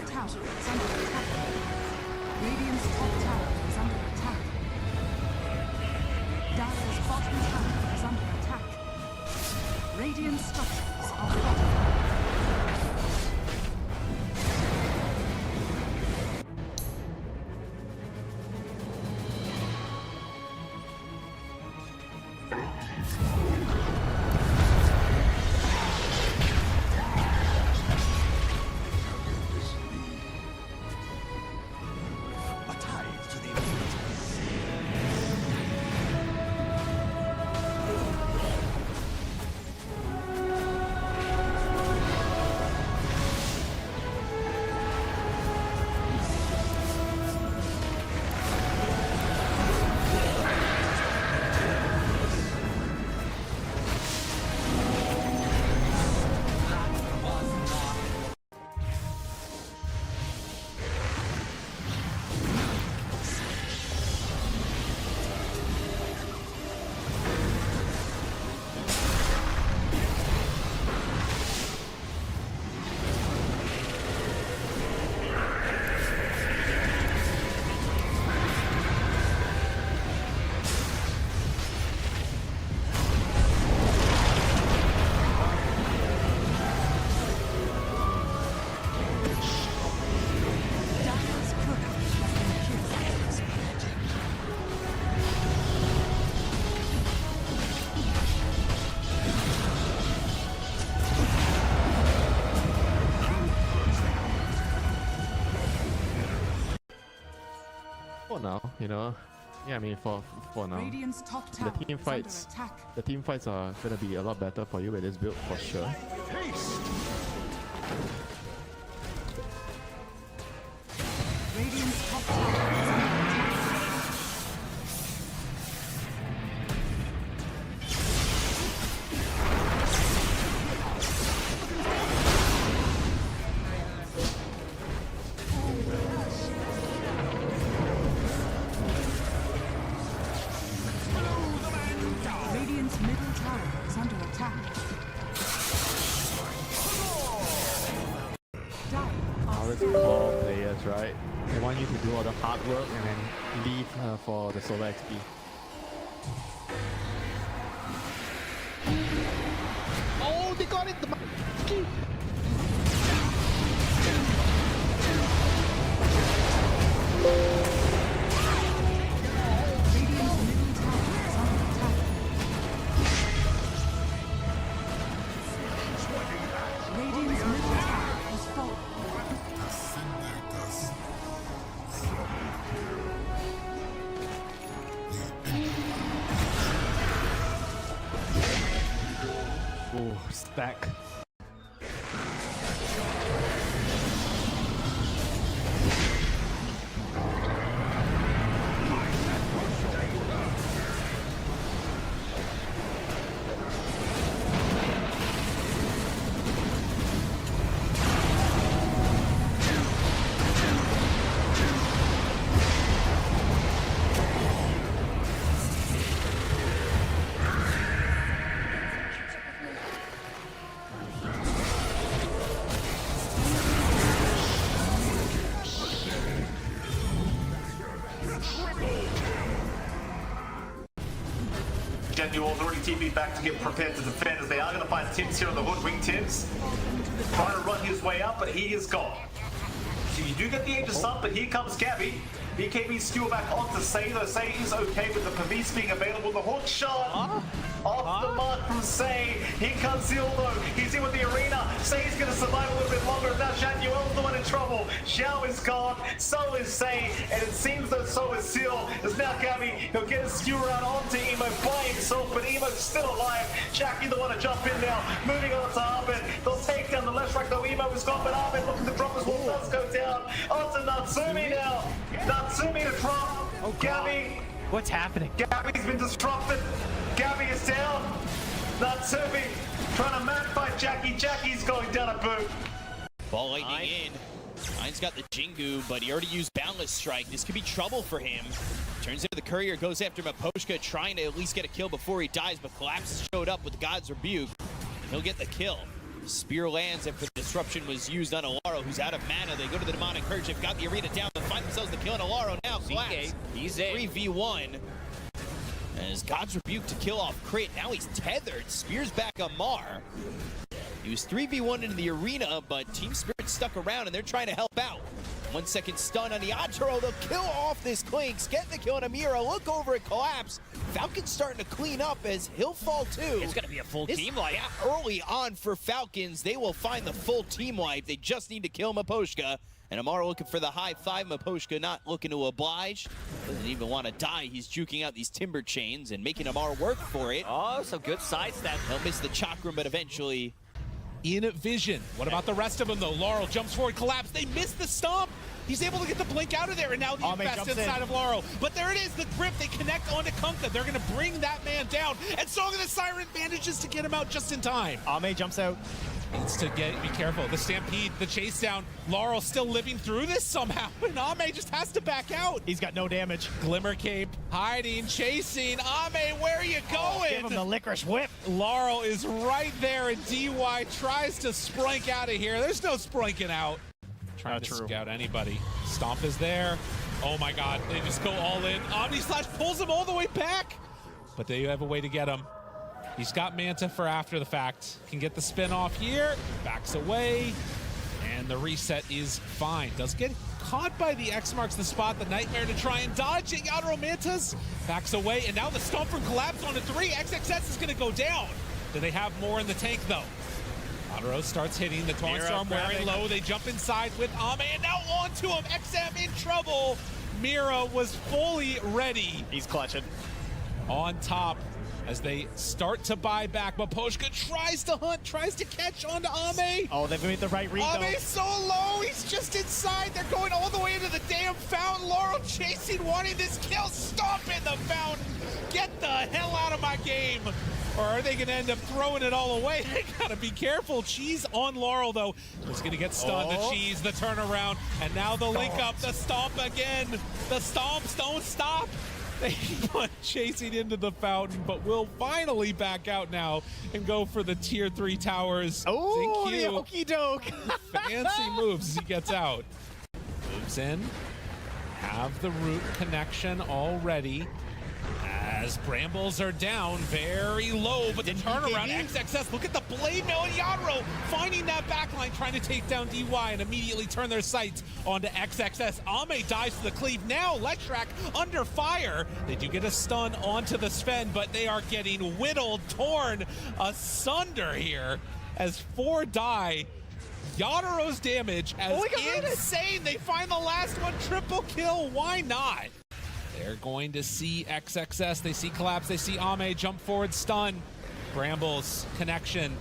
tower is under attack. Radiant's top tower is under attack. Dire's bottom tower is under attack. Radiant structures are fortified. For now, you know, yeah, I mean for now, the team fights are gonna be a lot better for you with this build for sure. Radiant's top tower is under attack. Radiant's middle tower is under attack. Always involve players, right? They want you to do all the hard work and then leave for the solo XP. Oh, they got it! The Radiant's middle tower is under attack. Radiant's middle tower has fallen. Oh, stack. Gen Duel's already TP'd back to get prepared to defend as they are going to find Tims here on the hood. Wing Tims trying to run his way up, but he is gone. So you do get the Aegis up, but here comes Gabby. BKB skewer back onto Say, though Say is okay with the Pavis being available. The hook shot off the mark from Say. Here comes Zeal though. He's in with the arena. Say's going to survive a little bit longer. Now Shanuel's the one in trouble. Xiao is gone. So is Say. And it seems that so is Zeal. It's now Gabby. He'll get his skewer around onto Emo by himself, but Emo's still alive. Jackie the one to jump in now. Moving on to Armin. They'll take down the left track though. Emo is gone, but Armin looking to drop his wall does go down. Onto Natsumi now. Natsumi to drop. Oh, Gabby. what's happening? Gabby's been disrupted. Gabby is down. Natsumi trying to match fight Jackie. Jackie's going down a boot. Ball lightning in. Nine's got the Jingu, but he already used Boundless Strike. This could be trouble for him. Turns into the Courier, goes after Maposhka, trying to at least get a kill before he dies, but Collapse showed up with God's Rebuke. He'll get the kill. Spear lands after the disruption was used on Alaro, who's out of mana. They go to the Demonic Purge. They've got the arena down. They find themselves the kill on Alaro now. Collapse. He's in. 3v1. As God's Rebuke to kill off Crit. Now he's tethered. Spears back on Mar. He was 3v1 into the arena, but Team Spirit stuck around and they're trying to help out. 1 second stun on the Yatoro. They'll kill off this Clinks. Get the kill on Amira. Look over at Collapse. Falcon's starting to clean up as he'll fall too. It's going to be a full team wipe. Yeah, early on for Falcons. They will find the full team wipe. They just need to kill Miposhka. And Amara looking for the high five. Miposhka not looking to oblige. Doesn't even want to die. He's juking out these timber chains and making Amara work for it. Oh, some good sidestep. He'll miss the chakram, but eventually. In vision. What about the rest of them, though? Laurel jumps forward, Collapse. They miss the stomp. He's able to get the blink out of there, and now the invest inside of Laurel. But there it is, the grip. They connect onto Kunkka. They're going to bring that man down. And Song of the Siren manages to get him out just in time. Ame jumps out. Needs to be careful. The Stampede, the chase down. Laurel still living through this somehow. And Ame just has to back out. He's got no damage. Glimmer Cape, hiding, chasing. Ame, where are you going? Give him the licorice whip. Laurel is right there, and DY tries to sprink out of here. There's no sprinking out. Trying to scout anybody. Stomp is there. Oh my God, they just go all in. Omni Slash pulls him all the way back, but they have a way to get him. He's got Manta for after the fact. Can get the spin off here, backs away, and the reset is fine. Does get caught by the X marks the spot, the Nightmare to try and dodge it. Yadro Mantas backs away, and now the Stomp from Collapse onto 3. XXS is gonna go down. Do they have more in the tank though? Yadro starts hitting the Taunt Storm wearing low. They jump inside with Ame, and now onto him. XM in trouble. Mira was fully ready. He's clutching. On top. As they start to buy back, Miposhka tries to hunt, tries to catch onto Ame. Oh, they've made the right read though. Ame's so low, he's just inside. They're going all the way into the damn fountain. Laurel chasing, wanting this kill. Stomp in the fountain. Get the hell out of my game. Or are they gonna end up throwing it all away? They gotta be careful. Cheese on Laurel though. It's gonna get stunned. The Cheese, the turnaround, and now the link up, the stomp again. The stomps don't stop. They keep on chasing into the fountain, but will finally back out now and go for the tier 3 towers. Oh, the okey doke. Fancy moves as he gets out. Moves in. Have the root connection already. As Brambles are down very low, but the turnaround, XXS, look at the blade mail and Yadro finding that backline, trying to take down DY and immediately turn their sights onto XXS. Ame dives to the cleave. Now Letrak under fire. They do get a stun onto the Sven, but they are getting whittled, torn asunder here as 4 die. Yadaro's damage as insane. They find the last one, triple kill, why not? They're going to see XXS, they see Collapse, they see Ame, jump forward, stun. Brambles, connection.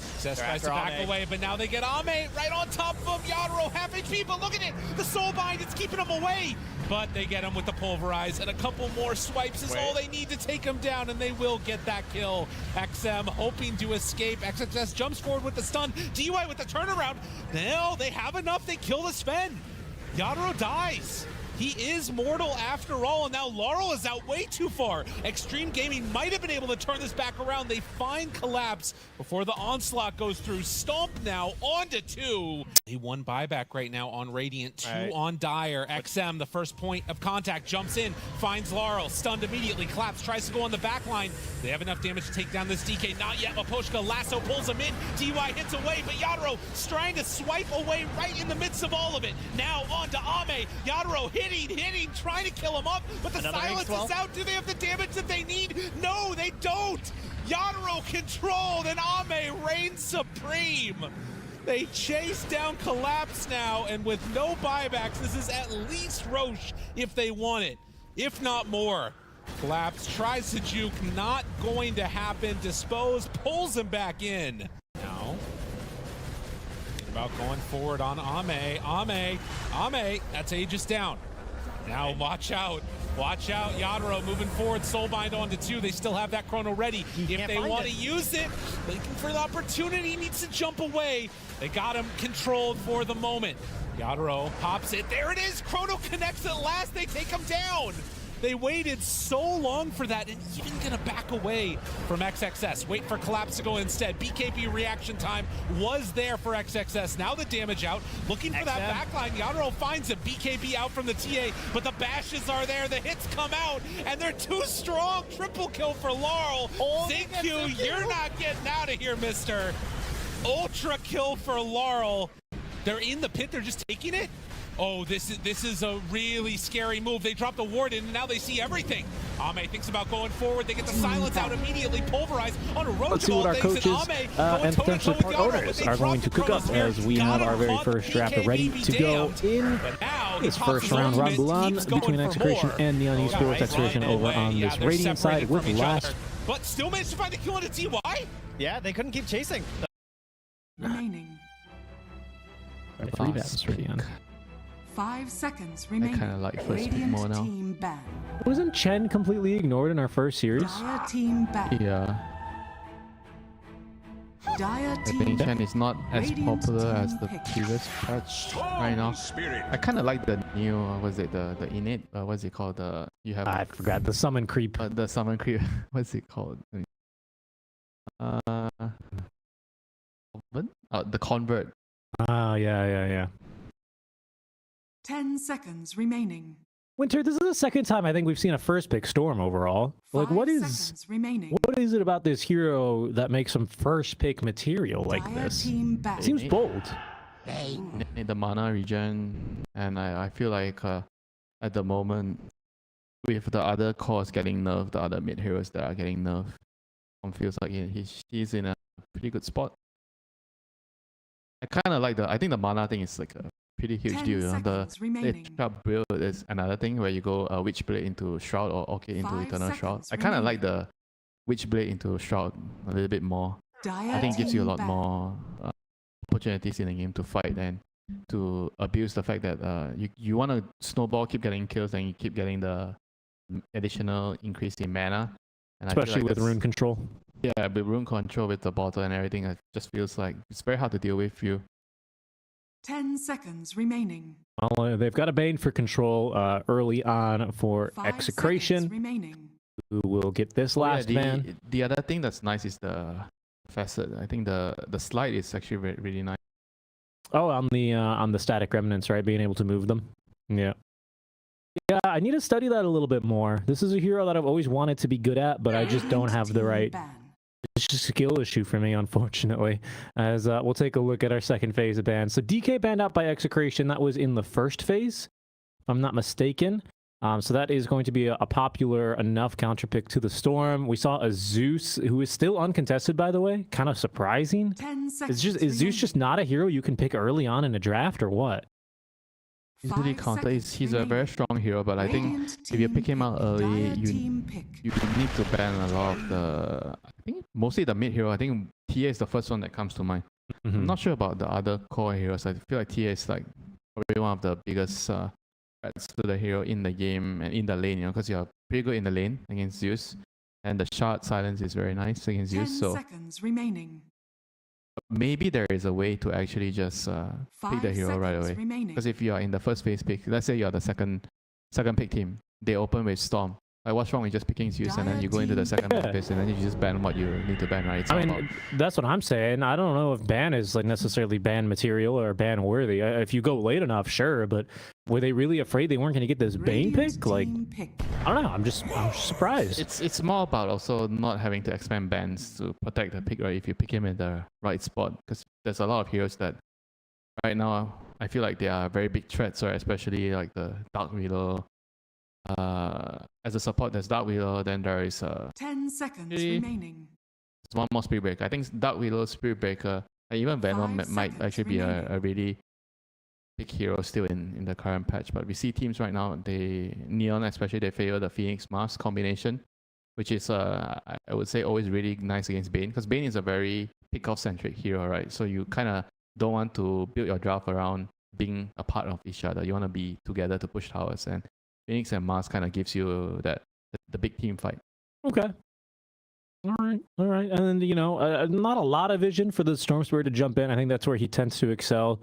XXS tries to back away, but now they get Ame right on top of him. Yadro, half HP, but look at it. The Soulbind is keeping him away. But they get him with the Pulverize, and a couple more swipes is all they need to take him down, and they will get that kill. XM hoping to escape. XXS jumps forward with the stun. DY with the turnaround. Now they have enough, they kill the Sven. Yadro dies. He is mortal after all, and now Laurel is out way too far. Extreme Gaming might have been able to turn this back around. They find Collapse before the onslaught goes through. Stomp now onto 2. He 1 buyback right now on Radiant, 2 on Dire. XM, the first point of contact, jumps in, finds Laurel, stunned immediately. Collapse tries to go on the back line. They have enough damage to take down this DK. Not yet. Miposhka lasso pulls him in. DY hits away, but Yadro trying to swipe away right in the midst of all of it. Now on to Ame. Yadro hitting, trying to kill him up, but the silence is out. Do they have the damage that they need? No, they don't. Yadro controlled, and Ame reigns supreme. They chase down Collapse now, and with no buybacks, this is at least Roche if they want it, if not more. Collapse tries to juke, not going to happen. Dispose pulls him back in. Now, about going forward on Ame. Ame, that's Aegis down. Now watch out, Yadro moving forward, Soulbind onto 2. They still have that chrono ready. If they want to use it, looking for the opportunity, needs to jump away. They got him controlled for the moment. Yadro pops it, there it is, chrono connects at last, they take him down. They waited so long for that, and even gonna back away from XXS. Wait for Collapse to go instead. BKB reaction time was there for XXS. Now the damage out, looking for that backline. Yadro finds it. BKB out from the TA, but the bashes are there. The hits come out, and they're too strong. Triple kill for Laurel. Zinku, you're not getting out of here, mister. Ultra kill for Laurel. They're in the pit, they're just taking it? Oh, this is a really scary move. They dropped the warden, and now they see everything. Ame thinks about going forward. They get the silence out immediately, pulverized on a roach. Let's see what our coaches and potential part owners are going to cook up as we have our very first draft ready to go in this first round. Round Bulan between Execration and Neon Esports. Execration over on this Radiant side with last. But still managed to find the kill on a TY? Yeah, they couldn't keep chasing. Remaining. 3 bats Radiant. 5 seconds remaining. kinda like first pick Radiant more now. team ban. Wasn't Chen completely ignored in our first series? Dire team ban. Yeah, Dire I team think Chen is not as Radiant popular as team the pick. previous patch right now. I kind of like the new, what's it, the innate, what's it called? You have I forgot the summon creep. the summon creep. What's it called? The convert. Oh, yeah. 10 seconds remaining. Winter, this is the second time I think we've seen a first pick Storm overall. Like, 5 what seconds remaining. what is it about this hero that makes him first pick material like Dire this? team ban. It seems bold. Need the mana regen, and I feel like at the moment, with the other cores getting nerfed, the other mid heroes that are getting nerfed, Tom feels like he's in a pretty good spot. I kind of like I think the mana thing is like a pretty huge 10 deal. You know? The seconds remaining. extra build is another thing where you go Witchblade into Shroud or Orchid into 5 Eternal Shroud. seconds I kind of like remaining. the Witchblade into Shroud a little bit more. Dire I think it gives you a team lot ban. more opportunities in the game to fight and to abuse the fact that you want to snowball, keep getting kills, and you keep getting the additional increase in mana. And I feel Especially like with that's- rune control. Yeah, with rune control, with the bottle and everything, it just feels like it's very hard to deal with you. 10 seconds remaining. Well, they've got a Bane for control early on for 5 Execration, seconds remaining. who will get this last man. The other thing that's nice is the facet. I think the slide is actually really nice. Oh, on the static remnants, right? Being able to move them. Yeah. Yeah, I need to study that a little bit more. This is a hero that I've always wanted to be good at, but I just don't Radiant have the team right. ban. It's just a skill issue for me, unfortunately. As we'll take a look at our second phase of ban. So DK banned out by Execration. That was in the first phase, if I'm not mistaken. So that is going to be a popular enough counter pick to the Storm. We saw a Zeus, who is still uncontested, by the way. Kind of surprising. 10 seconds Is Zeus just not a hero you can pick early on in a draft, or what? Easily 5 counter. seconds He's a very remaining. strong hero, but I think Radiant if you team pick him out early, Dire you team pick. need to ban a lot of the. I think mostly the mid hero. I think TA is the first one that comes to mind. I'm not sure about the other core heroes. I feel like TA is like probably one of the biggest threats to the hero in the game and in the lane. You know, because you're pretty good in the lane against Zeus, and the shard silence is very nice against 10 Zeus. So seconds remaining. maybe there is a way to actually just pick 5 the hero right seconds away. remaining. Because if you are in the first phase pick, let's say you're the second pick team, they open with Storm. Like, what's wrong with just picking Zeus and then you go into the second Yeah. phase and then you just ban what you need to ban, right? It's I all mean, about- that's what I'm saying. I don't know if ban is like necessarily ban material or ban worthy. If you go late enough, sure, but were they really afraid they weren't going to get this Bane Radiant pick? Like, team pick. I don't know. I'm just surprised. it's more about also not having to expand bans to protect the pick, right? If you pick him in the right spot, because there's a lot of heroes that right now I feel like they are very big threats, right? Especially like the Dark Wheeler. As a support, there's Dark Wheeler, then there is 10 seconds Really? remaining. one more Spirit Breaker. I think Dark Wheeler, Spirit Breaker, and even Venom 5 might seconds actually be remaining. a really big hero still in the current patch. But we see teams right now, Neon especially, they favor the Phoenix Mars combination, which is I would say always really nice against Bane, because Bane is a very pick-off centric hero, right? So you kind of don't want to build your draft around being a part of each other. You want to be together to push towers, and Phoenix and Mars kind of gives you the big team fight. Okay. All right. And then, not a lot of vision for the Storm Spirit to jump in. I think that's where he tends to excel.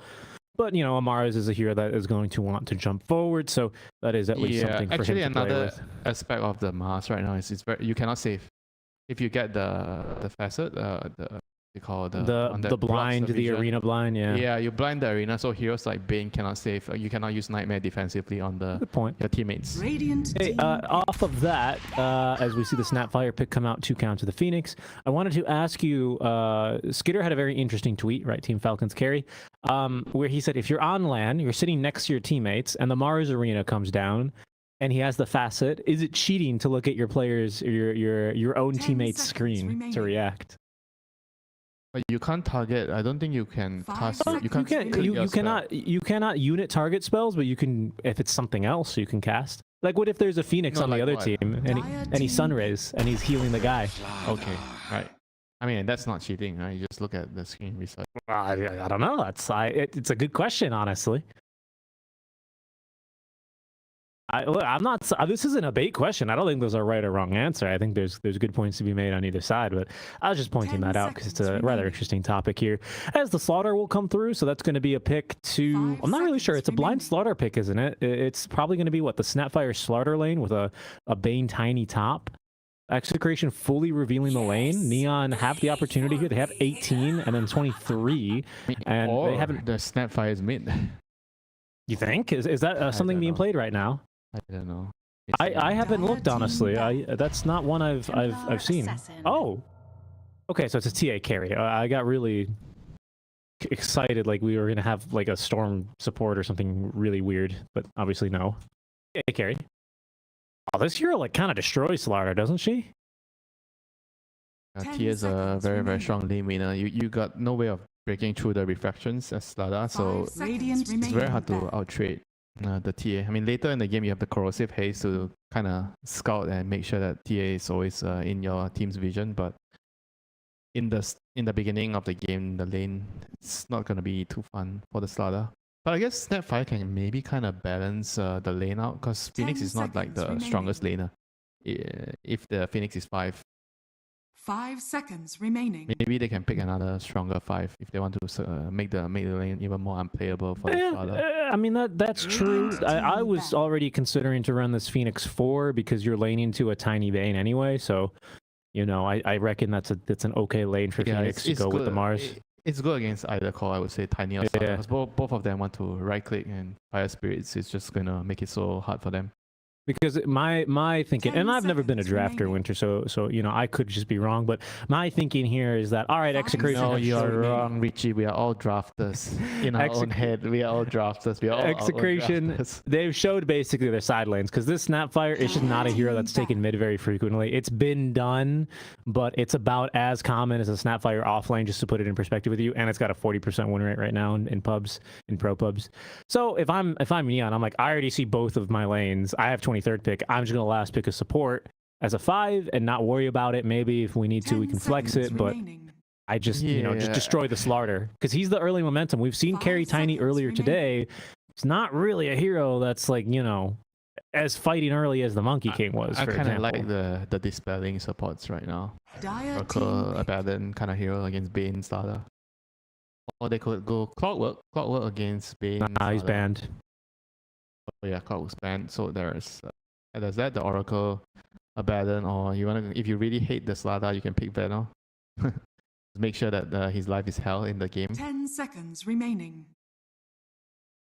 But you know, Amara's is a hero that is going to want to jump forward, so that is at least something for actually him to play another with. aspect of the Mars right now is you cannot save. If you get the facet, they call it The blind, the vision. arena blind, yeah. Yeah, you blind the arena, so heroes like Bane cannot save. You cannot use Nightmare defensively on Good point. your teammates. Radiant Hey, team off of that, as we see the Snapfire pick come out 2 counts to the Phoenix, I wanted to ask you, Skitter had a very interesting tweet, right, Team Falcons carry, where he said if you're on LAN, you're sitting next to your teammates, and the Mars arena comes down, and he has the facet, is it cheating to look at your players, your own 10 teammates' seconds screen to remaining. react? But you can't target. I don't think you can cast. Oh, You You can't. can click your spell. you cannot unit target spells, but you can if it's something else you can cast. Like what if there's a Phoenix No, on the like other what? team and he Dire sunrays and he's healing the guy? Okay, right. I mean, that's not cheating, right? You just look at the screen reset. I don't know. It's a good question, honestly. I'm not. This isn't a bait question. I don't think there's a right or wrong answer. I think there's good points to be made on either side. But I was just pointing 10 that out because it's a seconds rather remaining. interesting topic here. As the slaughter will come through, so that's going to be a pick to. 5 I'm not really sure. seconds It's a blind remaining. slaughter pick, isn't it? It's probably going to be what the Snapfire slaughter lane with a Bane tiny top. Execration fully revealing the lane. Neon have the opportunity here. They have 18 and then 23, and or they haven't. the Snapfire is mid. You think is that something don't being know. played right now? I don't know. I haven't Dire looked team honestly. That's not one I've Templar seen. Assassin. Oh, okay. So it's a TA carry. I got really excited, like we were gonna have like a storm support or something really weird, but obviously no. TA carry. Oh, this hero like kind of destroys Slaughter, doesn't she? 10 T is a seconds very remaining. strong lane winner. You got no way of breaking through the refractions as Slada, so 5 seconds it's very hard to remaining. outtrade the TA. I mean, later in the game, you have the corrosive haze to kind of scout and make sure that TA is always in your team's vision. But in the beginning of the game, the lane, it's not going to be too fun for the Slada. But I guess Snapfire can maybe kind of balance the lane out because Phoenix 10 is not like the seconds strongest laner. If the Phoenix is 5, 5 seconds remaining. maybe they can pick another stronger 5 if they want to make the lane even more unplayable for the Slada. I mean that's true. I was already considering to run this Phoenix 4 because you're laning to a tiny Bane anyway. So, you know, I reckon that's an okay lane for Phoenix to go with the Mars. It's good against either call, I would say, Tiny or Slada, Yeah. because both of them want to right click, and Fire Spirits is just gonna make it so hard for them. Because my thinking, 10 and I've never been a seconds drafter, remaining. Winter, so you know I could just be wrong. But my thinking here is that all right, 5 Execration. No, seconds you are remaining. wrong, Richie. We are all drafters in our own head. We are all drafters. We are all our own Execration, drafters. they've showed basically their side lanes because this Snapfire is just not a hero that's taken mid very frequently. It's been done, but it's about as common as a Snapfire off lane, just to put it in perspective with you. And it's got a 40% win rate right now in pubs, in pro pubs. So if I'm Neon, I'm like, I already see both of my lanes. I have 23rd pick. I'm just gonna last pick a support as a 5 and not worry about it. Maybe if we need to, we 10 can flex seconds it, but remaining. I just, you know, just Yeah. destroy the Slaughter because he's the early momentum. We've seen 5 carry Tiny seconds earlier remaining. today. It's not really a hero that's like, you know, as fighting early as the Monkey King was. I for kind of example. like the dispelling supports right now. Dire Oracle, team Abaddon kind of hero against Bane Slada. Or they could go Clockwork against Bane. Nah, he's Slada. banned. Oh yeah, Clockwork's banned. So there's that, the Oracle, Abaddon, or if you really hate the Slada, you can pick Venom. Make sure that his life is hell in the game. 10 seconds remaining.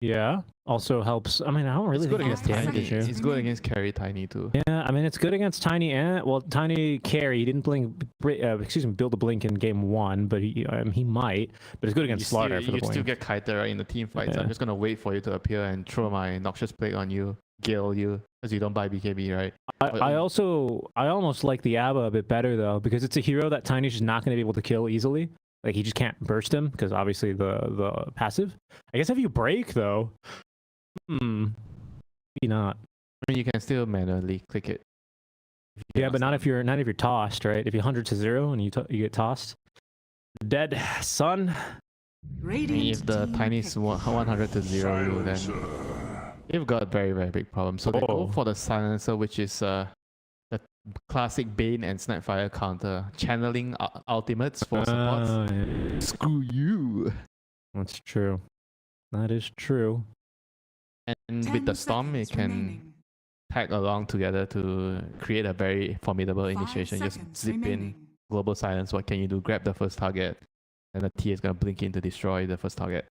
Yeah. Also helps. I mean, I don't really It's good think it's against damage Tiny. issue. It's good against carry Tiny too. Yeah, I mean, it's good against Tiny and, well, Tiny carry. He didn't build a blink in game 1, but he might. But it's good against Slaughter for the You still blink. get Kaitera in the team fights. Yeah. I'm just gonna wait for you to appear and throw my Noxious Plague on you, gill you, because you don't buy BKB, right? I almost like the Abba a bit better though, because it's a hero that Tiny's just not going to be able to kill easily. Like he just can't burst him because obviously the passive. I guess if you break though, maybe not. I mean, you can still manually click it. Yeah, but not if you're tossed, right? If you 100 to 0 and you get tossed, dead son. I Radiant mean, if the team Tiny pick. is 100 to 0 you, then you've got a very big problem. So they go Oh. for the Silencer, which is the classic Bane and Snapfire counter, channeling ultimates for supports. Yeah. Screw you. That's true. That is true. And 10 with the storm, it seconds can remaining. tag along together to create a very formidable 5 initiation. Just seconds zip in, remaining. global silence. What can you do? Grab the first target, and the TA is gonna blink in to destroy the first target.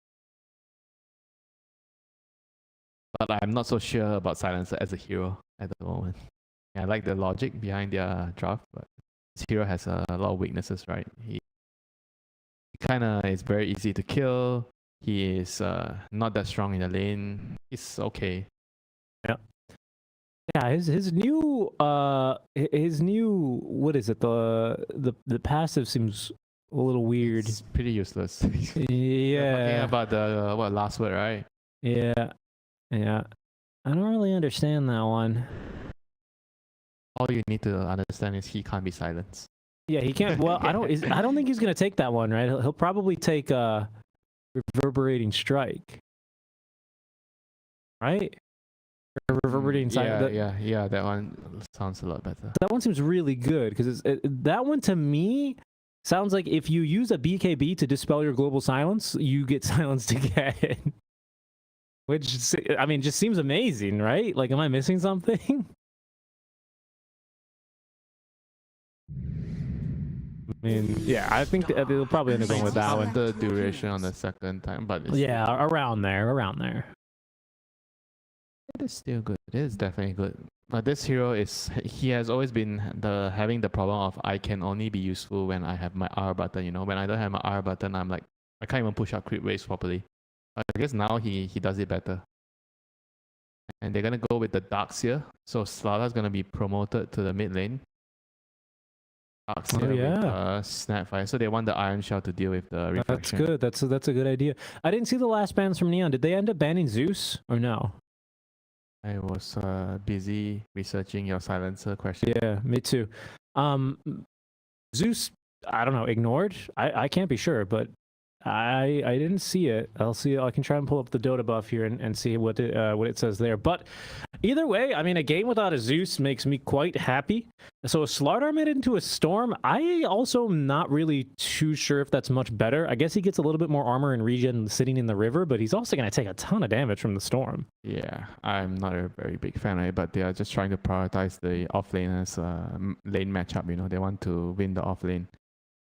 But I'm not so sure about Silencer as a hero at the moment. Yeah, I like the logic behind their draft, but this hero has a lot of weaknesses, right? He kind of is very easy to kill. He is not that strong in the lane. He's okay. Yeah, his new what is it? The passive seems a little weird. It's pretty useless. You're talking Yeah. about the what last word, right? Yeah. Yeah. I don't really understand that one. All you need to understand is he can't be silenced. Yeah, he can't. Well, I don't think he's gonna take that one, right? He'll probably take reverberating strike, right? Or reverberating silence. Yeah, that one sounds a lot better. That one seems really good because that one to me sounds like if you use a BKB to dispel your global silence, you get silenced again. Which, I mean, just seems amazing, right? Like, am I missing something? I mean, yeah, I think they'll probably end up going with that one. The duration on the second time, but it's Yeah, around there. it is still good. It is definitely good. But this hero he has always been having the problem of I can only be useful when I have my R button. You know, when I don't have my R button, I'm like I can't even push out creep waves properly. I guess now he does it better. And they're gonna go with the Darkseer. So Slaughter's gonna be promoted to the mid lane. Darkseer with Snapfire. So they want the Iron Shell to deal with the reflection. That's good. That's a good idea. I didn't see the last bans from Neon. Did they end up banning Zeus or no? I was busy researching your silencer question. Yeah, me too. Zeus, I don't know, ignored? I can't be sure, but I didn't see it. I can try and pull up the Dota buff here and see what it says there. But either way, I mean, a game without a Zeus makes me quite happy. So a Slardar made it into a Storm. I also am not really too sure if that's much better. I guess he gets a little bit more armor and regen sitting in the river, but he's also going to take a ton of damage from the Storm. Yeah, I'm not a very big fan of it, but they are just trying to prioritize the offlaners lane matchup. You know, they want to win the offlane.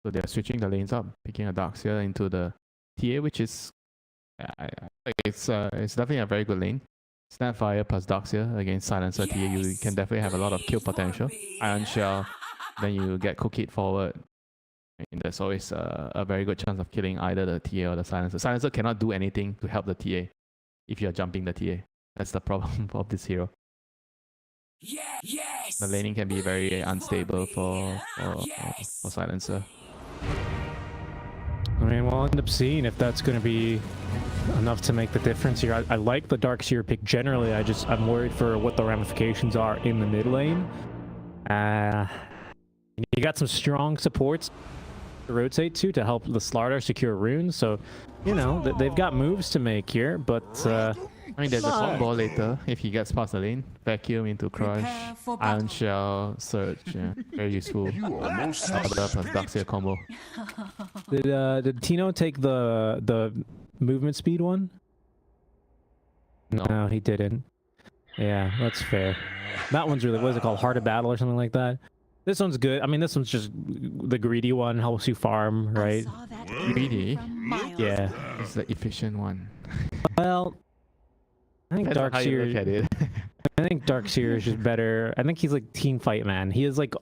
So they're switching the lanes up, picking a Darkseer into the TA, which is it's definitely a very good lane. Snapfire plus Darkseer against Silencer TA, you can definitely have a lot of kill potential. Iron Shell, then you get Cook It forward. And there's always a very good chance of killing either the TA or the Silencer. Silencer cannot do anything to help the TA if you're jumping the TA. That's the problem of this hero. The laning can be very unstable for Silencer. I mean, we'll end up seeing if that's going to be enough to make the difference here. I like the Darkseer pick generally. I'm worried for what the ramifications are in the mid lane. You got some strong supports to rotate to help the Slardar secure runes. So, you know, they've got moves to make here, but I mean, there's a combo later if he gets past the lane. Vacuum into Crush, Prepare for Iron battle. Shell, Surge. Yeah, very useful. Plus Darkseer combo. did Tino take the movement speed one? No, he didn't. Yeah, that's fair. That one's really, what is it called? Heart of Battle or something like that? This one's good. I mean, this one's just the greedy one, helps you farm, right? Greedy? Yeah. It's the efficient one. Well, I think Depends on how you look at Darkseer. it. I think Darkseer is just better. I think he's like team fight man. He is like,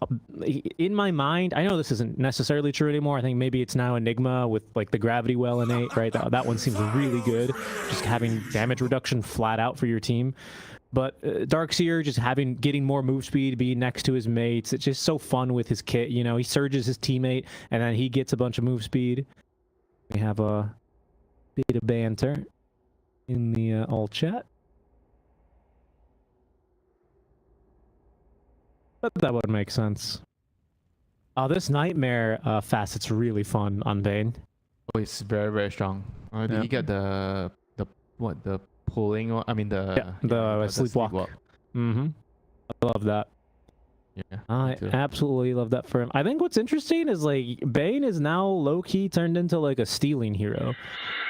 in my mind, I know this isn't necessarily true anymore. I think maybe it's now Enigma with like the gravity well innate, right? That one seems really good. Just having damage reduction flat out for your team. But Darkseer just getting more move speed, being next to his mates. It's just so fun with his kit. You know, he surges his teammate and then he gets a bunch of move speed. We have a bit of banter in the all chat. But that would make sense. Oh, this Nightmare facet's really fun on Vayne. Oh, it's very, very strong. Did you get the pulling one? I mean the sleepwalk. Mm-hmm. I love that. Yeah. I me too. absolutely love that for him. I think what's interesting is like Bane is now low key turned into like a stealing hero,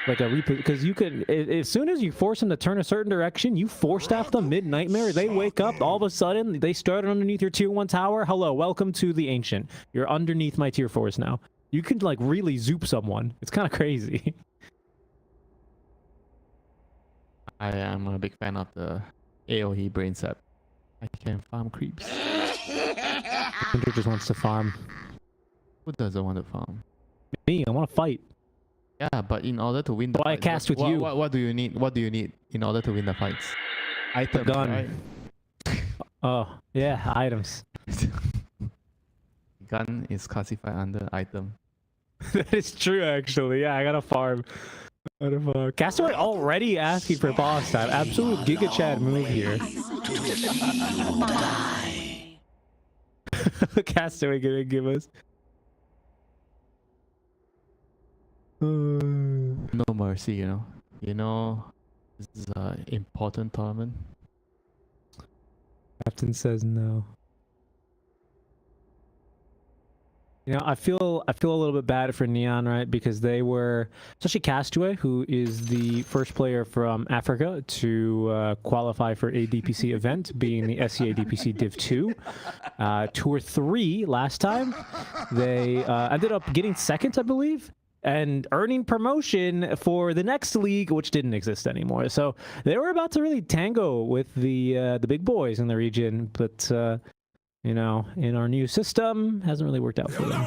like a because you could as soon as you force him to turn a certain direction, you force staff them mid nightmare. They wake up all of a sudden. They started underneath your tier 1 tower. Hello, welcome to the ancient. You're underneath my tier 4s now. You can like really zoop someone. It's kind of crazy. I am a big fan of the AoE brain set. I can farm creeps. Winter just wants to farm. Who doesn't want to farm? Me, I want to fight. Yeah, but in order to win the Why I fight, cast with you? What do you need? What do you need in order to win the fights? Items, gun. right? Oh, yeah, items. Gun is classified under item. That is true, actually. Yeah, I gotta farm. Castaway already asking for boss time. Absolute Giga Chad move here. Castaway gonna give us. No mercy, you know. You know, this is an important tournament. Captain says no. You know, I feel a little bit bad for Neon, right? Because they were, especially Castaway, who is the first player from Africa to qualify for a DPC event, being the SEA DPC Div 2. Tour 3 last time. They ended up getting second, I believe, and earning promotion for the next league, which didn't exist anymore. So they were about to really tango with the big boys in the region, but you know, in our new system, hasn't really worked out for them.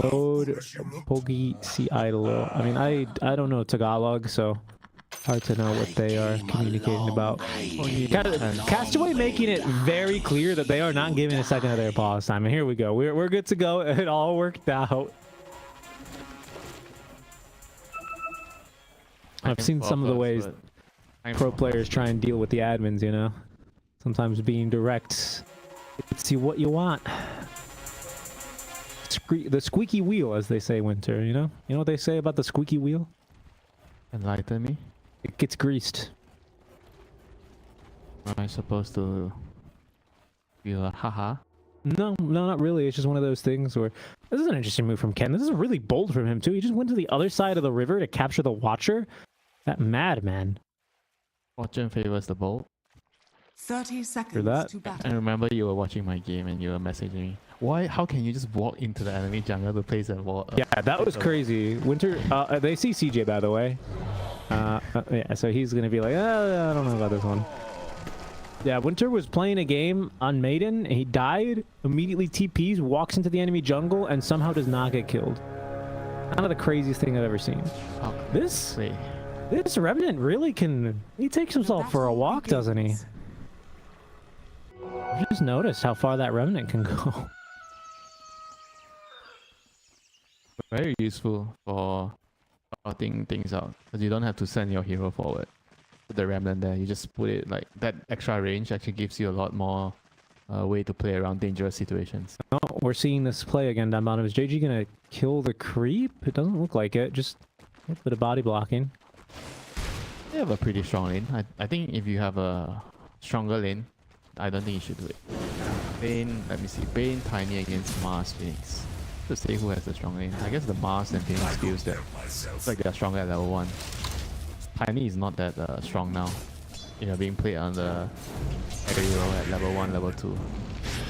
Mode Pogi Si Idolo. I mean, I don't know Tagalog, so hard to know what they are communicating about. Castaway making it very clear that they are not giving a second of their pause time. And here we go. We're good to go. It all worked out. I've seen some of the ways pro players try and deal with the admins, you know? Sometimes being direct. Let's see what you want. The squeaky wheel, as they say, Winter, you know? You know what they say about the squeaky wheel? Enlighten me. It gets greased. Am I supposed to feel a haha? No, not really. It's just one of those things where... This is an interesting move from Ken. This is really bold from him, too. He just went to the other side of the river to capture the Watcher. That madman. Fortune favors the bold. 30 seconds that. to battle. I remember you were watching my game and you were messaging me. Why? How can you just walk into the enemy jungle to place a wall? Yeah, that was crazy. Winter, they see CJ, by the way. Yeah, so he's going to be like, I don't know about this one. Yeah, Winter was playing a game on Maiden. He died, immediately TPs, walks into the enemy jungle, and somehow does not get killed. Kind of the craziest thing I've ever seen. Oh, This wait. This Revenant really can... He takes himself for a walk, doesn't he? I just noticed how far that Revenant can go. Very useful for sorting things out, because you don't have to send your hero forward. Put the remnant there, you just put it like that. Extra range actually gives you a lot more way to play around dangerous situations. Oh, we're seeing this play again down bottom. Is JG gonna kill the creep? It doesn't look like it. Just a bit of body blocking. They have a pretty strong lane. I think if you have a stronger lane, I don't think you should do it. Bane, let me see. Bane, Tiny against Mars, Phoenix. To say who has the strong lane. I guess the Mars and Phoenix feels that it's like they're stronger at level 1. Tiny is not that strong now. You know, being played on the hero at level 1, level 2.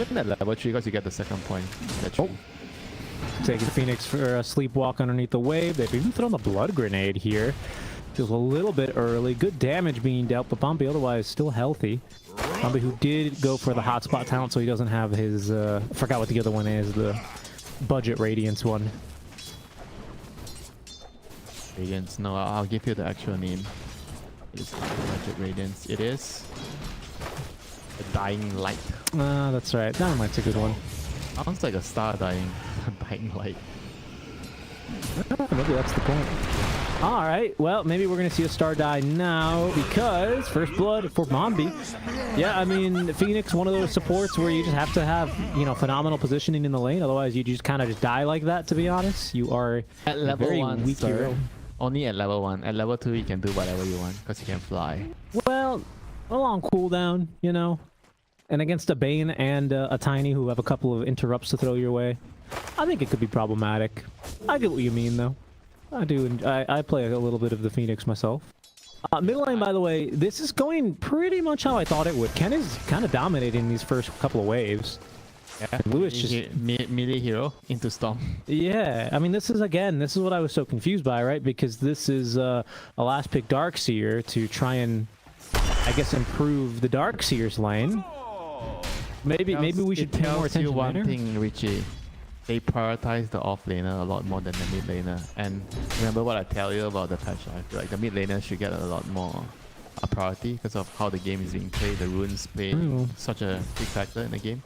Even at level 3 because you get the second point. Taking Phoenix for a sleepwalk underneath the wave. They've even thrown the blood grenade here. Feels a little bit early. Good damage being dealt, but Pompey otherwise still healthy. Pompey who did go for the hotspot talent, so he doesn't have his... I forgot what the other one is. The budget Radiance one. Radiance. No, I'll give you the actual name. It's not Budget Radiance. It is the Dying Light. Ah, that's right. That light's a good one. Sounds like a star dying. Dying Light. Maybe that's the point. All right. Well, maybe we're going to see a star die now because first blood for Mombi. Yeah, I mean, Phoenix, one of those supports where you just have to have, you know, phenomenal positioning in the lane. Otherwise, you just kind of just die like that, to be honest. You are at level very 1, weak hero. Only at level 1. At level 2, you can do whatever you want because you can fly. Well, a long cooldown, you know. And against a Bane and a Tiny who have a couple of interrupts to throw your way, I think it could be problematic. I get what you mean, though. I do. I play a little bit of the Phoenix myself. Middle lane, by the way, this is going pretty much how I thought it would. Ken is kind of dominating these first couple of waves. Yeah, Lewis just melee hero into Storm. Yeah, I mean, this is what I was so confused by, right? Because this is a last pick Darkseer to try and, I guess, improve the Darkseer's lane. Maybe we should pay more attention to one later. thing, Richie. They prioritize the off laner a lot more than the mid laner. And remember what I tell you about the patch? I feel like the mid laner should get a lot more a priority because of how the game is being played. The runes play such a big factor in the game.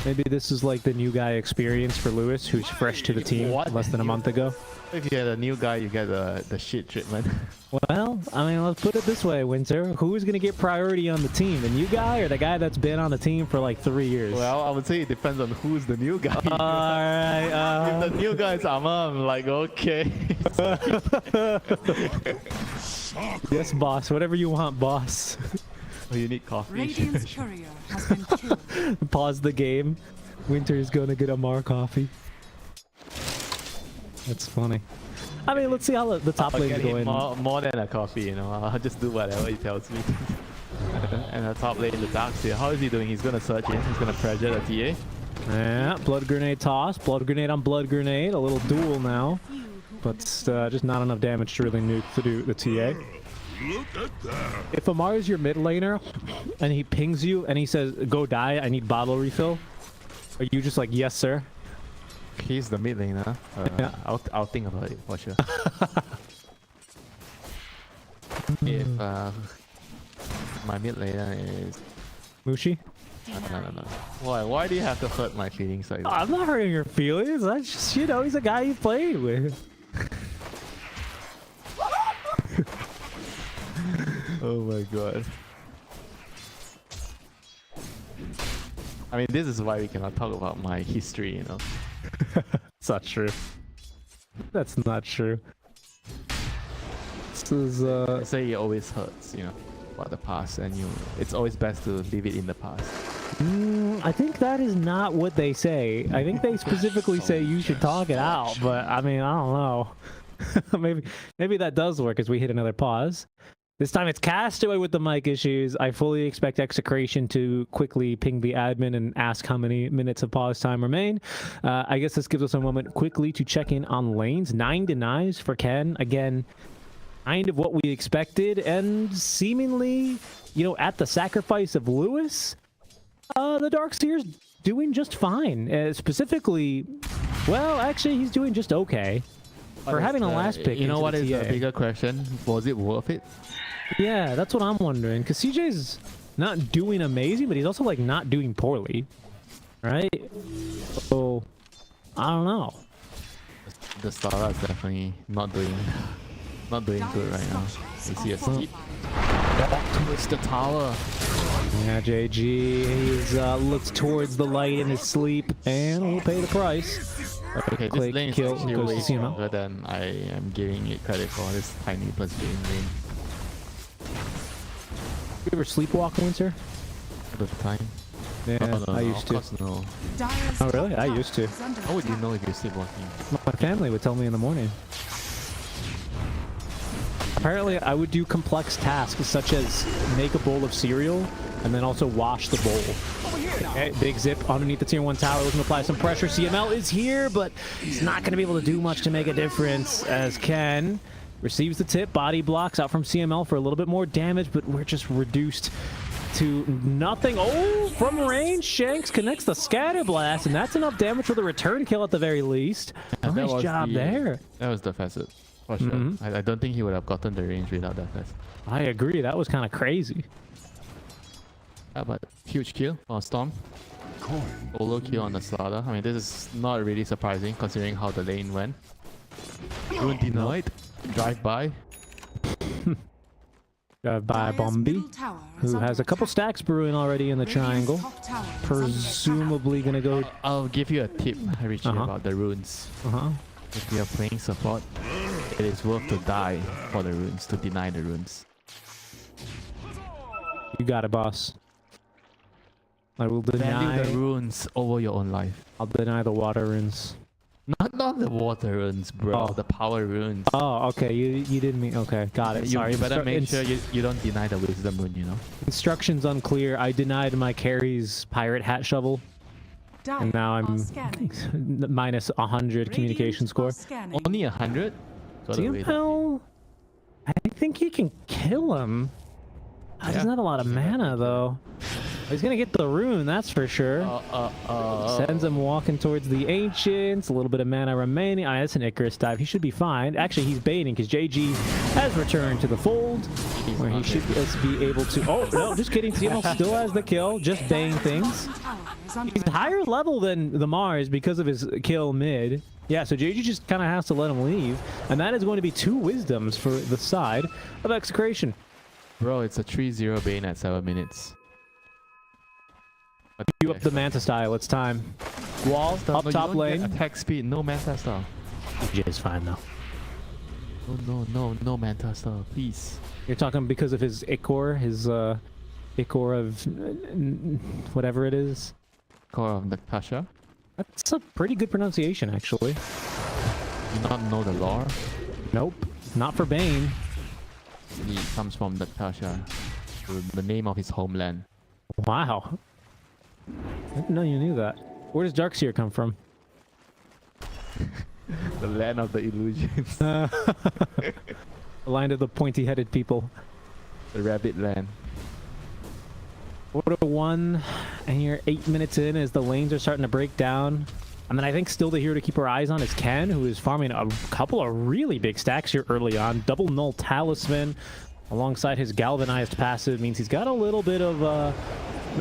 Maybe this is like the new guy experience for Lewis, who's fresh to the team less than a month ago. If you're a new guy, you get the shit treatment. Well, I mean, let's put it this way, Winter. Who's going to get priority on the team? The new guy or the guy that's been on the team for like 3 years? Well, I would say it depends on who's the new guy. Alright, if the new guy is Armor, I'm like, okay. Yes, boss. Whatever you want, boss. Oh, you need coffee. Radiant's courier has been killed. Pause the game. Winter's going to get a more coffee. That's funny. I mean, let's see how the top lane is going. More than a coffee, you know. I'll just do whatever he tells me. And the top lane, the Darkseer. How is he doing? He's gonna surge in. He's gonna pressure the TA. Yeah, blood grenade toss. Blood grenade on blood grenade. A little duel now. But just not enough damage to really nuke to do the TA. If Amar is your mid laner and he pings you and he says, go die, I need bottle refill, are you just like, yes, sir? He's the mid laner. Yeah. I'll think about it for sure. If my mid laner is Mushi? no. Why do you have to hurt my feelings like that? I'm not hurting your feelings. That's just, you know, he's a guy you played with. Oh my god. I mean, this is why we cannot talk about my history, you know. It's not true. That's not true. This is They say it always hurts, you know, about the past, and it's always best to leave it in the past. I think that is not what they say. I think they specifically say you should talk it out, but I mean, I don't know. maybe that does work as we hit another pause. This time it's Castaway with the mic issues. I fully expect Execration to quickly ping the admin and ask how many minutes of pause time remain. I guess this gives us a moment quickly to check in on lanes. 9 denies for Ken. Again, kind of what we expected, and seemingly, you know, at the sacrifice of Lewis, the Darkseer's doing just fine. Specifically, well, actually, he's doing just okay. For having a last pick. You know what is the the bigger question? Was it worth it? Yeah, that's what I'm wondering. Because CJ's not doing amazing, but he's also like not doing poorly, right? So I don't know. The Stara is definitely not doing good right now. You see a steep back towards the tower. Yeah, JG, he's looks towards the light in his sleep, and will pay the price. Okay, this Click, lane is kill, actually goes to way CML. stronger than I am giving it credit for. This tiny plus green lane. You ever sleepwalk, Winter? At the time. Yeah, No, I used of to. course no. Dire's Oh, really? top I tower used to. is under How would you attack. know if you're sleepwalking? My family would tell me in the morning. Apparently, I would do complex tasks such as make a bowl of cereal and then also wash the bowl. Okay, big zip underneath the tier 1 tower, looking to apply some pressure. CML is here, but he's not going to be able to do much to make a difference as Ken receives the tip. Body blocks out from CML for a little bit more damage, but we're just reduced to nothing. Oh, from range, Shanks connects the scatter blast, and that's enough damage for the return kill at the very least. And that Nice was job there. That was the facet. For sure. I don't think he would have gotten the range without that facet. I agree. That was kind of crazy. Yeah, but huge kill for Storm. Solo kill on the Slaughter. I mean, this is not really surprising considering how the lane went. Rune denied. Drive by. By Dire's Bombi, middle tower is who under has a couple attack. stacks brewing already in the Radiant's triangle. top tower is under attack. Presumably gonna go. I'll give you a tip, Richie, about the runes. If you're playing support, it is worth to die for the runes, to deny the runes. You got it, boss. I will Value deny. the runes over your own life. I'll deny the water runes. Not the water runes, bro. Oh. The power runes. Oh, okay. You didn't mean. Okay, got it. You, Sorry. you better make Instru- sure you don't deny the wisdom rune, you know? Instructions unclear. I denied my carry's pirate hat shovel, Dire and now are I'm scanning. minus 100 communication Radiant score. are scanning. Only 100? TML, I think you can kill him. He Yeah. doesn't have a lot of mana though. He's gonna get the rune, that's for sure. Sends him walking towards the ancients. A little bit of mana remaining. That's an Icarus dive. He should be fine. Actually, he's baiting because JG has returned to the fold, where he should just be able to. Oh no, just kidding. TML still has the kill, just baying things. Tower is under He's higher level than the Mars because of his kill mid. Yeah, so JG just kind of has to let him leave, and that is going to be 2 wisdoms for the side of Execration. Bro, it's a 3-0 Bane at 7 minutes. Cue up the Manta style. It's time. Wall up No, you top don't lane. get attack speed, no Manta style. JJ is fine though. No Manta style, please. You're talking because of his Ichor, his Ichor of whatever it is. Core of Natasha. That's a pretty good pronunciation, actually. You not know the lore? Nope, not for Bane. He comes from Natasha, the name of his homeland. Wow. I didn't know you knew that. Where does Darkseer come from? The land of the illusions. The land of the pointy-headed people. The rabbit land. Quarter 1, and you're 8 minutes in as the lanes are starting to break down. And then I think still the hero to keep our eyes on is Ken, who is farming a couple of really big stacks here early on. Double Null Talisman alongside his Galvanized passive means he's got a little bit of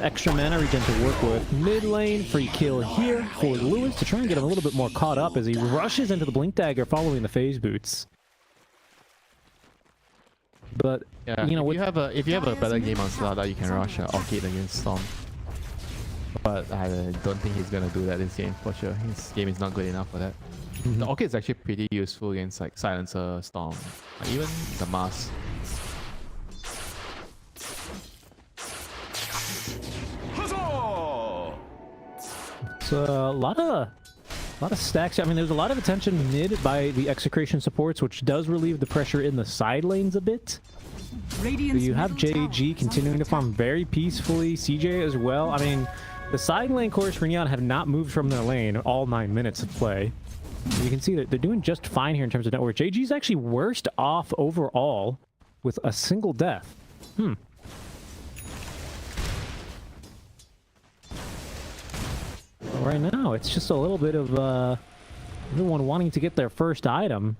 extra mana regen to work with. Mid lane, free kill here for Lewis to try and get him a little bit more caught up as he rushes into the Blink Dagger following the phase boots. But, Yeah, you know, if you have a better game on Slada, you can rush Orchid against Storm. But I don't think he's gonna do that this game for sure. His game is not good enough for that. The Orchid is actually pretty useful against like Silencer, Storm, even the Mars. So a lot of stacks. I mean, there's a lot of attention mid by the Execration supports, which does relieve the pressure in the side lanes a bit. So you have JG continuing to farm very peacefully, CJ as well. I mean, the side lane course for Riyadh have not moved from their lane all 9 minutes of play. You can see that they're doing just fine here in terms of network. JG's actually worst off overall with a single death. Right now, it's just a little bit of everyone wanting to get their first item.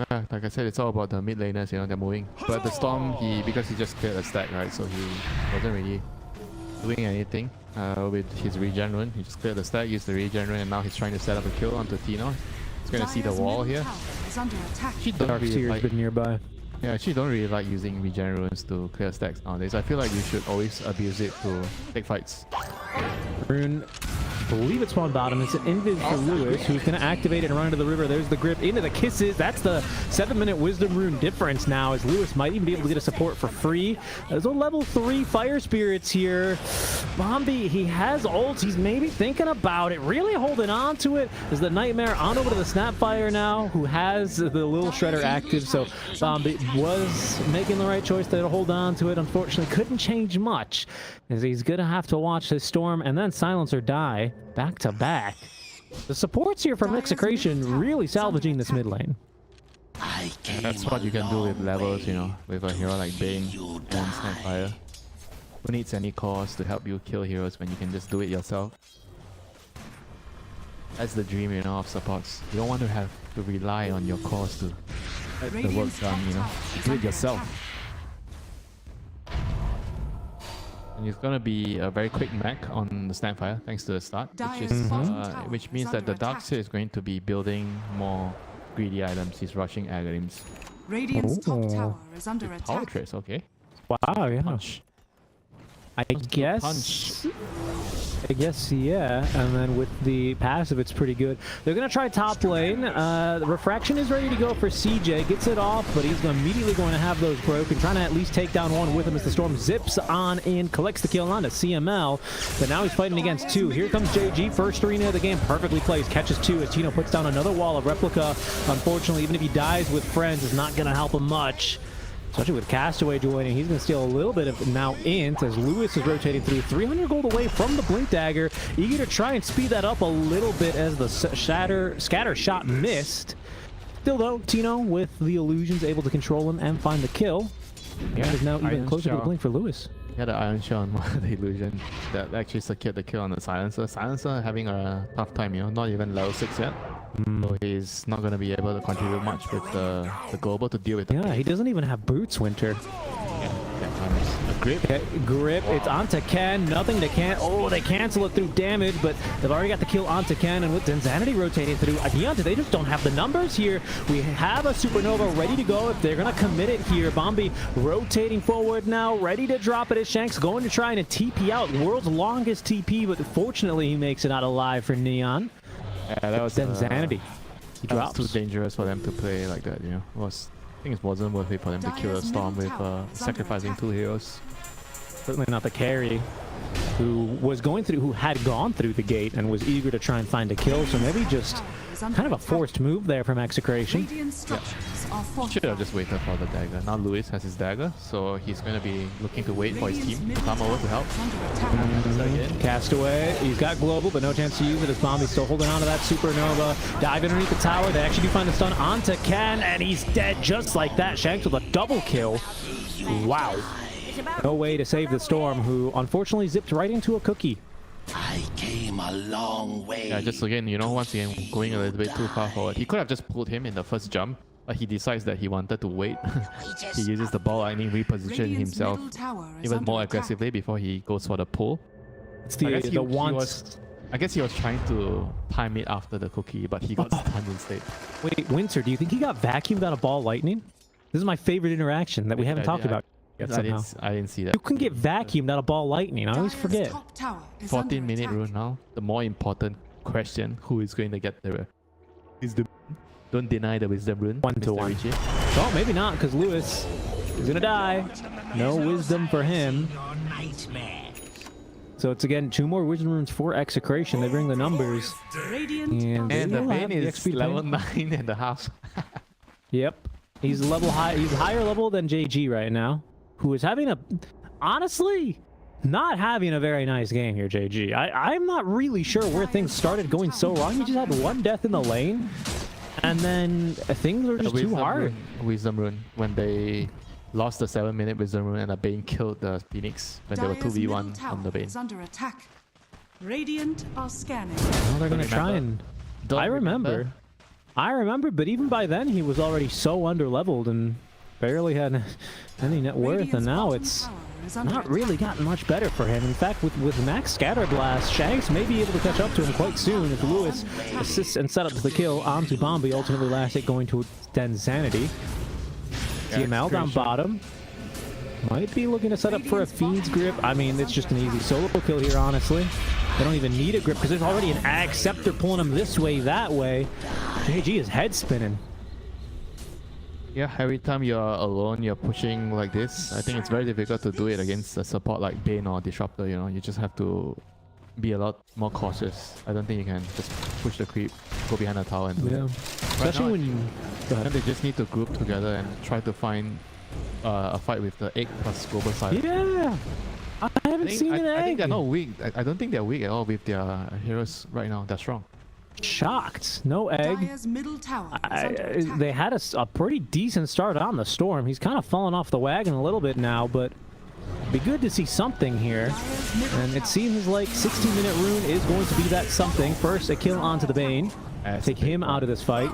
Like I said, it's all about the mid laners, you know, they're moving. But the Storm, because he just cleared a stack, right? So he wasn't really doing anything with his regen rune. He just cleared the stack, used the regen rune, and now he's trying to set up a kill onto Tino. He's going to see the wall here. She don't really Darkseer's like, been nearby. yeah, actually don't really like using regen runes to clear stacks nowadays. I feel like you should always abuse it to take fights. Rune, I believe it's spawned bottom. It's an invis for Lewis, who's going to activate it and run into the river. There's the grip into the kisses. That's the 7-minute wisdom rune difference now, as Lewis might even be able to get a support for free. There's a level 3 fire spirits here. Bombi, he has ults. He's maybe thinking about it, really holding on to it. There's the Nightmare on over to the Snapfire now, who has the little shredder active. So Bombi was making the right choice to hold on to it. Unfortunately, couldn't change much, as he's going to have to watch his Storm and then Silencer die back to back. The supports here from Execration really salvaging this mid lane. That's what you can do with levels, you know, with a hero like Bane and Snapfire. Who needs any cores to help you kill heroes when you can just do it yourself? That's the dream, you know, of supports. You don't want to have to rely on your cores to get the work done, you know. Do it yourself. And it's gonna be a very quick mech on the Snapfire, thanks to the start, which means that the Darkseer is going to be building more greedy items. He's rushing Agarims. Radiant's top tower is under Power attack. trace, okay. Wow, yeah. Punch. I guess, yeah. And then with the passive, it's pretty good. They're going to try top lane. The Refraction is ready to go for CJ. Gets it off, but he's immediately going to have those broken. Trying to at least take down one with him as the Storm zips on in, collects the kill onto CML. But now he's fighting against two. Here comes JG. First arena of the game. Perfectly plays. Catches two as Tino puts down another wall of Replica. Unfortunately, even if he dies with friends, it's not going to help him much. Especially with Castaway joining, he's going to steal a little bit of now int as Lewis is rotating through. 300 gold away from the Blink Dagger. Eager to try and speed that up a little bit as the scatter shot missed. Still though, Tino with the illusions able to control him and find the kill. Yeah, is now even closer to the Blink for Lewis. Yeah, the Iron Shell on one of the illusion that actually secured the kill on the Silencer. Silencer having a tough time, you know, not even level 6 yet. So he's not going to be able to contribute much with the global to deal with. Yeah, he doesn't even have boots, Winter. A grip. Okay, grip, it's onto Ken, nothing to Ken. Oh, they cancel it through damage, but they've already got the kill onto Ken, and with Insanity rotating through Deontay, they just don't have the numbers here. We have a Supernova ready to go if they're going to commit it here. Bombi rotating forward now, ready to drop it as Shanks going to try and TP out. World's longest TP, but fortunately he makes it out alive for Neon. Yeah, that was Insanity. He drops. Too dangerous for them to play like that, you know. I think it wasn't worth it for them to kill the Storm with sacrificing 2 heroes. Certainly not the carry who had gone through the gate and was eager to try and find a kill. So maybe just kind of a forced move there from Execration. Should have just waited for the dagger. Now Lewis has his dagger, so he's going to be looking to wait for his team to come over to help. Castaway, he's got global, but no chance to use it as Bombi's still holding on to that Supernova. Dive underneath the tower. They actually do find the stun onto Ken, and he's dead just like that. Shanks with a double kill. Wow. No way to save the Storm, who unfortunately zipped right into a cookie. I came a long way. Yeah, just again, you know, once again, going a little bit too far forward. He could have just pulled him in the first jump, but he decides that he wanted to wait. He uses the ball lightning, reposition himself even more aggressively before he goes for the pull. It's the once. I guess he was trying to time it after the cookie, but he got stunned instead. Wait, Winter, do you think he got vacuumed out of ball lightning? This is my favorite interaction that we haven't talked about yet somehow. I didn't see that. You can get vacuumed out of ball lightning. I always forget. 14-minute rune now. The more important question: who is going to get the wisdom? Don't deny the wisdom rune. 1-to-1. Oh, maybe not, because Lewis is gonna die. No wisdom for him. So it's again 2 more wisdom runes for Execration. They bring the numbers. And the Bane is level 9.5. Yep. He's level high. He's higher level than JG right now, who is having honestly, not having a very nice game here, JG. I'm not really sure where things started going so wrong. He just had 1 death in the lane, and then things are just too hard. Wisdom rune, when they lost the 7-minute wisdom rune and the Bane killed the Phoenix when they were 2v1 on the Bane. Under attack. Radiant are scanning. Well, they're gonna try and... I remember, but even by then he was already so underleveled and barely had any net worth, and now it's not really gotten much better for him. In fact, with Max Scatterblast, Shanks may be able to catch up to him quite soon if Lewis assists and set up the kill onto Bombi, ultimately last hit going to extend Sanity. TML down bottom. Might be looking to set up for a Fiend's Grip. I mean, it's just an easy solo kill here, honestly. They don't even need a grip because there's already an Ag Scepter pulling him this way, that way. JG is head spinning. Yeah, every time you're alone, you're pushing like this. I think it's very difficult to do it against a support like Bane or Disruptor, you know. You just have to be a lot more cautious. I don't think you can just push the creep, go behind the tower and do it. Especially when you... They just need to group together and try to find a fight with the egg plus global side. Yeah! I haven't seen an egg. I think they're not weak. I don't think they're weak at all with their heroes right now. They're strong. Shocked. No egg. Middle tower they had a pretty decent start on the Storm. He's kind of fallen off the wagon a little bit now, but it'd be good to see something here. And it seems like 60-minute rune is going to be that something. First, a kill onto the Bane. Take him out of this fight.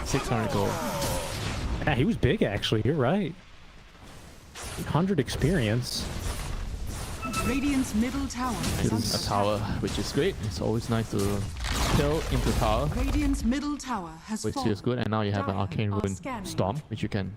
600 gold. Yeah, he was big, actually. You're right. 100 experience. Radiant's middle tower is a tower, which is great. It's always nice to kill into tower. Radiant's middle tower has which feels good. And now you have an arcane rune storm, which you can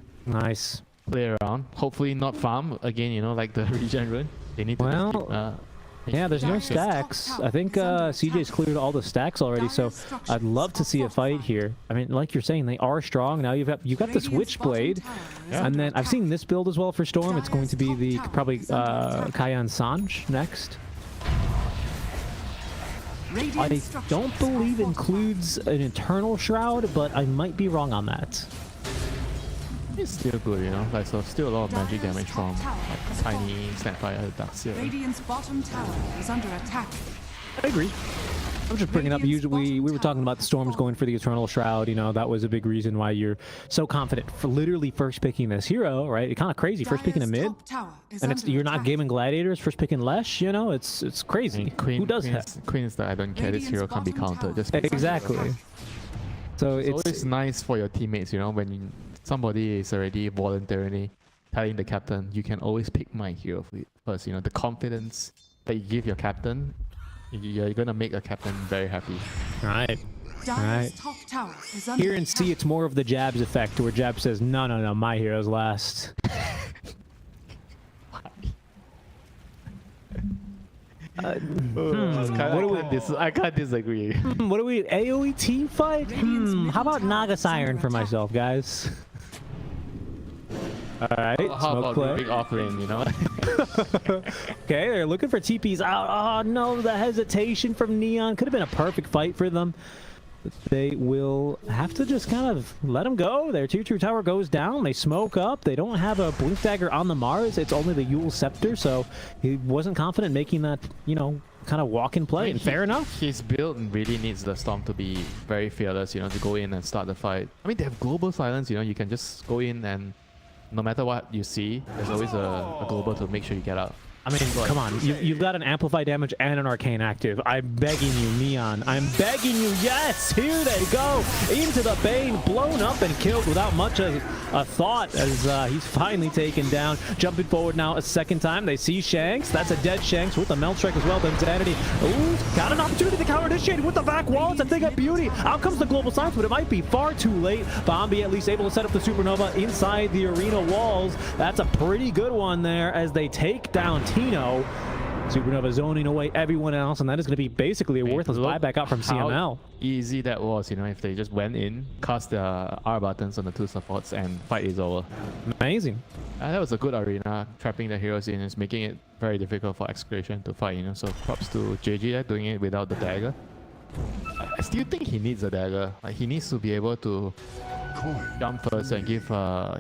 play around. Hopefully not farm again, you know, like the regen rune. They need to just keep, Yeah, there's no Dire's stacks. top tower I think is under CJ's attack. cleared all the stacks already, so Dire's structures I'd love to are see a fight fortified. here. I mean, like you're saying, they are strong. Now you've got the Radiant's Switchblade, bottom tower is and under then I've seen attack. this build as well for Storm. It's going to be Dire's the top probably tower is under attack. Kayan Sanj next. Radiant I structures don't are believe fortified. includes an Eternal Shroud, but I might be wrong on that. It's still good, you know. Like, so still a lot of magic Dire's damage top from tower like, is tiny Snapfire Darkseer. Radiant's bottom tower is under attack. I agree. I'm just bringing up. Radiant's Usually, we were bottom talking about tower the Storms has going for the Eternal Shroud. You know, that was a big reason why you're so confident for literally first picking this hero, right? It's kind of crazy. First picking a Dire's mid, top tower is and it's under you're not attack. gaming gladiators. First picking Lesh, you know, it's crazy. Who does that? Queen is that I don't care. This Radiant's hero can't be bottom countered. tower Just is under Exactly. attack. So it's it's always nice for your teammates, you know, when somebody is already voluntarily telling the captain, you can always pick my hero first. You know, the confidence that you give your captain, you're gonna make a captain very happy. right. Dire's Right. top tower is under Here and attack. see, it's more of the Jabs effect, where Jab says, "No, no, no, my hero's last." I can't disagree. What do we AOE team fight? How about Naga Siren for myself, guys? All right, How smoke about play. big offering, you know? Okay, they're looking for TPs out. Oh no, the hesitation from Neon could have been a perfect fight for them. But they will have to just kind of let them go. Their tier 2 tower goes down. They smoke up. They don't have a Blink Dagger on the Mars. It's only the Yule Scepter, so he wasn't confident making that, you know, kind of walk in play. And fair enough. His build really needs the Storm to be very fearless, you know, to go in and start the fight. I mean, they have global silence, you know, you can just go in and no matter what you see, there's always a global to make sure you get out. I mean, come on. You've got an Amplify damage and an Arcane active. I'm begging you, Neon. I'm begging you. Yes, here they go. Into the Bane, blown up and killed without much of a thought as he's finally taken down. Jumping forward now a second time. They see Shanks. That's a dead Shanks with the Melt Strike as well. Then Insanity. Ooh, got an opportunity. The counter initiated with the back wall. It's a thing of beauty. Out comes the Global Silence, but it might be far too late. Bombi at least able to set up the Supernova inside the arena walls. That's a pretty good one there as they take down Tino. Supernova zoning away everyone else, and that is going to be basically a worthless Look buyback out from how CML. easy that was, you know, if they just went in, cast the R buttons on the two supports, and fight is over. Amazing. That was a good arena, trapping the heroes in is making it very difficult for Execration to fight, you know, so props to JG there doing it without the dagger. I still think he needs a dagger. Like, he needs to be able to jump first and give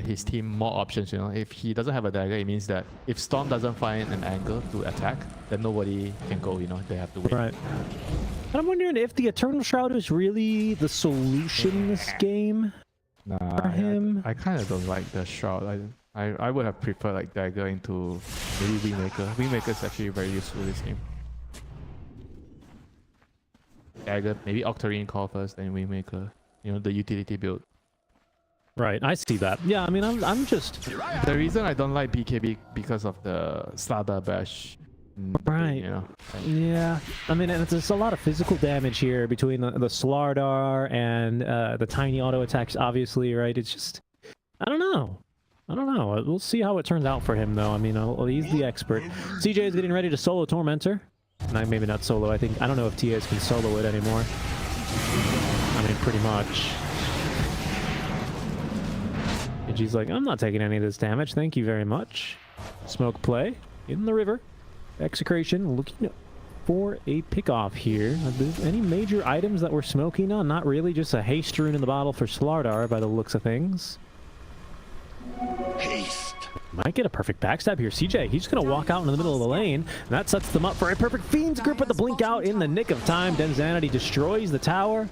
his team more options, you know. If he doesn't have a dagger, it means that if Storm doesn't find an angle to attack, then nobody can go, you know, they have to wait. Right. And I'm wondering if the Eternal Shroud is really the solution this game. Nah, For him. I kind of don't like the Shroud. I would have preferred like dagger into maybe Wingmaker. Wingmaker is actually very useful this game. Dagger, maybe Octarine call first, then Wingmaker. You know, the utility build. Right, I see that. Yeah, I mean, I'm just... The reason I don't like BKB because of the Slada Bash. Right. You know. Yeah, I mean, and there's a lot of physical damage here between the Slardar and the tiny auto attacks, obviously, right? It's just... I don't know. We'll see how it turns out for him, though. I mean, he's the expert. CJ is getting ready to solo Tormentor. No, maybe not solo. I don't know if TAs can solo it anymore. I mean, pretty much. And she's like, I'm not taking any of this damage. Thank you very much. Smoke play in the river. Execration looking for a pickoff here. Are there any major items that we're smoking on? Not really. Just a haste rune in the bottle for Slardar by the looks of things. Haste. Might get a perfect backstab here. CJ, he's just going to walk out in the middle of the lane, and that sets them up for a perfect Fiend's Grip with the blink out in the nick of time. Denzanity destroys the tower.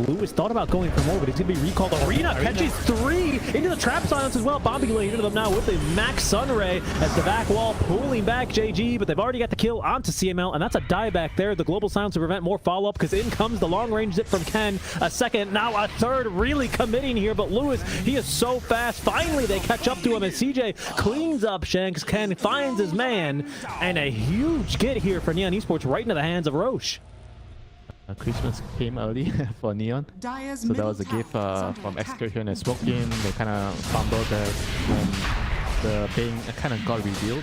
Lewis thought about going for more, but he's going to be recalled. Arena catches 3 into the trap silence as well. Bombi laying into them now with the Max Sunray as the back wall pulling back JG, but they've already got the kill onto CML, and that's a dieback there. The global silence to prevent more follow-up because in comes the long-range zip from Ken. A second, now a third, really committing here, but Lewis, he is so fast. Finally, they catch up to him as CJ cleans up Shanks. Ken finds his man, and a huge get here for Neon Esports right into the hands of Roche. Christmas came early for Neon. Dire's So that was a middle gift tower is under from attack. Execration and Smoke in. They kind of fumbled when the Bane kind of got revealed.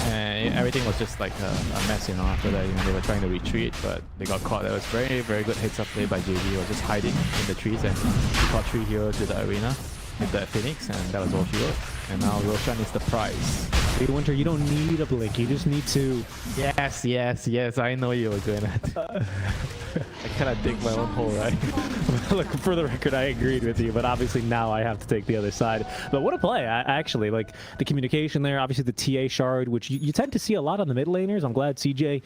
And everything was just like a mess, you know, after that. You know, they were trying to retreat, but they got caught. That was very, very good heads up play by JV. He was just hiding in the trees, and he caught 3 heroes to the arena with the Phoenix, and that was all she wrote. And now Roshan is the prize. Hey, Winter, you don't need a blink. You just need to... Yes, yes, yes. I know you were going at. I kind of dig my own hole, right? Look, for the record, I agreed with you, but obviously now I have to take the other side. But what a play. I actually, like, the communication there, obviously the TA shard, which you tend to see a lot on the mid laners. I'm glad CJ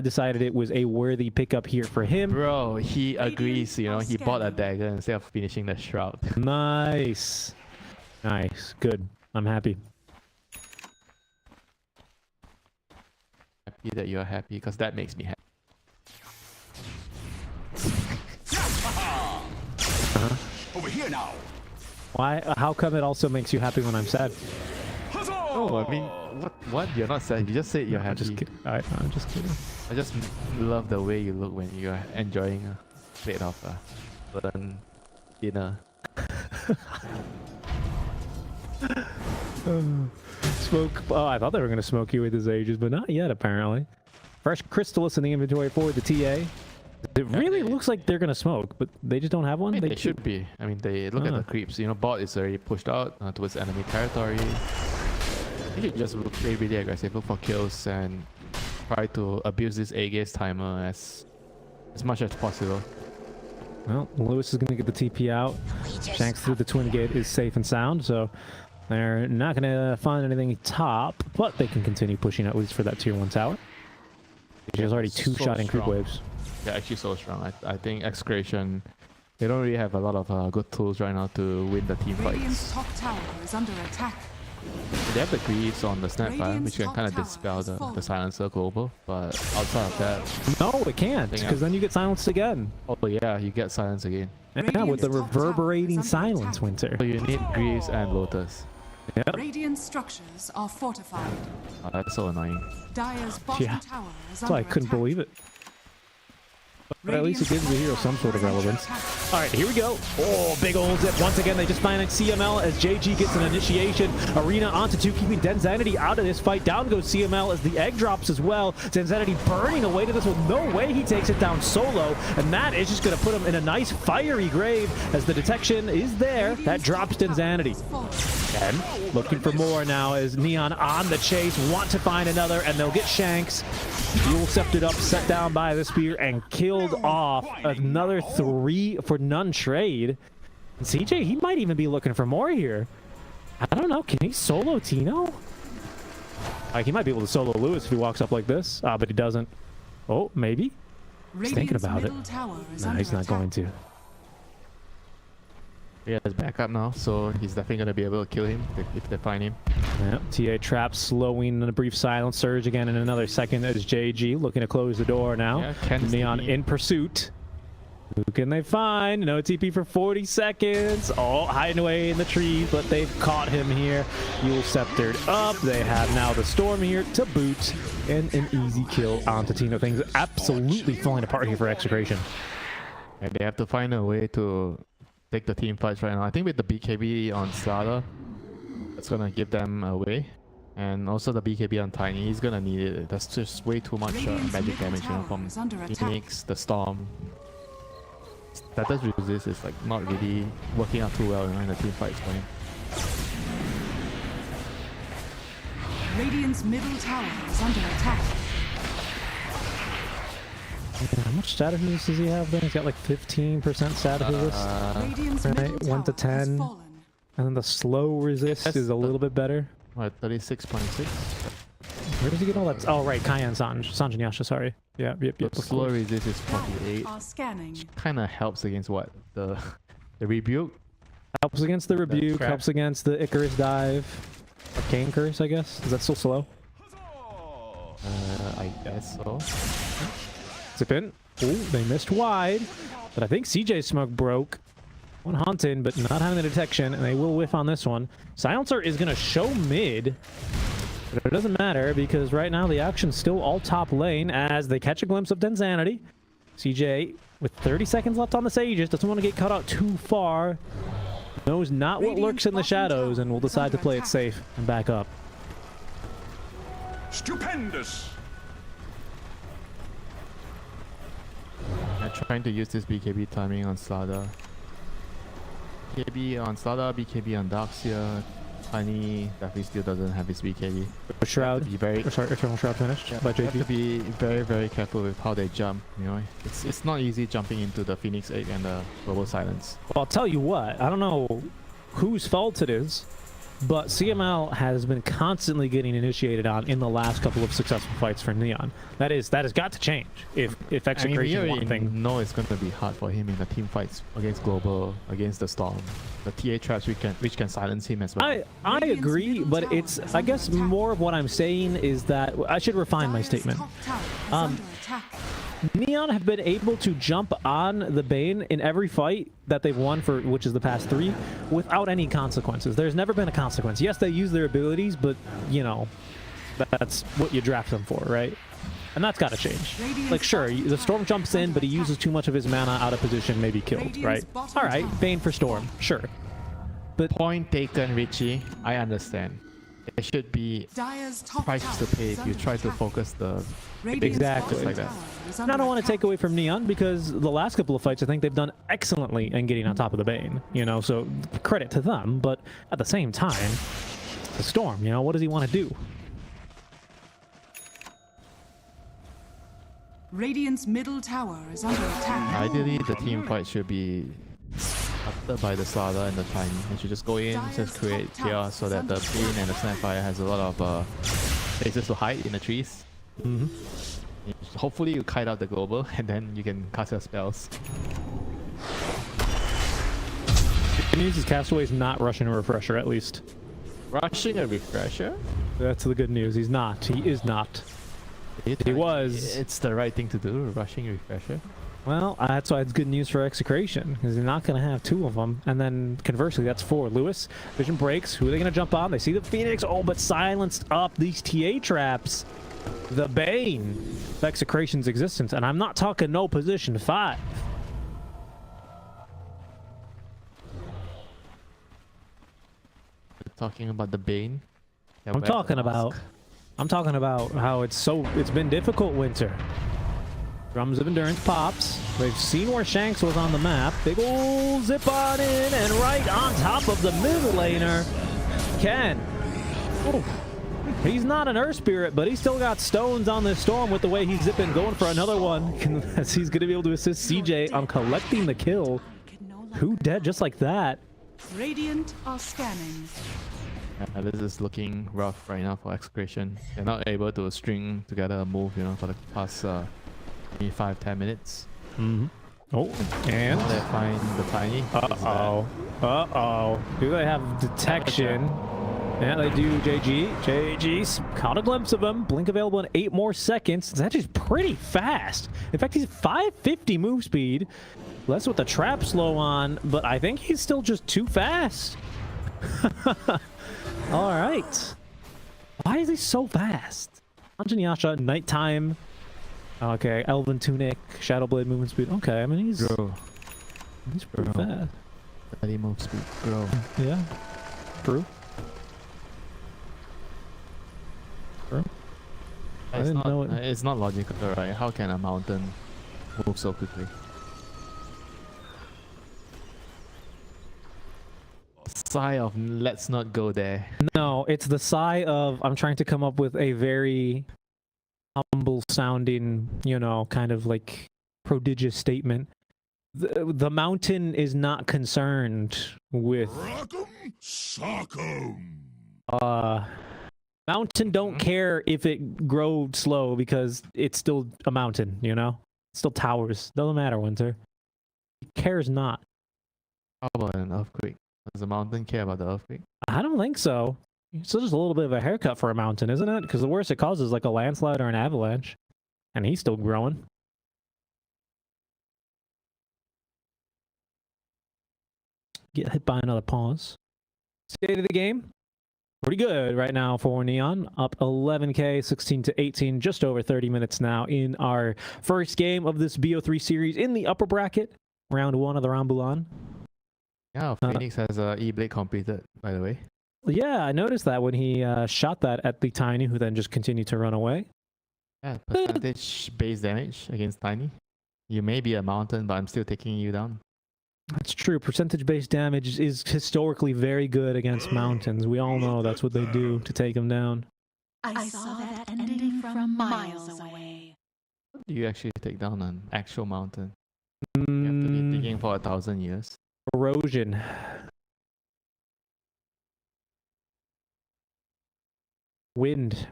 decided it was a worthy pickup here for him. Bro, he agrees, you know, he bought a dagger instead of finishing the shroud. Nice. Nice. Good. I'm happy. Happy that you're happy, because that makes me happy. Over here now. Why? How come it also makes you happy when I'm sad? Oh, I mean, what? You're not sad. You just said you're happy. I'm just kidding. Alright, I'm just kidding. I just love the way you look when you're enjoying a plate of burnt dinner. Smoke. Oh, I thought they were going to smoke you with his ages, but not yet, apparently. Fresh Crystallis in the inventory for the TA. It really looks like they're going to smoke, but they just don't have one? I mean, they should be. I mean, they look at the creeps. You know, bot is already pushed out towards enemy territory. You should just play really aggressive, look for kills, and try to abuse this A-gaze timer as much as possible. Well, Lewis is going to get the TP out. Shanks through the twin gate is safe and sound, so they're not going to find anything top, but they can continue pushing at least for that tier 1 tower. There's already 2-shotting creep waves. Yeah, actually so strong. I think Execration, they don't really have a lot of good tools right now to win the team Radiant's fights. top tower is under attack. They have the creeps on the Snapfire, which can kind of dispel the silencer global, but outside of that... No, it can't, because then you get silenced again. Oh yeah, you get silence again. Yeah, with the reverberating silence, Winter. So you need Greaves and Lotus. Yep. Radiant structures are fortified. Oh, that's so annoying. Dire's bottom Yeah. tower is That's why I under couldn't attack. believe it. But at least it gives the hero some sort of relevance. All right, here we go. Oh, big old zip. Once again, they just find CML as JG gets an initiation. Arena onto 2, keeping Denzanity out of this fight. Down goes CML as the egg drops as well. Denzanity burning away to this one. No way he takes it down solo. And that is just going to put him in a nice fiery grave as the detection is there. That drops Denzanity. And looking for more now as Neon on the chase. Want to find another, and they'll get Shanks. Fuel sceptered up, set down by the spear, and killed off. Another 3 for none trade. And CJ, he might even be looking for more here. I don't know. Can he solo Tino? Like, he might be able to solo Lewis if he walks up like this. But he doesn't. Oh, maybe. He's thinking about it. No, he's not going to. Yeah, he's back up now, so he's definitely going to be able to kill him if they find him. Yep, TA trap slowing in a brief silence surge again in another second as JG looking to close the door now. Yeah, Neon in pursuit. Who can they find? No TP for 40 seconds. Oh, hiding away in the trees, but they've caught him here. Yule sceptered up. They have now the storm here to boot, and an easy kill onto Tino. Things absolutely falling apart here for Execration. And they have to find a way to take the team fights right now. I think with the BKB on Slaughter, that's gonna give them away. And also the BKB on Tiny, he's gonna need it. That's just way too much magic damage, you know, from Phoenix, the Storm. Status resist is like not really working out too well, you know, in the team fights for him. Radiant's middle tower is under attack. How much status resist does he have then? He's got like 15% status resist. Radiant's Right, middle 1 to tower has 10. fallen. And then the slow resist is a little bit better. What, 36.6? Where does he get all that? Oh, right, Kyan Sanjin Yasha, sorry. Yeah, yep. The slow resist is 48. Are scanning. Kind of helps against what? The rebuke? Helps against the rebuke, trap. helps against the Icarus dive. Arcane curse, I guess. Is that still slow? I guess so. Zip in. Oh, they missed wide. But I think CJ's smoke broke. One hunting, but not having the detection, and they will whiff on this one. Silencer is going to show mid. But it doesn't matter because right now the action's still all top lane as they catch a glimpse of Denzanity. CJ, with 30 seconds left on the Sages, doesn't want to get cut out too far. Knows not what lurks in the shadows and will decide to play it safe and back up. Stupendous. I'm trying to use this BKB timing on Slada. BKB on Slada, BKB on Darkseer. Tiny definitely still doesn't have his BKB. Shroud. Be very, Eternal Shroud finished by you have to JP. be very careful with how they jump. You know, it's not easy jumping into the Phoenix Egg and the Global Silence. Well, I'll tell you what. I don't know whose fault it is, but CML has been constantly getting initiated on in the last couple of successful fights for Neon. That has got to change if Execration one thing. No, it's going to be hard for him in the team fights against Global, against the Storm, the TA traps which can silence him as well. I agree, but it's, I guess more of what I'm saying is that I should refine my Dire's statement. top tower is under attack. Neon have been able to jump on the Bane in every fight that they've won for, which is the past 3, without any consequences. There's never been a consequence. Yes, they use their abilities, but, you know, that's what you draft them for, right? And that's got to change. Like, sure, the Storm jumps in, but he uses too much of his mana out of position, maybe killed, right? All right, Bane for Storm, sure. But Point taken, Richie. I understand. There should be Dire's top prices tower to pay is if you under try to attack. focus the Radiant's Exactly. bottom like that. tower is and I under don't want to attack. take away from Neon because the last couple of fights, I think they've done excellently in getting on top of the Bane, you know, so credit to them. But at the same time, the Storm, you know, what does he want to do? Radiant's middle tower is under attack. Ideally, the team fight should be after by the Slada and the Tiny. They should just go in, just create chaos so that the Bane and the Snapfire has a lot of places to hide in the trees. Hopefully you kite out the Global and then you can cast your spells. Good news is Castaway's not rushing a refresher, at least. Rushing a refresher? That's the good news. He's not. He is not. He was. It's the right thing to do, rushing a refresher. Well, that's why it's good news for Execration, because they're not going to have 2 of them. And then, conversely, that's 4. Lewis, vision breaks. Who are they going to jump on? They see the Phoenix. Oh, but silenced up these TA traps. The bane of Execration's existence. And I'm not talking no position 5. Talking about the Bane? Yeah, I'm where's the talking mask? about how it's been difficult winter. Drums of Endurance pops. They've seen where Shanks was on the map. Big ol' zip on in and right on top of the middle laner. Ken. Oh, he's not an Earth Spirit, but he's still got stones on this Storm with the way he's zipping, going for another one. As he's going to be able to assist CJ on collecting the kill. Who dead just like that? Radiant are scanning. This is looking rough right now for Execration. They're not able to string together a move, you know, for the past 5-10 minutes. Oh, and Now they find the Tiny. Uh-oh. Do they have detection? Yeah, they do. JG's caught a glimpse of him. Blink available in 8 more seconds. That's just pretty fast. In fact, he's 550 move speed. Less with the trap slow on, but I think he's still just too fast. All right. Why is he so fast? Anjanyasha, nighttime. Okay, Elven Tunic, Shadowblade movement speed. Okay, I mean he's pretty fast. Steady move speed, bro. Yeah. True. I It's didn't not, know it. it's not logical, right? How can a mountain move so quickly? Sigh of let's not go there. No, it's the sigh of I'm trying to come up with a very humble sounding, you know, kind of like prodigious statement. The mountain is not concerned with mountain don't care if it grows slow because it's still a mountain, you know? It still towers. Doesn't matter, Winter. It cares not. How about an earthquake? Does the mountain care about the earthquake? I don't think so. It's still just a little bit of a haircut for a mountain, isn't it? Because the worst it causes is like a landslide or an avalanche. And he's still growing. Get hit by another pause. State of the game. Pretty good right now for Neon. Up 11k, 16-18, just over 30 minutes now in our first game of this BO3 series in the upper bracket. Round 1 of the Rambulan. Yeah, Phoenix has E-Blade completed, by the way. Yeah, I noticed that when he shot that at the Tiny, who then just continued to run away. Yeah, percentage base damage against Tiny. You may be a mountain, but I'm still taking you down. That's true. Percentage-based damage is historically very good against mountains. We all know that's what they do to take them down. I saw that ending from miles away. How do you actually take down an actual mountain? You have to be digging for 1,000 years. Erosion. Wind.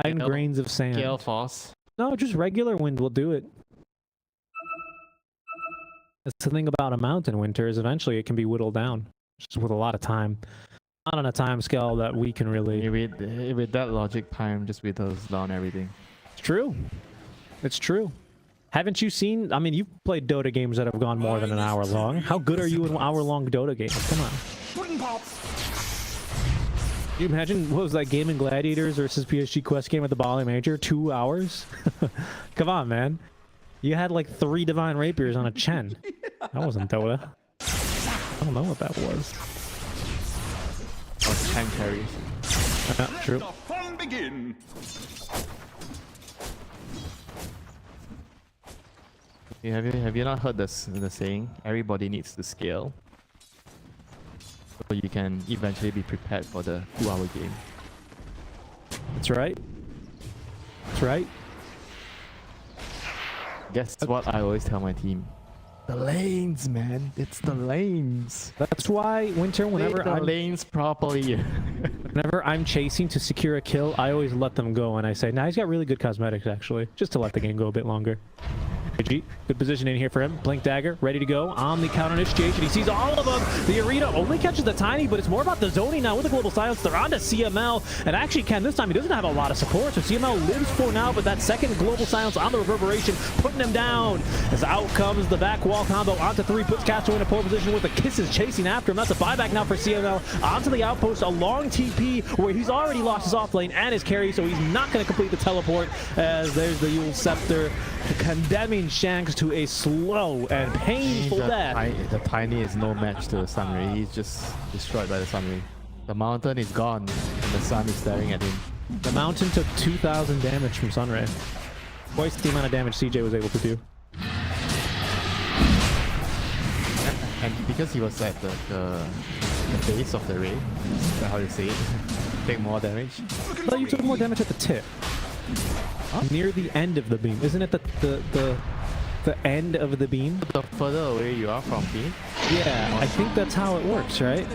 5 grains of sand. Gale force. No, just regular wind will do it. That's the thing about a mountain, Winter, is eventually it can be whittled down. Just with a lot of time. Not on a time scale that we can really... With that logic, time just whittles down everything. It's true. It's true. Haven't you seen... I mean, you've played Dota games that have gone more than an hour long. How good are you in hour-long Dota games? Come on. Can you imagine, what was that game in Gladiators versus PSG Quest game at the Bali Major? 2 hours? Come on, man. You had like 3 Divine Rapiers on a Chen. That wasn't Dota. I don't know what that was. Or 10 carries. True. The fun begin. Have you not heard the saying? Everybody needs to scale. So you can eventually be prepared for the 2-hour game. That's right. That's right. Guess what I always tell my team? The lanes, man. It's the lanes. That's why, Winter, whenever Play the lanes properly. whenever I'm chasing to secure a kill, I always let them go and I say, nah, he's got really good cosmetics, actually. Just to let the game go a bit longer. GG. Good position in here for him. Blink Dagger, ready to go on the counter initiation. He sees all of them. The Arena only catches the Tiny, but it's more about the zoning now with the Global Silence. They're on to CML, and actually Ken this time, he doesn't have a lot of support, so CML lives for now, but that second Global Silence on the Reverberation, putting him down. As out comes the back wall combo onto 3, puts Castro in a pole position with the Kisses chasing after him. That's a buyback now for CML. Onto the outpost, a long TP where he's already lost his offlane and his carry, so he's not going to complete the teleport, as there's the Yule Scepter condemning Shanks to a slow and painful death. The Tiny is no match to the Sunray. He's just destroyed by the Sunray. The mountain is gone, and the sun is staring at him. The mountain took 2,000 damage from Sunray. Twice the amount of damage CJ was able to do. And because he was at the base of the ray, is that how you say it? Take more damage. But you took more damage at the tip. Near the end of the beam. Isn't it the end of the beam? The further away you are from beam. Yeah, I think that's how it works, right?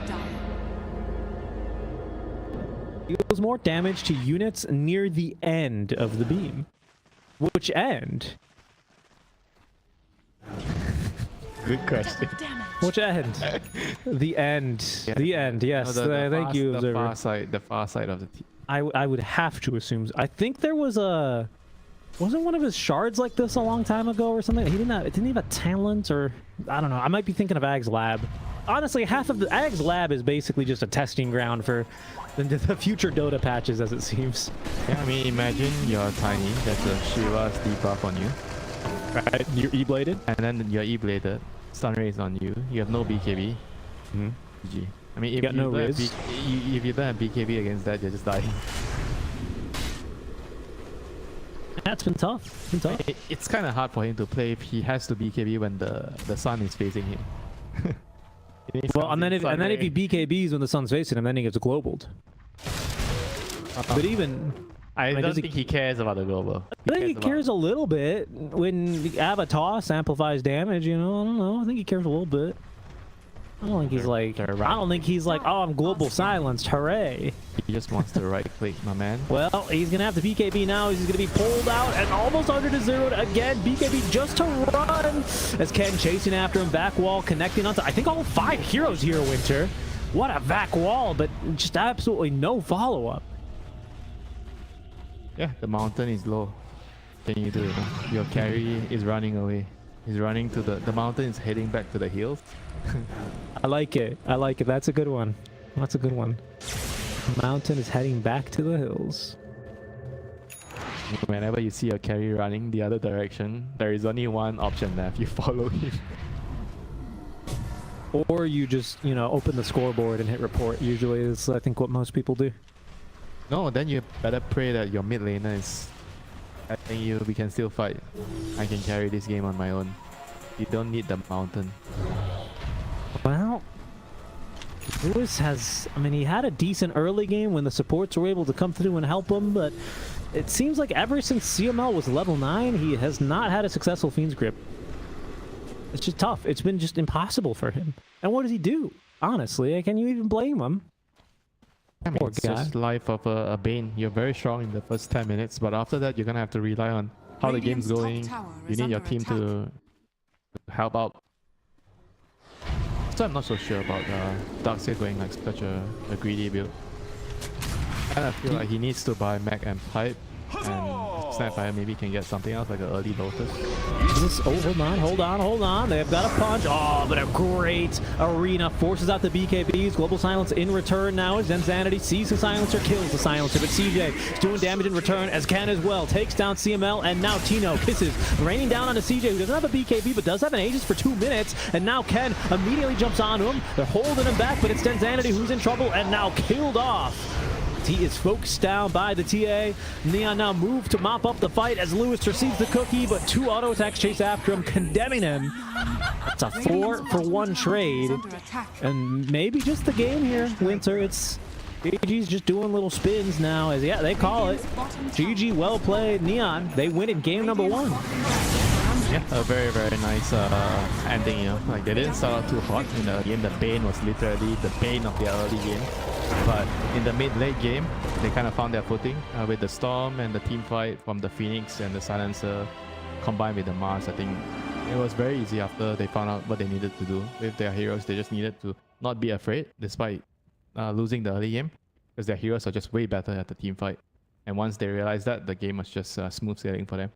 It deals more damage to units near the end of the beam. Which end? Good question. Which end? The end. Yeah. The end, yes. Thank you, Observer. The far side of the team. I would have to assume. I think there was a... Wasn't one of his shards like this a long time ago or something? He didn't have a talent, or... I don't know. I might be thinking of Ag's lab. Honestly, half of the Ag's lab is basically just a testing ground for the future Dota patches, as it seems. Yeah, I mean, imagine you're tiny. There's a Shiva's debuff on you. Right, you're E-bladed. And then you're E-bladed. Sunray is on you. You have no BKB. GG. I mean, if got no Riz. If you don't have BKB against that, you're just dying. That's been tough. It's been tough. It's kind of hard for him to play if he has to BKB when the sun is facing him. Well, and then if he BKBs when the sun's facing him, then he gets globaled. But even... I don't think he cares about the global. I think he cares a little bit when the Avatos amplifies damage, you know? I don't know. I think he cares a little bit. I don't think he's like... I don't think he's like, oh, I'm global silenced. Hooray. He just wants to right click, my man. Well, he's going to have to BKB now. He's going to be pulled out and almost under to zero again. BKB just to run as Ken chasing after him. Back wall connecting onto, I think, all 5 heroes here, Winter. What a back wall, but just absolutely no follow-up. Yeah, the mountain is low. Can you do it? Your carry is running away. He's running to the mountain is heading back to the hills. I like it. I like it. That's a good one. That's a good one. The mountain is heading back to the hills. Whenever you see your carry running the other direction, there is only one option left. You follow him. or you just, you know, open the scoreboard and hit report. Usually is, I think, what most people do. No, then you better pray that your mid laner is helping you. We can still fight. I can carry this game on my own. You don't need the mountain. Well, Lewis has, I mean, he had a decent early game when the supports were able to come through and help him, but it seems like ever since CML was level 9, he has not had a successful Fiend's Grip. It's just tough. It's been just impossible for him. And what does he do? Honestly, can you even blame him? I mean, Poor it's guy. just life of a Bane. You're very strong in the first 10 minutes, but after that, you're going to have to rely on how the game's Radiant's going. top tower You is need your under team to help out. So I'm not so sure about Darkseid going like such a greedy build. And I feel like he needs to buy Mech and Pipe, and Snapfire maybe can get something else like an early Lotus. Hold on. They've got a punch. Oh, but a great arena. Forces out the BKBs. Global Silence in return now as Zensanity sees the Silencer, kills the Silencer. But CJ is doing damage in return as Ken as well. Takes down CML, and now Tino kisses. Raining down onto CJ, who doesn't have a BKB, but does have an Aegis for 2 minutes. And now Ken immediately jumps onto him. They're holding him back, but it's Zensanity who's in trouble and now killed off. He is focused down by the TA. Neon now moved to mop up the fight as Lewis receives the cookie, but 2 auto attacks chase after him, condemning him. That's a 4-for-1 trade. under attack. And maybe just the game here, Winter. It's GG's just doing little spins now. As yeah, they call it. GG, well played. Neon, they win in game number 1. Yeah, a very, very nice ending, you know. Like, they didn't start out too hot in the game. The Bane was literally the bane of their early game. But in the mid-late game, they kind of found their footing with the Storm and the team fight from the Phoenix and the Silencer combined with the Mars. I think it was very easy after they found out what they needed to do with their heroes. They just needed to not be afraid despite losing the early game, because their heroes are just way better at the team fight. And once they realized that, the game was just smooth sailing for them.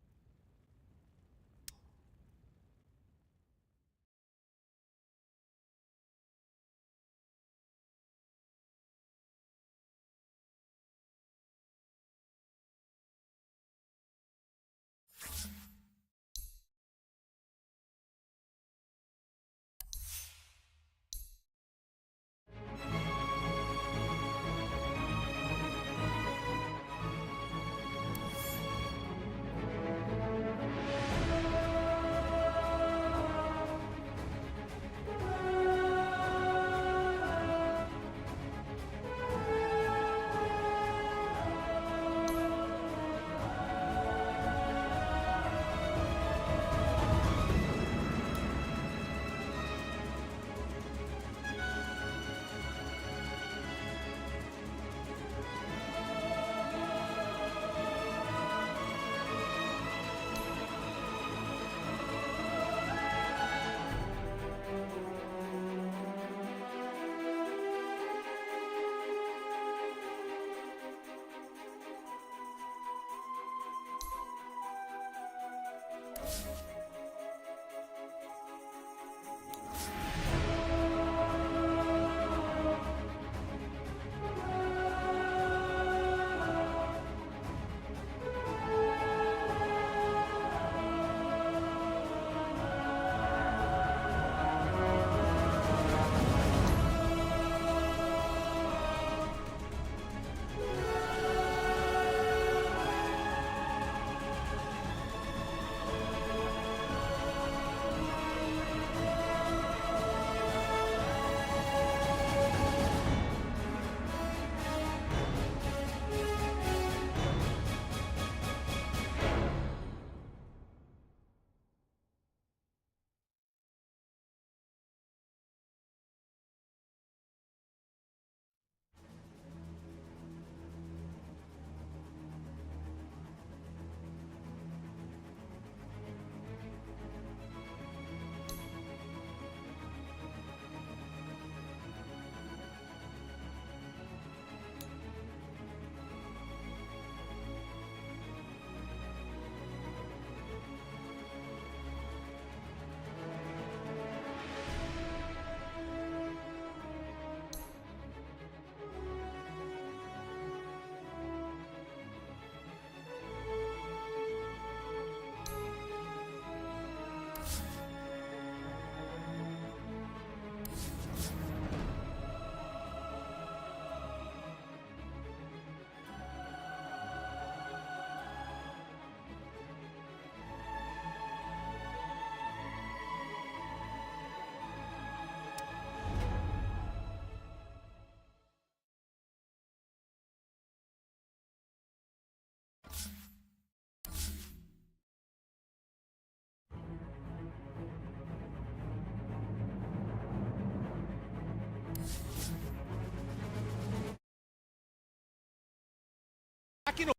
backing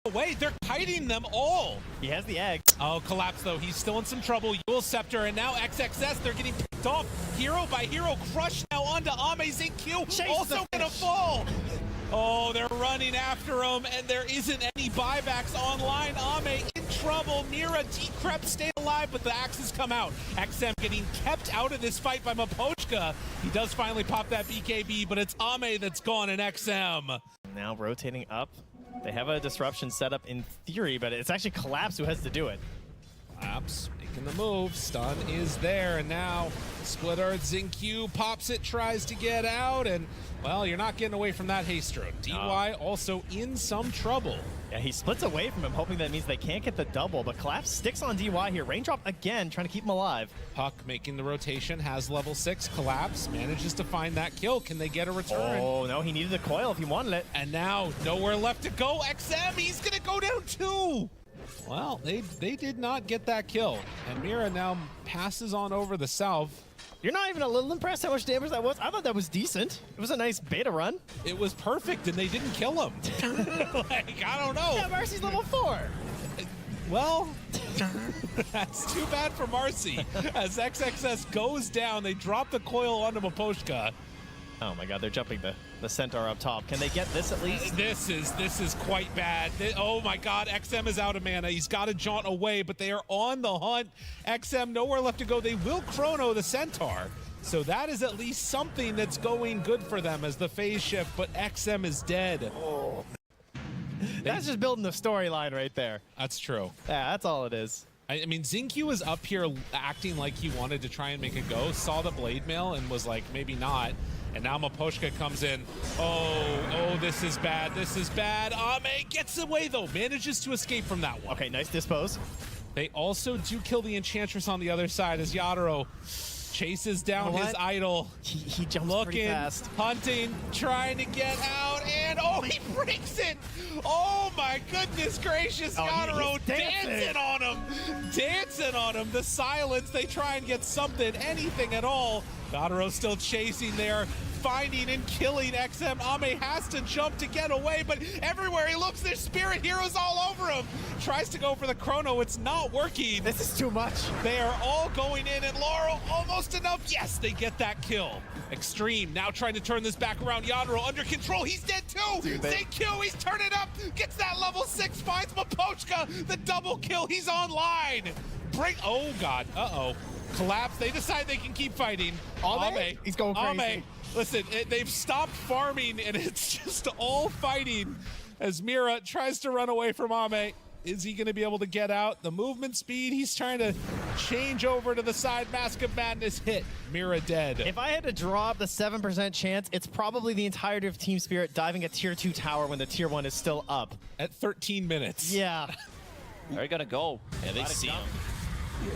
away. They're kiting them all. He has the egg. Oh, Collapse though. He's still in some trouble. Yule Scepter and now XXS. They're getting picked off hero by hero. Crushed now onto Amazing Q. Also gonna fall. Oh, they're running after him, and there isn't any buybacks online. Ame in trouble. Mira, Decrep stay alive, but the axes come out. XM getting kept out of this fight by Mapochka. He does finally pop that BKB, but it's Ame that's gone in XM. Now rotating up. They have a disruption set up in theory, but it's actually Collapse who has to do it. Collapse making the move. Stun is there, and now Split Earth Zinq pops it, tries to get out, and well, you're not getting away from that haste drone. DY also in some trouble. Yeah, he splits away from him, hoping that means they can't get the double, but Collapse sticks on DY here. Raindrop again, trying to keep him alive. Puck making the rotation, has level 6. Collapse manages to find that kill. Can they get a return? Oh, no, he needed the coil if he wanted it. And now, nowhere left to go. XM, he's going to go down 2. Well, they did not get that kill. And Mira now passes on over the south. You're not even a little impressed how much damage that was? I thought that was decent. It was a nice beta run. It was perfect, and they didn't kill him. Like, I don't know. Yeah, Marcy's level 4. Well, that's too bad for Marcy. As XXS goes down, they drop the coil onto Mapochka. Oh my god, they're jumping the centaur up top. Can they get this at least? This is quite bad. Oh my god, XM is out of mana. He's got to jaunt away, but they are on the hunt. XM nowhere left to go. They will chrono the centaur. So that is at least something that's going good for them as the phase shift, but XM is dead. Oh. That's just building the storyline right there. That's true. Yeah, that's all it is. I mean, Zinq was up here acting like he wanted to try and make a go, saw the blade mail and was like, maybe not. And now Mapochka comes in. Oh, this is bad. This is bad. Ame gets away, though. Manages to escape from that one. Okay, nice dispose. They also do kill the Enchantress on the other side as Yatoro chases down his idol. He jumps pretty fast. Hunting, trying to get out, and oh, he breaks it! Oh my goodness gracious, Yatoro dancing on him! Dancing on him! The silence, they try and get something, anything at all. Yatoro still chasing there, finding and killing XM. Ame has to jump to get away, but everywhere he looks, there's spirit heroes all over him. Tries to go for the chrono, it's not working. This is too much. They are all going in, and Laurel almost enough. Yes, they get that kill. Extreme now trying to turn this back around. Yatoro under control. He's dead too. Zinq, he's turning up. Gets that level 6. Finds Mapochka. The double kill. He's online. Oh god. Uh-oh. Collapse. They decide they can keep fighting. Ame. He's going crazy. Ame. Listen, they've stopped farming, and it's just all fighting as Mira tries to run away from Ame. Is he going to be able to get out? The movement speed, he's trying to change over to the side. Mask of Madness hit. Mira dead. If I had to draw up the 7% chance, it's probably the entirety of Team Spirit diving a tier 2 tower when the tier 1 is still up. At 13 minutes. Yeah. They're going to go. Yeah, they see him.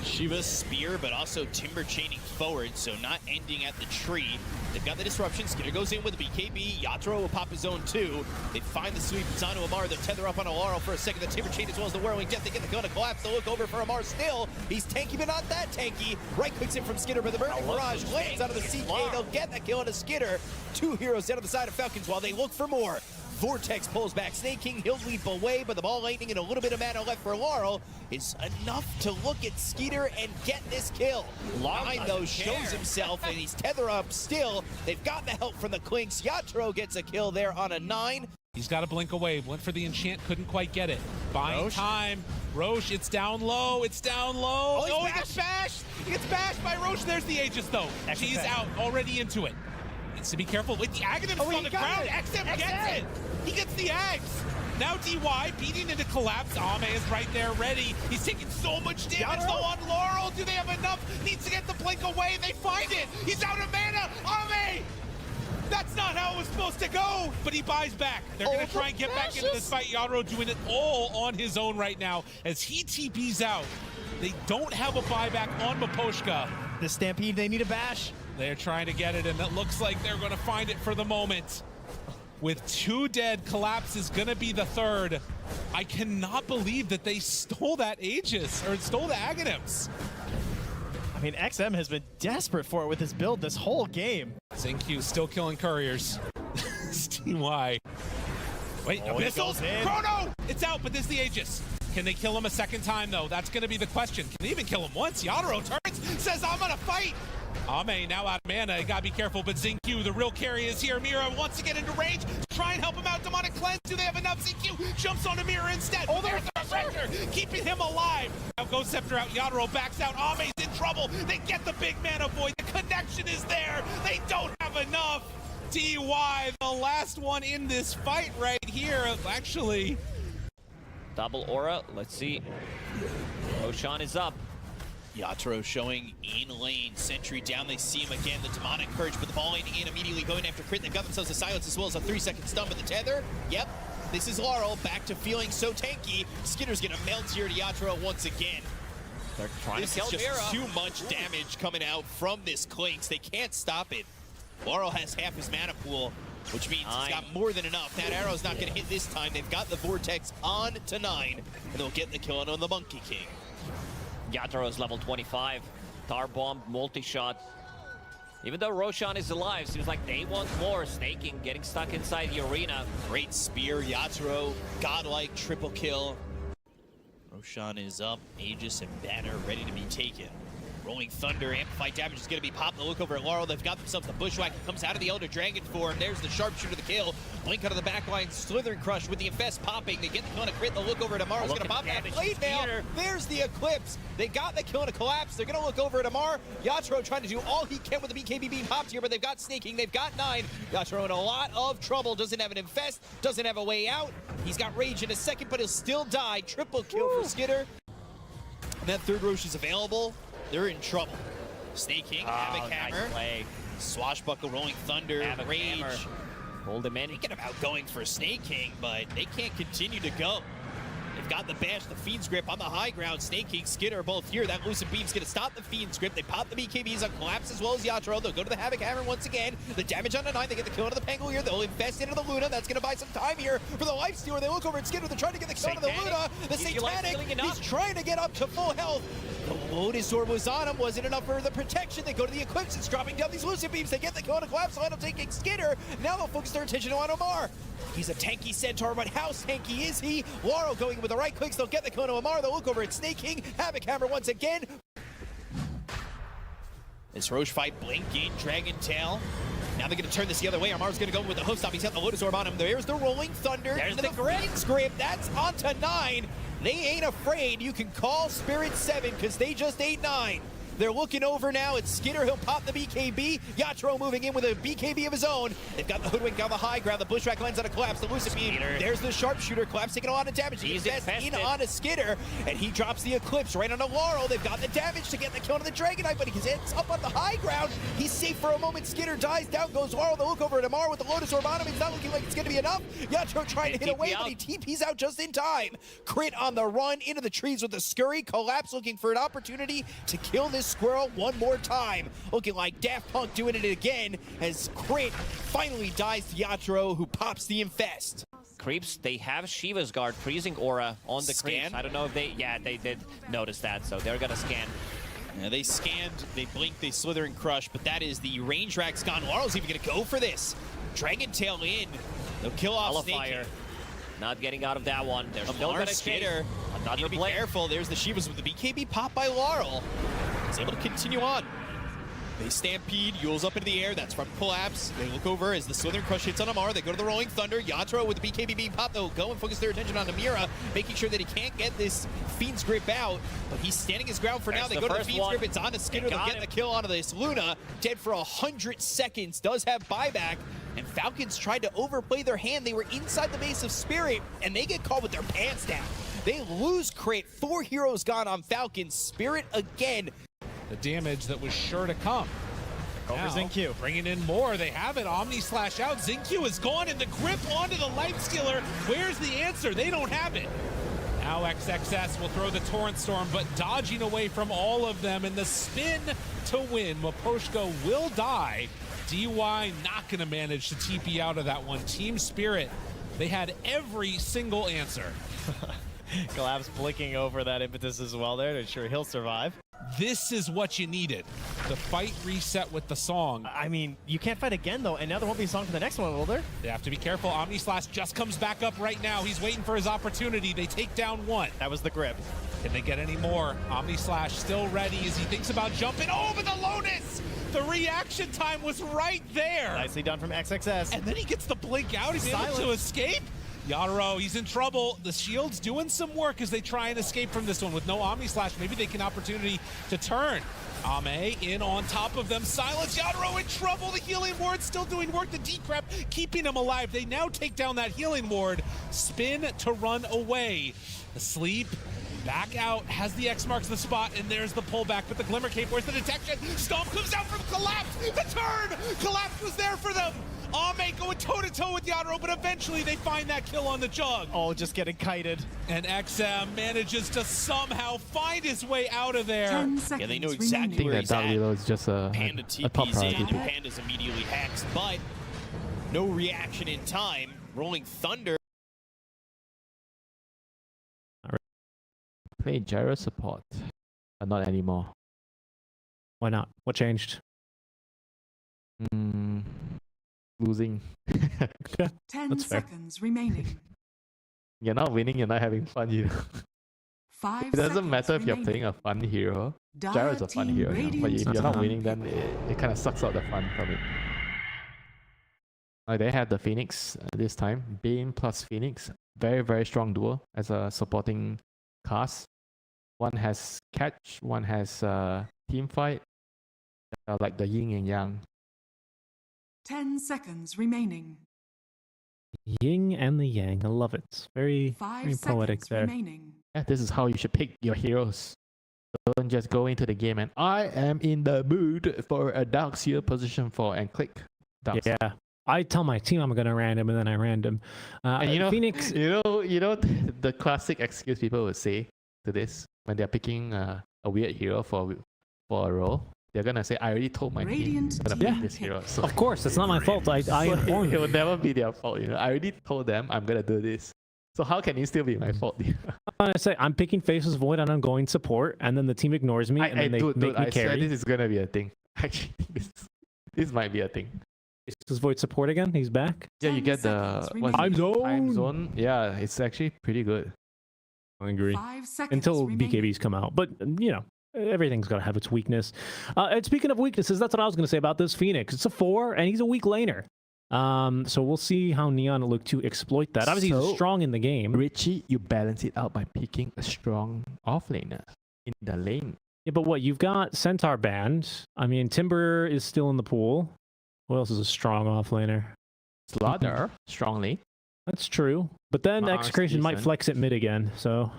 Shiva's spear, but also timber chaining forward, so not ending at the tree. They've got the disruption. Skitter goes in with a BKB. Yatoro will pop his own too. They find the sweep. It's onto Amar. They'll tether up on Laurel for a second. The timber chain as well as the whirling death. They get the gun to collapse. They'll look over for Amar still. He's tanky, but not that tanky. Right clicks in from Skitter, but the burning barrage lands out of the CK. They'll get the kill on a Skitter. 2 heroes down on the side of Falcons while they look for more. Vortex pulls back. Snake King, he'll leap away, but the ball lightning and a little bit of mana left for Laurel is enough to look at Skeeter and get this kill. Line, though, shows himself, and he's tether up still. They've got the help from the Clinks. Yatoro gets a kill there on a 9. He's got to blink away. Went for the enchant, couldn't quite get it. Buying time. Roche, it's down low. It's down low. Oh, he gets bashed. He gets bashed by Roche. There's the Aegis, though. She's out, already into it. Needs to be careful with the Aghanim's on the ground. XM gets it. He gets the Ags. Now DY beating into Collapse. Ame is right there ready. He's taking so much damage though on Laurel. Do they have enough? Needs to get the blink away. They find it. He's out of mana. Ame! That's not how it was supposed to go. But he buys back. They're going to try and get back into this fight. Yatoro doing it all on his own right now as he TPs out. They don't have a buyback on Mapochka. The Stampede, they need a bash. They're trying to get it, and it looks like they're going to find it for the moment. With 2 dead, Collapse is going to be the 3rd. I cannot believe that they stole that Aegis, or stole the Aghanims. I mean, XM has been desperate for it with his build this whole game. Zinq still killing couriers. DY. Wait, Oh, it missiles! goes in. Chrono! It's out, but there's the Aegis. Can they kill him a second time, though? That's going to be the question. Can they even kill him once? Yatoro turns, says, I'm going to fight! Ame now out of mana, you gotta be careful, but ZinQ, the real carry is here. Mira wants to get into range, try and help him out. Demonic Cleanse, do they have enough? ZinQ jumps onto Mira instead. Oh, there's the pressure, keeping him alive. Now Ghost Scepter out, Yatoro backs out, Ame's in trouble. They get the big mana void, the connection is there. They don't have enough. DY, the last one in this fight right here, actually. Double aura, let's see. Roshan is up. Yatoro showing in lane, sentry down, they see him again, the demonic purge, but the ball in immediately going after crit. They've got themselves a silence as well as a 3-second stun, but the tether, yep, this is Laurel back to feeling so tanky. Skitter's gonna melt here to Yatoro once again. They're trying This to kill is just Mira. too much damage coming out from this Clinks. They can't stop it. Laurel has half his mana pool, which means he's got more than enough. That arrow's not gonna hit this time. They've got the Vortex on to 9, and they'll get the kill on the Monkey King. Yatoro is level 25. Tar bomb, multi-shot. Even though Roshan is alive, seems like they want more. Snaking, getting stuck inside the arena. Great spear, Yatoro, godlike triple kill. Roshan is up, Aegis and Banner ready to be taken. Rolling Thunder, amplified damage is going to be popped. The look over at Laurel, they've got themselves the Bushwhack. It comes out of the Elder Dragon form. There's the Sharpshooter, the kill. Blink out of the back line, Slithering Crush with the Infest popping. They get the kill on a crit. The look over at Amar's going to pop that blade mail. There's the Eclipse. They got the kill on a collapse. They're going to look over at Amar. Yatoro trying to do all he can with the BKB being popped here, but they've got Snaking. They've got 9. Yatoro in a lot of trouble. Doesn't have an Infest. Doesn't have a way out. He's got Rage in a second, but he'll still die. Triple kill for Skitter. And that third Rosh is available. They're in trouble. Snaking, Havoc Hammer, nice Swashbuckle, Rolling Thunder, Havoc Rage. Hammer. Hold him in. Thinking about going for Snaking, but they can't continue to go. They've got the bash, the Fiend's Grip on the high ground. Snaking, Skitter are both here. That Lucid Beam's going to stop the Fiend's Grip. They pop the BKBs on Collapse as well as Yatoro. They'll go to the Havoc Hammer once again. The damage on the 9. They get the kill into the Pangolier. They'll invest into the Luna. That's going to buy some time here for the Lifestealer. They look over at Skitter. They're trying to get the kill into the Luna. The Satanic, he's trying to get up to full health. The Lotus Orb was on him. Wasn't enough for the protection. They go to the Eclipse. It's dropping down these Lucid Beams. They get the kill on a Collapse line. Taking Skitter. Now they'll focus their attention on Omar. He's a tanky Centaur, but how tanky is he? Laurel going with the right clicks. They'll get the kill on Omar. They'll look over at Snaking. Havoc Hammer once again. This Roche fight, Blink in, Dragon Tail. Now they're going to turn this the other way. Amar's going to go with the hoof stop. He's got the Lotus Orb on him. There's the Rolling Thunder. There's the the grip. Fiend's Grip. That's onto 9. They ain't afraid. You can call Spirit 7 because they just ate 9. They're looking over now. It's Skitter. He'll pop the BKB. Yatoro moving in with a BKB of his own. They've got the Hoodwink on the high ground. The Bushwhack lands on a Collapse. The Lucid Beam. There's the Sharpshooter. Collapse taking a lot of damage. He's in on a Skitter, and he drops the Eclipse right onto Laurel. They've got the damage to get the kill on the Dragonite, but he ends up on the high ground. He's safe for a moment. Skitter dies. Down goes Laurel. They look over at Amar with the Lotus Orb on him. It's not looking like it's going to be enough. Yatoro trying to hit away, but he TP's out just in time. Crit on the run into the trees with the Scurry. Collapse looking for an opportunity to kill this squirrel one more time. Looking like Daft Punk doing it again as Crit finally dies to Yatoro, who pops the Infest. Creeps, they have Shiva's Guard, freezing aura on the Scan? creeps. I don't know if they did notice that, so they're gonna scan. Yeah, they scanned, they blinked, they slither and crush, but that is the range rack's gone. Laurel's even gonna go for this. Dragon Tail in. They'll kill off Qualifier. Snake. Not getting out of that one. They're still Amar gonna Skitter. chase. Another Be blink. careful. There's the Shivas with the BKB pop by Laurel. He's able to continue on. They stampede, Yule's up into the air, that's from Collapse. They look over as the Southern Crush hits on Amar. They go to the Rolling Thunder. Yatoro with the BKB being popped. They'll go and focus their attention on Amira, making sure that he can't get this Fiend's Grip out. But he's standing his ground for now. They go to the Fiend's Grip. It's on a Skitter. They'll get the kill onto this Luna. Dead for 100 seconds. Does have buyback. And Falcons tried to overplay their hand. They were inside the base of Spirit, and they get caught with their pants down. They lose Crit. 4 heroes gone on Falcons. Spirit again. The damage that was sure to come. Over ZinQ. Bringing in more. They have it. Omni slash out. ZinQ is gone, and the grip onto the Lifestealer. Where's the answer? They don't have it. Now XXS will throw the Torrent Storm, but dodging away from all of them, and the spin to win. Maposhko will die. DY not going to manage to TP out of that one. Team Spirit, they had every single answer. Collapse blinking over that impetus as well there to ensure he'll survive. This is what you needed. The fight reset with the song. I mean, you can't fight again, though, and now there won't be a song for the next one, will there? They have to be careful. Omni Slash just comes back up right now. He's waiting for his opportunity. They take down one. That was the grip. Can they get any more? Omni Slash still ready as he thinks about jumping. Oh, but the Lotus! The reaction time was right there. Nicely done from XXS. And then he gets the blink out. He's able to escape. Yatoro, he's in trouble. The Shield's doing some work as they try and escape from this one. With no Omni Slash, maybe they can opportunity to turn. Ame in on top of them. Silence. Yatoro in trouble. The healing ward still doing work. The decrep keeping him alive. They now take down that healing ward. Spin to run away. Asleep. Back out, has the X marks the spot, and there's the pullback, but the Glimmer Cape, where's the detection? Stomp comes out from Collapse! The turn! Collapse was there for them! Ame going toe-to-toe with Yatoro, but eventually they find that kill on the Jug. Oh, just getting kited. And XM manages to somehow find his way out of there. 10 seconds Yeah, they know I exactly think where that he's Dark at. Willow is just a Panda top TP's priority. in, and Panda's immediately hexed, but no reaction in time. Rolling Thunder. Play gyro support, but not anymore. Why not? What changed? Losing. 10 That's fair. seconds remaining. You're not winning, you're not having fun either. 5 It doesn't seconds matter if you're remaining. playing a fun hero. Dire Gyro's a fun Team hero, you know, but if Radiant you're not team. winning, then it kind of sucks out the fun from it. They have the Phoenix this time. Bane plus Phoenix. Very, very strong duo as a supporting cast. One has catch, one has team fight. Like the yin and yang. 10 seconds remaining. Yin and the yang. I love it. Very, 5 very poetic seconds there. remaining. Yeah, this is how you should pick your heroes. Don't just go into the game and I am in the mood for a Darkseer position 4 and click Darkseer. Yeah. I tell my team I'm gonna random, and then I random. And you know, Phoenix. you know the classic excuse people would say to this when they're picking a weird hero for a role. They're gonna say, "I already told my team Radiant I'm gonna team pick this hero." So Of course, it's not my fault. I informed it will you. never be their fault. You know, I already told them I'm gonna do this. So how can it still be my fault? I say I'm picking Faceless Void and I'm going support, and then the team ignores me, and then they make me I swear carry. this is gonna be a thing. Actually, this might be a thing. Faceless Void support again. He's back. Yeah, you 10 get the seconds what's it? remaining. Time zone. Yeah, it's actually pretty good. I agree. 5 seconds Until remaining. BKBs come out, but you know. Everything's got to have its weakness. And speaking of weaknesses, that's what I was going to say about this Phoenix. It's a 4, and he's a weak laner. So we'll see how Neon look to exploit that. Obviously, he's strong in the game. Richie, you balance it out by picking a strong offlaner in the lane. Yeah, but what? You've got Centaur banned. I mean, Timber is still in the pool. Who else is a strong offlaner? Slaughter, strongly. That's true. But then Mars Execration might decent. flex at mid again, so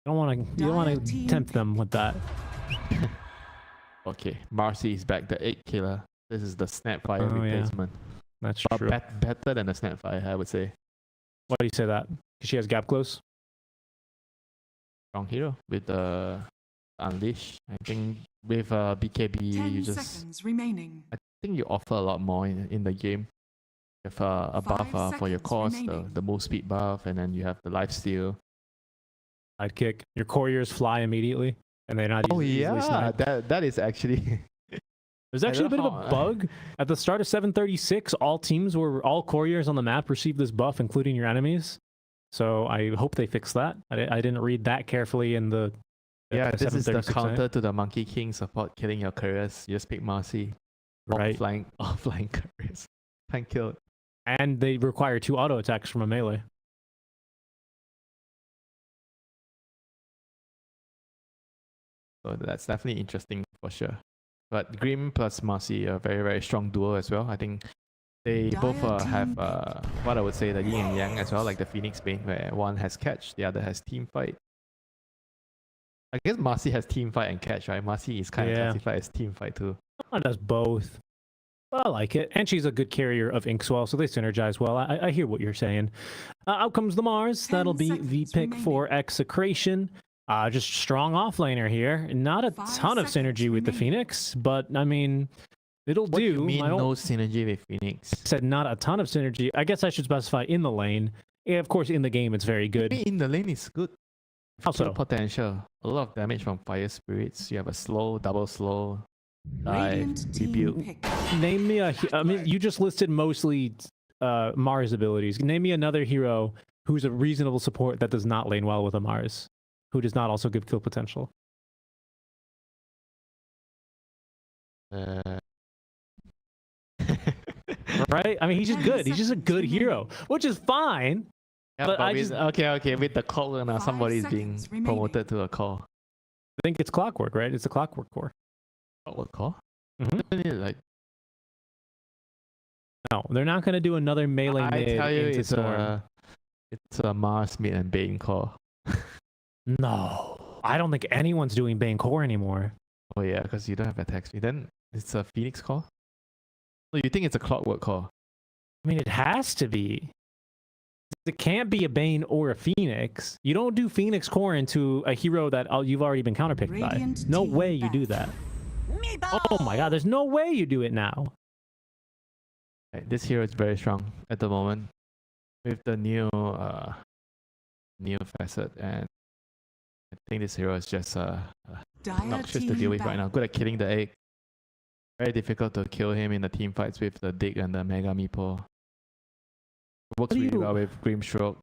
you don't want to tempt them with that. Okay, Marcy is back, the 8 killer. This is the Snapfire Oh, yeah. replacement. That's But true. better than the Snapfire, I would say. Why do you say that? Because she has gap close. Strong hero with Unleash. I think with BKB, 10 you just seconds remaining. I think you offer a lot more in the game. You have a buff 5 for your seconds course, remaining. the move speed buff, and then you have the lifesteal. Sidekick. Your couriers fly immediately, and they're not easily sniped. that is actually. There's actually a bit don't of know a how- bug. At the start of 736, all couriers on the map received this buff, including your enemies. So I hope they fix that. I didn't read that carefully in the Yeah, this is the 736 counter to the Monkey King support killing your couriers. You just pick Marcy. Right. Offline couriers. Flank kill. And they require 2 auto attacks from a melee. So that's definitely interesting for sure. But Grim plus Marcy are a very, very strong duo as well. I think they both have what I would say the yin and yang as well, like the Phoenix Bane, where one has catch, the other has team fight. I guess Marcy has team fight and catch, right? Marcy is kind of classified as team fight too. One does both. But I like it. And she's a good carrier of Inkswell, so they synergize well. I hear what you're saying. Out comes the Mars. 10 That'll be the seconds pick remaining. for Execration. Just strong offlaner here. Not a 5 ton of seconds synergy with the remaining. Phoenix, but I mean, it'll What do do. you mean My no old- synergy with Phoenix? said not a ton of synergy. I guess I should specify in the lane. Yeah, of course, in the game, it's very good. Maybe in the lane is good. How so? Kill potential. A lot of damage from fire spirits. You have a slow, double slow. Radiant team rebuild. pick. Name me a. I mean, you just listed mostly Mars abilities. Name me another hero who's a reasonable support that does not lane well with a Mars, who does not also give kill potential. Right? I mean, he's just 10 good. He's just a seconds good remaining. hero, which is fine. Yeah, But I with, just- okay, with the clock now, 5 somebody is being seconds remaining. promoted to a call. I think it's Clockwork, right? It's a Clockwork core. What call? Mhm. Isn't it like No, they're not going to do another melee I mid tell you, into Storm. it's a Mars mid and Bane call. No, I don't think anyone's doing Bane core anymore. Oh yeah, because you don't have attack speed. Then it's a Phoenix call. No, you think it's a Clockwork call? I mean, it has to be. It can't be a Bane or a Phoenix. You don't do Phoenix core into a hero that you've already been counterpicked by. Radiant No team way you do that. Oh my god, there's no way you do it now. Right, this hero is very strong at the moment with the new facet, and I think this hero is just Dire obnoxious to team deal with right back. now. Good at killing the egg. Very difficult to kill him in the team fights with the Dig and the Mega Meeple. Works What do really you- well with Grimstroke.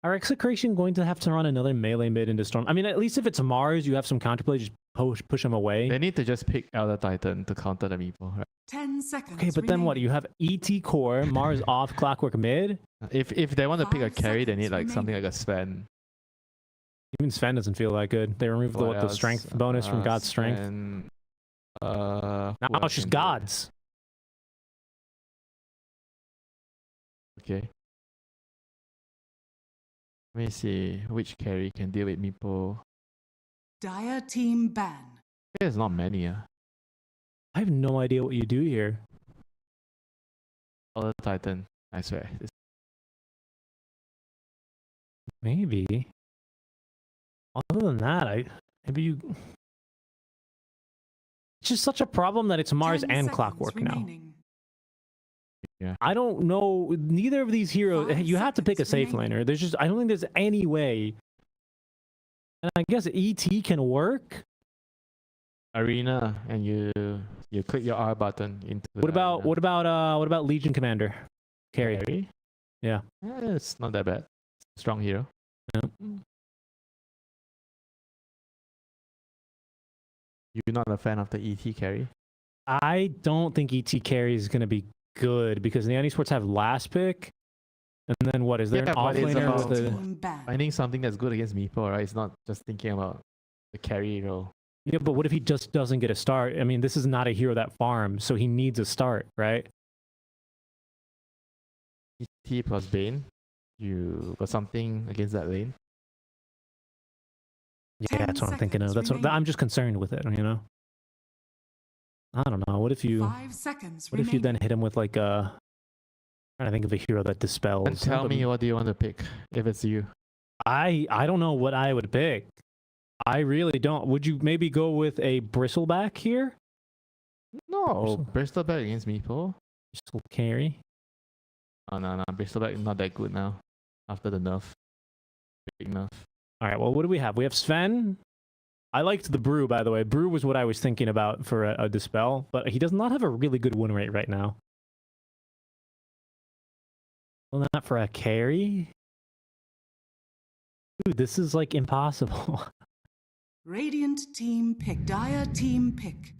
Are Execration going to have to run another melee mid into Storm? I mean, at least if it's Mars, you have some counterplay, just push him away. They need to just pick Elder Titan to counter the Meeple. Right? 10 seconds. Okay, but then what? You have ET core, Mars off, Clockwork mid. If they want to pick a 5 carry, they need seconds like something remaining. like a Sven. Even Sven doesn't feel that good. They removed the, What the else? strength bonus from God's strength. Sven, Now who else it's just can do it? God's. Okay. Let me see which carry can deal with Meeple. Dire team ban. There's not many. I have no idea what you do here. Elder Titan, I swear. Maybe. Other than that, maybe you. It's just such a problem that it's Mars 10 and seconds Clockwork now. remaining. I don't know. Neither of these heroes. 5 You have to pick a seconds safe remaining. laner. There's just. I don't think there's any way. And I guess ET can work. Arena, and you click your R button into. What about Legion Commander? Carry. Carry? Yeah. It's not that bad. Strong hero. Yeah. You're not a fan of the ET carry? I don't think ET carry is going to be good because the Esports have last pick. And then what? Is there Yeah, an off but it's laner about- with a. Team ban. Finding something that's good against Meeple, right? It's not just thinking about the carry role. Yeah, but what if he just doesn't get a start? I mean, this is not a hero that farms, so he needs a start, right? ET plus Bane. You got something against that lane? Yeah, 10 that's what I'm thinking of. seconds That's what I'm just concerned with it, you know. I don't know. What if you 5 seconds what if you remaining. then hit him with like a I'm trying to think of a hero that dispels. And tell me what do you want to pick if it's you. I don't know what I would pick. I really don't. Would you maybe go with a Bristleback here? No, Bristleback against Meeple? Bristle carry. Oh no, Bristleback is not that good now. After the nerf. Big nerf. All right, well, what do we have? We have Sven. I liked the Brew, by the way. Brew was what I was thinking about for a Dispel, but he does not have a really good win rate right now. Well, not for a carry. Dude, this is like impossible. Radiant team pick. Dire team pick.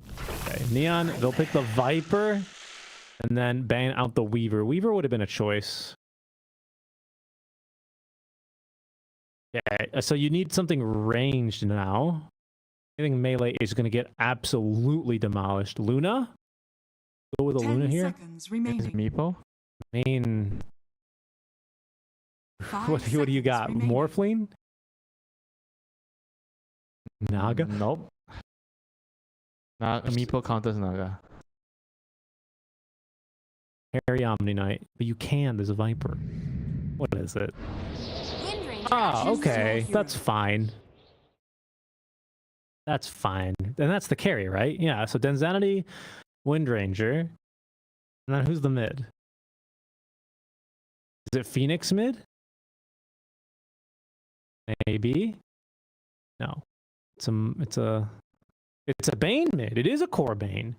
Okay, Neon, they'll pick the Viper and then ban out the Weaver. Weaver would have been a choice. Okay, so you need something ranged now. Anything melee is going to get absolutely demolished. Luna? Go with a 10 Luna here? seconds Against remaining. Meeple? I mean, 5 what do you got? seconds remaining. Morphling? Naga? Nope. Meeple counters Naga. Harry Omni Knight. But you can, there's a Viper. What is it? Ah, Choose okay. your hero. That's fine. That's fine. And that's the carry, right? Yeah, so Denzanity, Windranger. And then who's the mid? Is it Phoenix mid? Maybe. No. It's a It's a Bane mid. It is a core Bane.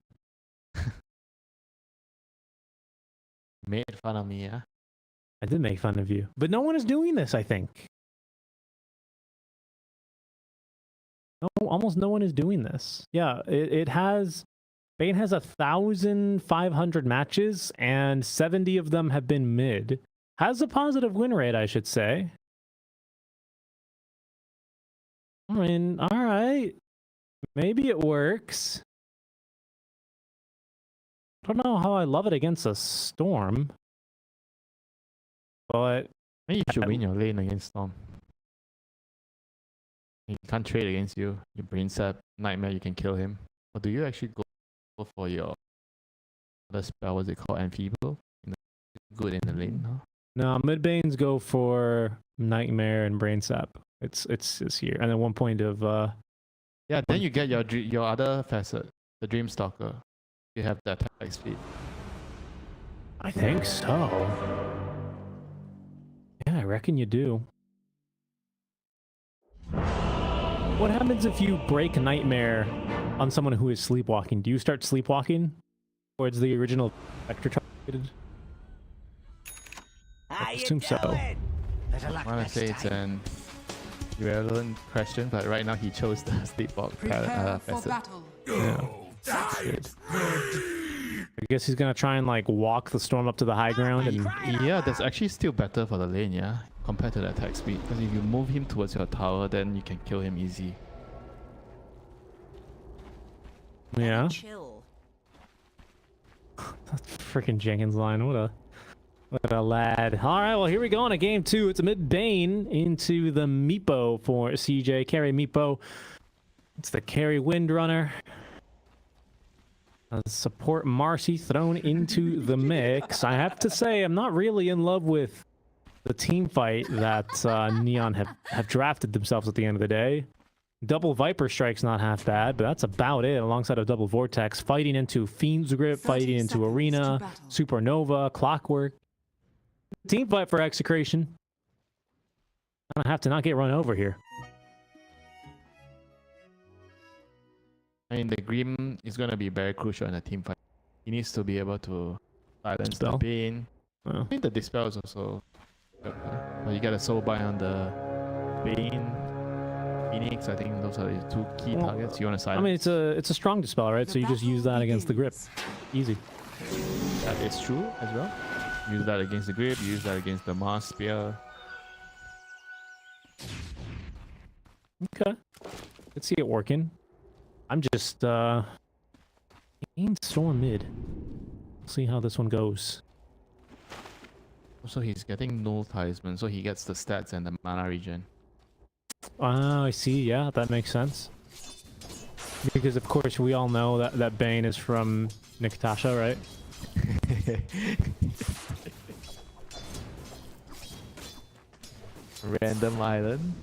Made fun of me, yeah. I did make fun of you. But no one is doing this, I think. No, almost no one is doing this. Yeah, it has... Bane has 1,500 matches, and 70 of them have been mid. Has a positive win rate, I should say. I mean, alright. Maybe it works. I don't know how I love it against a Storm. But... Maybe you should win your lane against Storm. He can't trade against you. You brain sap, Nightmare, you can kill him. Or do you actually go for your other spell? What's it called? Enfeeble? Good in the lane, huh? No, mid Banes go for Nightmare and Brain Sap. It's here. And then 1 point of... Yeah, then you get your other facet, the Dreamstalker. You have that attack speed. I think so. Yeah, I reckon you do. What happens if you break Nightmare on someone who is sleepwalking? Do you start sleepwalking towards the original vector targeted? I assume so. I want to say it's an irrelevant question, but right now he chose the sleepwalk Prepare for facet. battle. Yeah. That's good. I guess he's gonna try and like walk the Storm up to the high ground and... Yeah, that's actually still better for the lane, yeah? Compared to the attack speed. Because if you move him towards your tower, then you can kill him easy. Yeah. That's freaking Jenkins line. What a lad. Alright, well here we go on a game 2. It's a mid Bane into the Meepo for CJ. Carry Meepo. It's the carry Windrunner. Support Marcy thrown into the mix. I have to say, I'm not really in love with the team fight that Neon have drafted themselves at the end of the day. Double Viper Strike's not half bad, but that's about it, alongside of Double Vortex. Fighting into Fiend's Grip, fighting into Arena, Supernova, Clockwork. Team fight for Execration. I don't have to not get run over here. I mean, the Grim is going to be very crucial in a team fight. He needs to be able to silence Dispel. the Bane. Oh. I think the Dispel is also... But you get a Soul Bind on the Bane, Phoenix. I think those are the two key targets you want to silence. I mean, it's a strong Dispel, right? So you just use that against the Grip. Easy. That is true as well. Use that against the Grip, use that against the Mars Spear. Okay. Let's see it working. I'm just in Storm mid. See how this one goes. Also, he's getting Null Talisman, so he gets the stats and the mana regen. Oh, I see. Yeah, that makes sense. Because of course we all know that Bane is from Niktasha, right? Random island.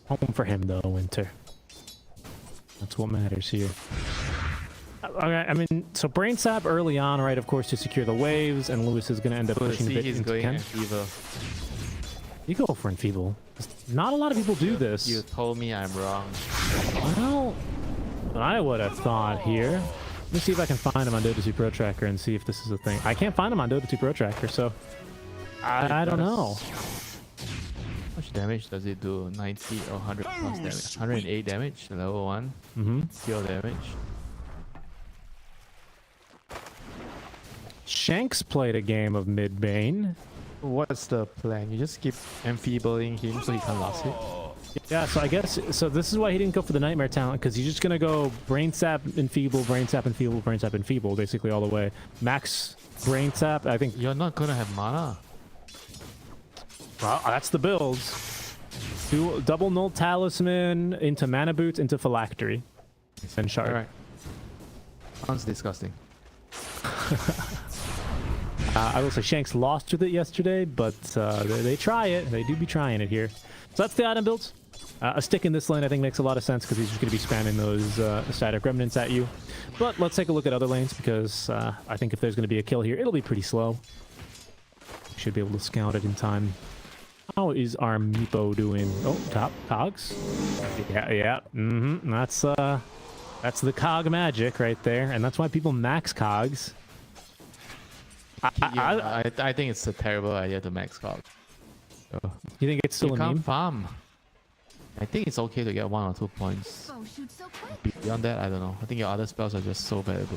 Home for him though, Winter. That's what matters here. Okay, I mean, so Brain Sap early on, right, of course, to secure the waves, and Lewis is going to end up pushing a bit into Ken. Enfeeble. You go for Enfeeble. Not a lot of people do this. You told me I'm wrong. Well, I would have thought here. Let me see if I can find him on Dota 2 Pro Tracker and see if this is a thing. I can't find him on Dota 2 Pro Tracker, so I don't know. How much damage does it do? 90 or 100 plus damage? 108 damage, level 1. Skill damage. Shanks played a game of mid Bane. What's the plan? You just keep enfeebling him so he can last it? Yeah, so I guess, so this is why he didn't go for the Nightmare talent, because he's just going to go Brain Sap, Enfeeble, Brain Sap, Enfeeble, Brain Sap, Enfeeble, basically all the way. Max Brain Sap, I think... You're not going to have mana. Well, that's the builds. Double Null Talisman into Mana Boots into Phylactery. And Shard. Alright. Sounds disgusting. I will say Shanks lost with it yesterday, but they try it. They do be trying it here. So that's the item builds. A stick in this lane I think makes a lot of sense because he's just going to be spamming those static remnants at you. But let's take a look at other lanes because I think if there's going to be a kill here, it'll be pretty slow. Should be able to scout it in time. How is our Meepo doing? Oh, top cogs. Yeah. That's the cog magic right there, and that's why people max cogs. I think it's a terrible idea to max cog. So, You think it's still you a can't meme? farm. I think it's okay to get 1 or 2 points. Bow shoots so quick. Beyond that, I don't know. I think your other spells are just so valuable.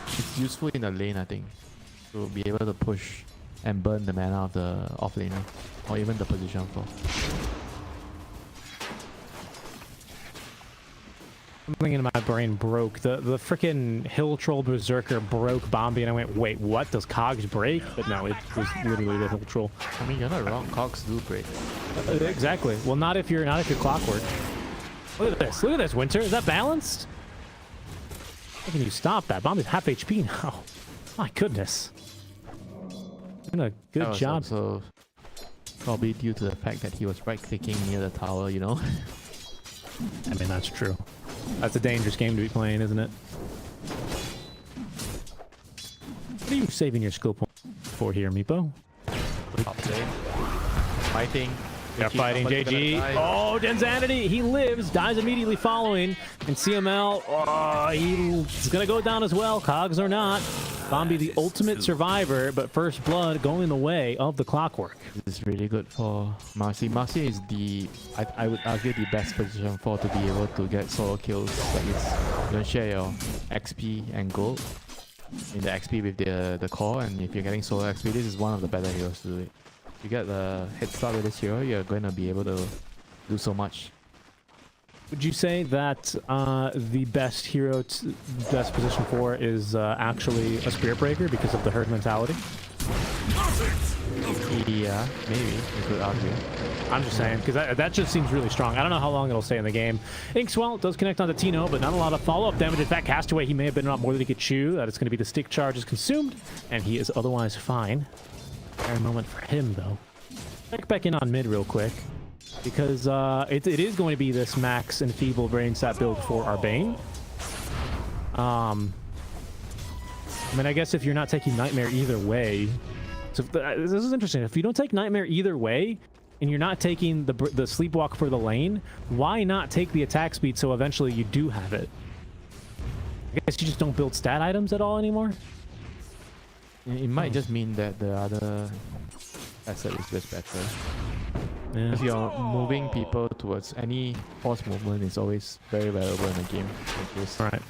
It's useful in the lane, I think, to be able to push and burn the mana of the off laner, or even the position floor. Something in my brain broke. The freaking Hill Troll Berserker broke Bombi, and I went, wait, what? Does cogs break? But no, it was literally the Hill Troll. I mean, you're not wrong. Cogs do break. Exactly. Well, not if you're clockwork. Look at this. Look at this, Winter. Is that balanced? How can you stop that? Bombi's half HP now. My goodness. Doing a good job. Also probably due to the fact that he was right-clicking near the tower, you know? I mean, that's true. That's a dangerous game to be playing, isn't it? What are you saving your skill point for here, Meepo? Top lane. Fighting. They're fighting JG. Oh, Denzanity. He lives, dies immediately following. And CML, he's going to go down as well. Cogs or not. Bombi, the ultimate survivor, but first blood going the way of the clockwork. This is really good for Marcy. Marcy is I would argue the best position for to be able to get solo kills. That is, you don't share your XP and gold in the XP with the core, and if you're getting solo XP, this is one of the better heroes to do it. If you get the head start with this hero, you're going to be able to do so much. Would you say that the best hero, best position for is actually a Spirit Breaker because of the herd mentality? Yeah, maybe you could argue. I'm just saying, because that just seems really strong. I don't know how long it'll stay in the game. Inkswell does connect onto Tino, but not a lot of follow-up damage. In fact, Castaway, he may have been out more than he could chew. That is going to be the stick charge is consumed, and he is otherwise fine. Fair moment for him, though. Check back in on mid real quick, because it is going to be this max and feeble brain stat build for our Bane. I mean, I guess if you're not taking Nightmare either way, so this is interesting. If you don't take Nightmare either way, and you're not taking the Sleepwalk for the lane, why not take the attack speed so eventually you do have it? I guess you just don't build stat items at all anymore? It might just mean that the other asset is just better. Yeah. If you're moving people towards any force movement, it's always very valuable in a game like this. Right.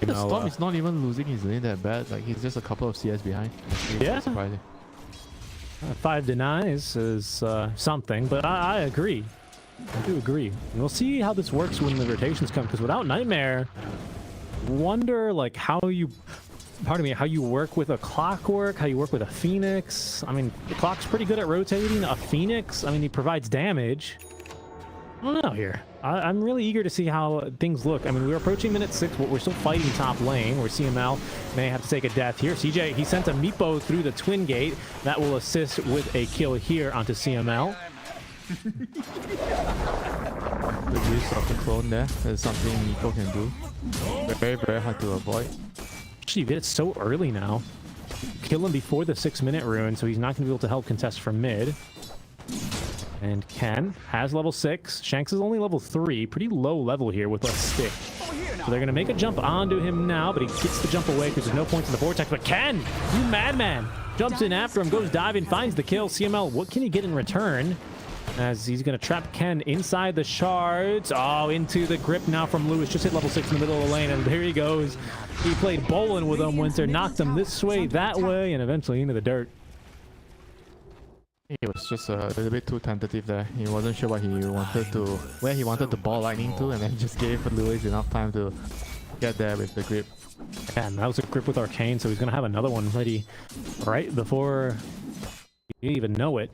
The Storm is not even losing his lane that bad. Like, he's just a couple of CS behind. Yeah. Surprising. 5 denies is something, but I agree. I do agree. And we'll see how this works when the rotations come, because without Nightmare, wonder like how you work with a Clockwork, how you work with a Phoenix. I mean, the Clock's pretty good at rotating. A Phoenix, I mean, he provides damage. I don't know here. I'm really eager to see how things look. I mean, we're approaching minute 6, but we're still fighting top lane, where CML may have to take a death here. CJ, he sent a Meepo through the Twin Gate. That will assist with a kill here onto CML. Good use of the clone there. That's something Meepo can do. Very, very hard to avoid. Actually, you get it so early now. Kill him before the 6-minute rune, so he's not going to be able to help contest from mid. And Ken has level 6. Shanks is only level 3. Pretty low level here with a stick. So they're going to make a jump onto him now, but he gets the jump away because there's no points in the vortex. But Ken, you madman, jumps in after him, goes diving, finds the kill. CML, what can he get in return? As he's going to trap Ken inside the shards. Oh, into the grip now from Lewis. Just hit level 6 in the middle of the lane, and there he goes. He played bowling with him, Winter. Knocked him this way, that way, and eventually into the dirt. He was just a little bit too tentative there. He wasn't sure where he wanted to ball lightning to, and then just gave Lewis enough time to get there with the grip. Yeah, and that was a grip with Arcane, so he's going to have another one ready right before you even know it.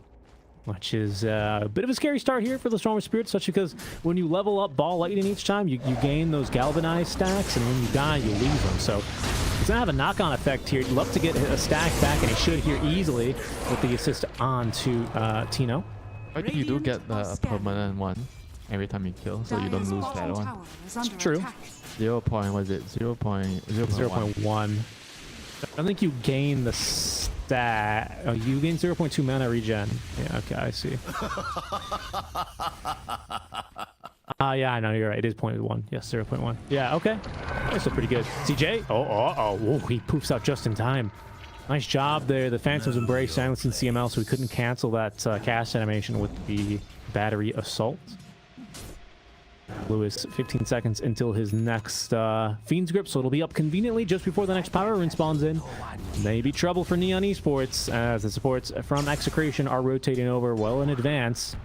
Which is a bit of a scary start here for the Storm of Spirits, especially because when you level up Ball Lightning each time, you gain those Galvanized stacks, and when you die, you lose them. So he's going to have a knock-on effect here. You'd love to get a stack back, and he should here easily with the assist on to Tino. I think you do get a permanent one every time you kill, so you don't lose that one. It's true. 0.1. I don't think you gain the stat. Oh, you gain 0.2 mana regen. Yeah, okay, I see. Yeah, I know, you're right. It is 0.1. Yes, 0.1. Yeah, okay. That's still pretty good. CJ? Whoa, he poofs out just in time. Nice job there. The Phantom's Embrace silencing CML, so we couldn't cancel that cast animation with the battery assault. Lewis, 15 seconds until his next Fiend's Grip, so it'll be up conveniently just before the next power rune spawns in. Maybe trouble for Neon Esports, as the supports from Execration are rotating over well in advance.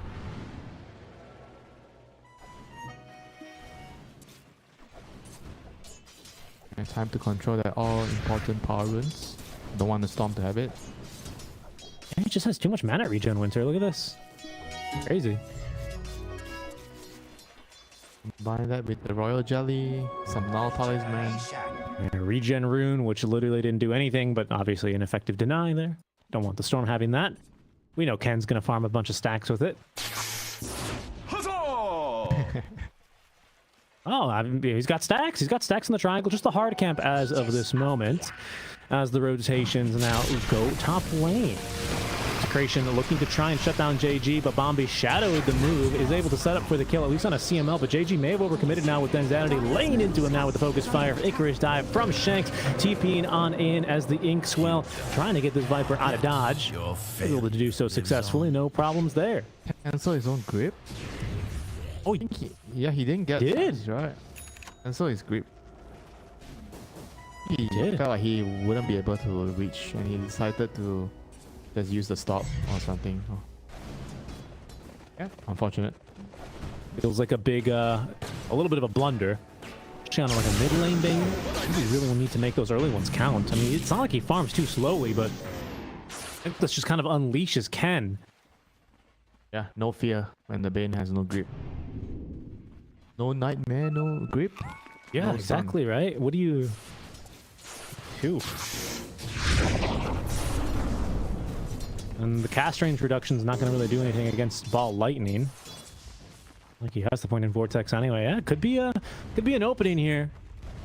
It's time to control that all-important power runes. Don't want the Storm to have it. And he just has too much mana regen, Winter. Look at this. Crazy. Combine that with the Royal Jelly, some Null Talisman. Yeah, regen rune, which literally didn't do anything, but obviously an effective deny there. Don't want the Storm having that. We know Ken's going to farm a bunch of stacks with it. Oh, he's got stacks. He's got stacks in the triangle. Just the hard camp as of this moment. As the rotations now go top lane. Execration looking to try and shut down JG, but Bombi shadowed the move, is able to set up for the kill, at least on a CML, but JG may have overcommitted now with Denzanity laying into him now with the focus fire. Icarus dive from Shanks, TPing on in as the Inkswell, trying to get this Viper out of dodge. Able to do so successfully, no problems there. Cancel his own grip? Oh, he didn't get this, right? Cancel his grip. He felt like he wouldn't be able to reach, and he decided to just use the stop or something. Oh. Yeah, unfortunate. Feels like a big, a little bit of a blunder. Actually on like a mid lane bane. We really will need to make those early ones count. I mean, it's not like he farms too slowly, but I think this just kind of unleashes Ken. Yeah, no fear when the Bane has no grip. No nightmare, no grip. Yeah, no exactly, right? What do you... Phew. And the cast range reduction is not going to really do anything against Ball Lightning. Like he has the point in Vortex anyway. Yeah, could be an opening here.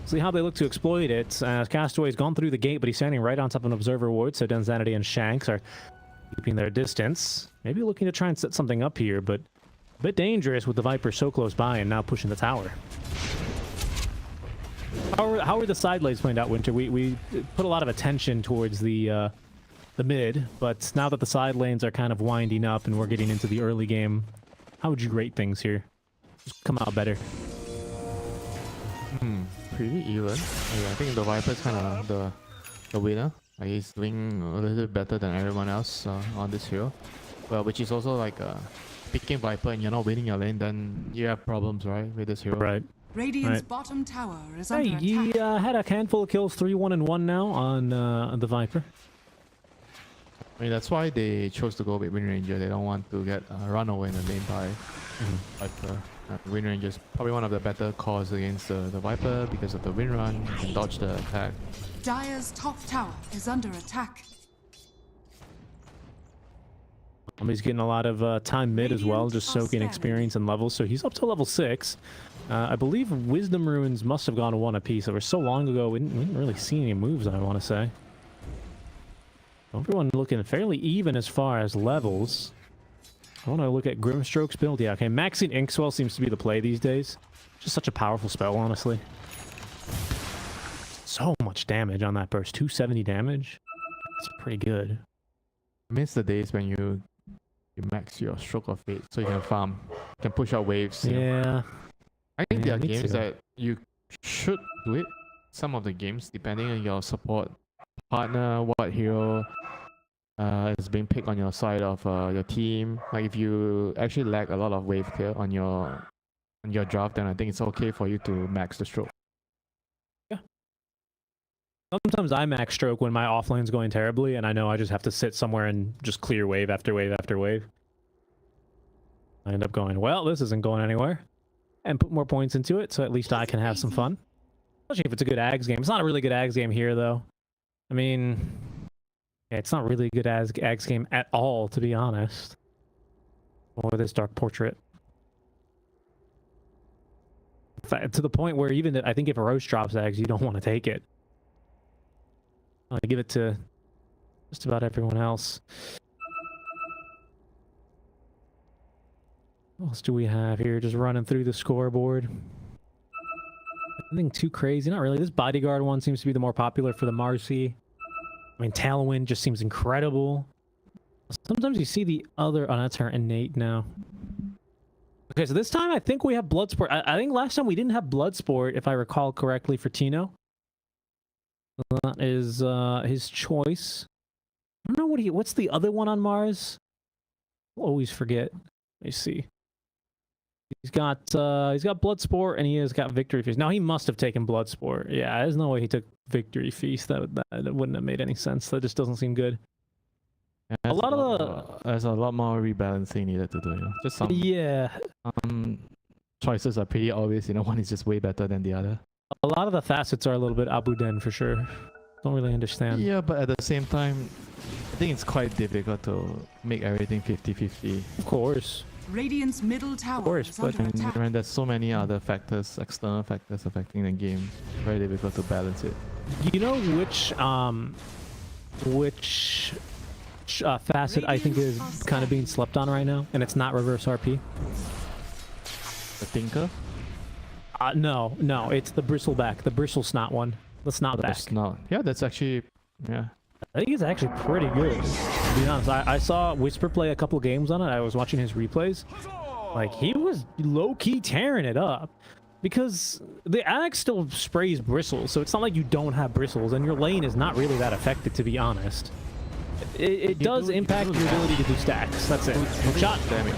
See how they look to exploit it. Castaway's gone through the gate, but he's standing right on top of an observer ward, so Denzanity and Shanks are keeping their distance. Maybe looking to try and set something up here, but a bit dangerous with the Viper so close by and now pushing the tower. How are the side lanes playing out, Winter? We put a lot of attention towards the mid, but now that the side lanes are kind of winding up and we're getting into the early game, how would you rate things here? Just come out better. Pretty even. Yeah, I think the Viper's kind of the winner. Like he's doing a little bit better than everyone else on this hero. Well, which is also like picking Viper and you're not winning your lane, then you have problems, right, with this hero. Right. Radiant's bottom tower is under attack. He had a handful of kills, 3-1-1 now on the Viper. I mean, that's why they chose to go with Wind Ranger. They don't want to get run away in the lane by Viper. Wind Ranger is probably one of the better calls against the Viper because of the wind run. You can dodge the attack. Dire's top tower is under attack. He's getting a lot of time mid as well, just soaking experience and levels. So he's up to level 6. I believe Wisdom Runes must have gone 1 apiece. It was so long ago, we didn't really see any moves, I want to say. Everyone looking fairly even as far as levels. I want to look at Grimstroke's build. Yeah, okay. Maxing Inkswell seems to be the play these days. Just such a powerful spell, honestly. So much damage on that burst. 270 damage. That's pretty good. I miss the days when you max your Stroke of Fate so you can farm. You can push out waves. Yeah. I think there are me games too. that you should do it. Some of the games, depending on your support partner, what hero is being picked on your side of your team. Like if you actually lack a lot of wave clear on your draft, then I think it's okay for you to max the stroke. Yeah. Sometimes I max stroke when my offlane's going terribly, and I know I just have to sit somewhere and just clear wave after wave after wave. I end up going, well, this isn't going anywhere, and put more points into it, so at least I can have some fun. Especially if it's a good Ags game. It's not a really good Ags game here, though. I mean, yeah, it's not really a good Ags game at all, to be honest. Or this Dark Portrait. To the point where even I think if a Roche drops Ags, you don't want to take it. I give it to just about everyone else. What else do we have here? Just running through the scoreboard. Nothing too crazy. Not really. This bodyguard one seems to be the more popular for the Marcy. I mean, Tailwind just seems incredible. Sometimes you see the other... Oh, that's her innate now. Okay, so this time I think we have Bloodsport. I think last time we didn't have Bloodsport, if I recall correctly, for Tino. That is his choice. I don't know what's the other one on Mars? I'll always forget. Let me see. He's got Bloodsport and he has got Victory Feast. Now he must have taken Bloodsport. Yeah, there's no way he took Victory Feast. That wouldn't have made any sense. That just doesn't seem good. There's a lot more rebalancing needed to do. You know? Just some. Yeah. Choices are pretty obvious. You know, one is just way better than the other. A lot of the facets are a little bit Abuden for sure. Don't really understand. Yeah, but at the same time, I think it's quite difficult to make everything 50-50. Of course. Radiant's middle tower is But under attack. when there's so many other factors, external factors affecting the game, very difficult to balance it. You know which facet I think is kind of being slept on right now, and it's not reverse RP? The Tinker? No, it's the bristleback, the bristle snot one. The snot back. Snot. Yeah, that's actually, yeah. I think it's actually pretty good, to be honest. I saw Whisper play a couple games on it. I was watching his replays. Like, he was low-key tearing it up. Because the Axe still sprays bristles, so it's not like you don't have bristles, and your lane is not really that affected, to be honest. It does impact your ability to do stacks. That's it. Shot damage.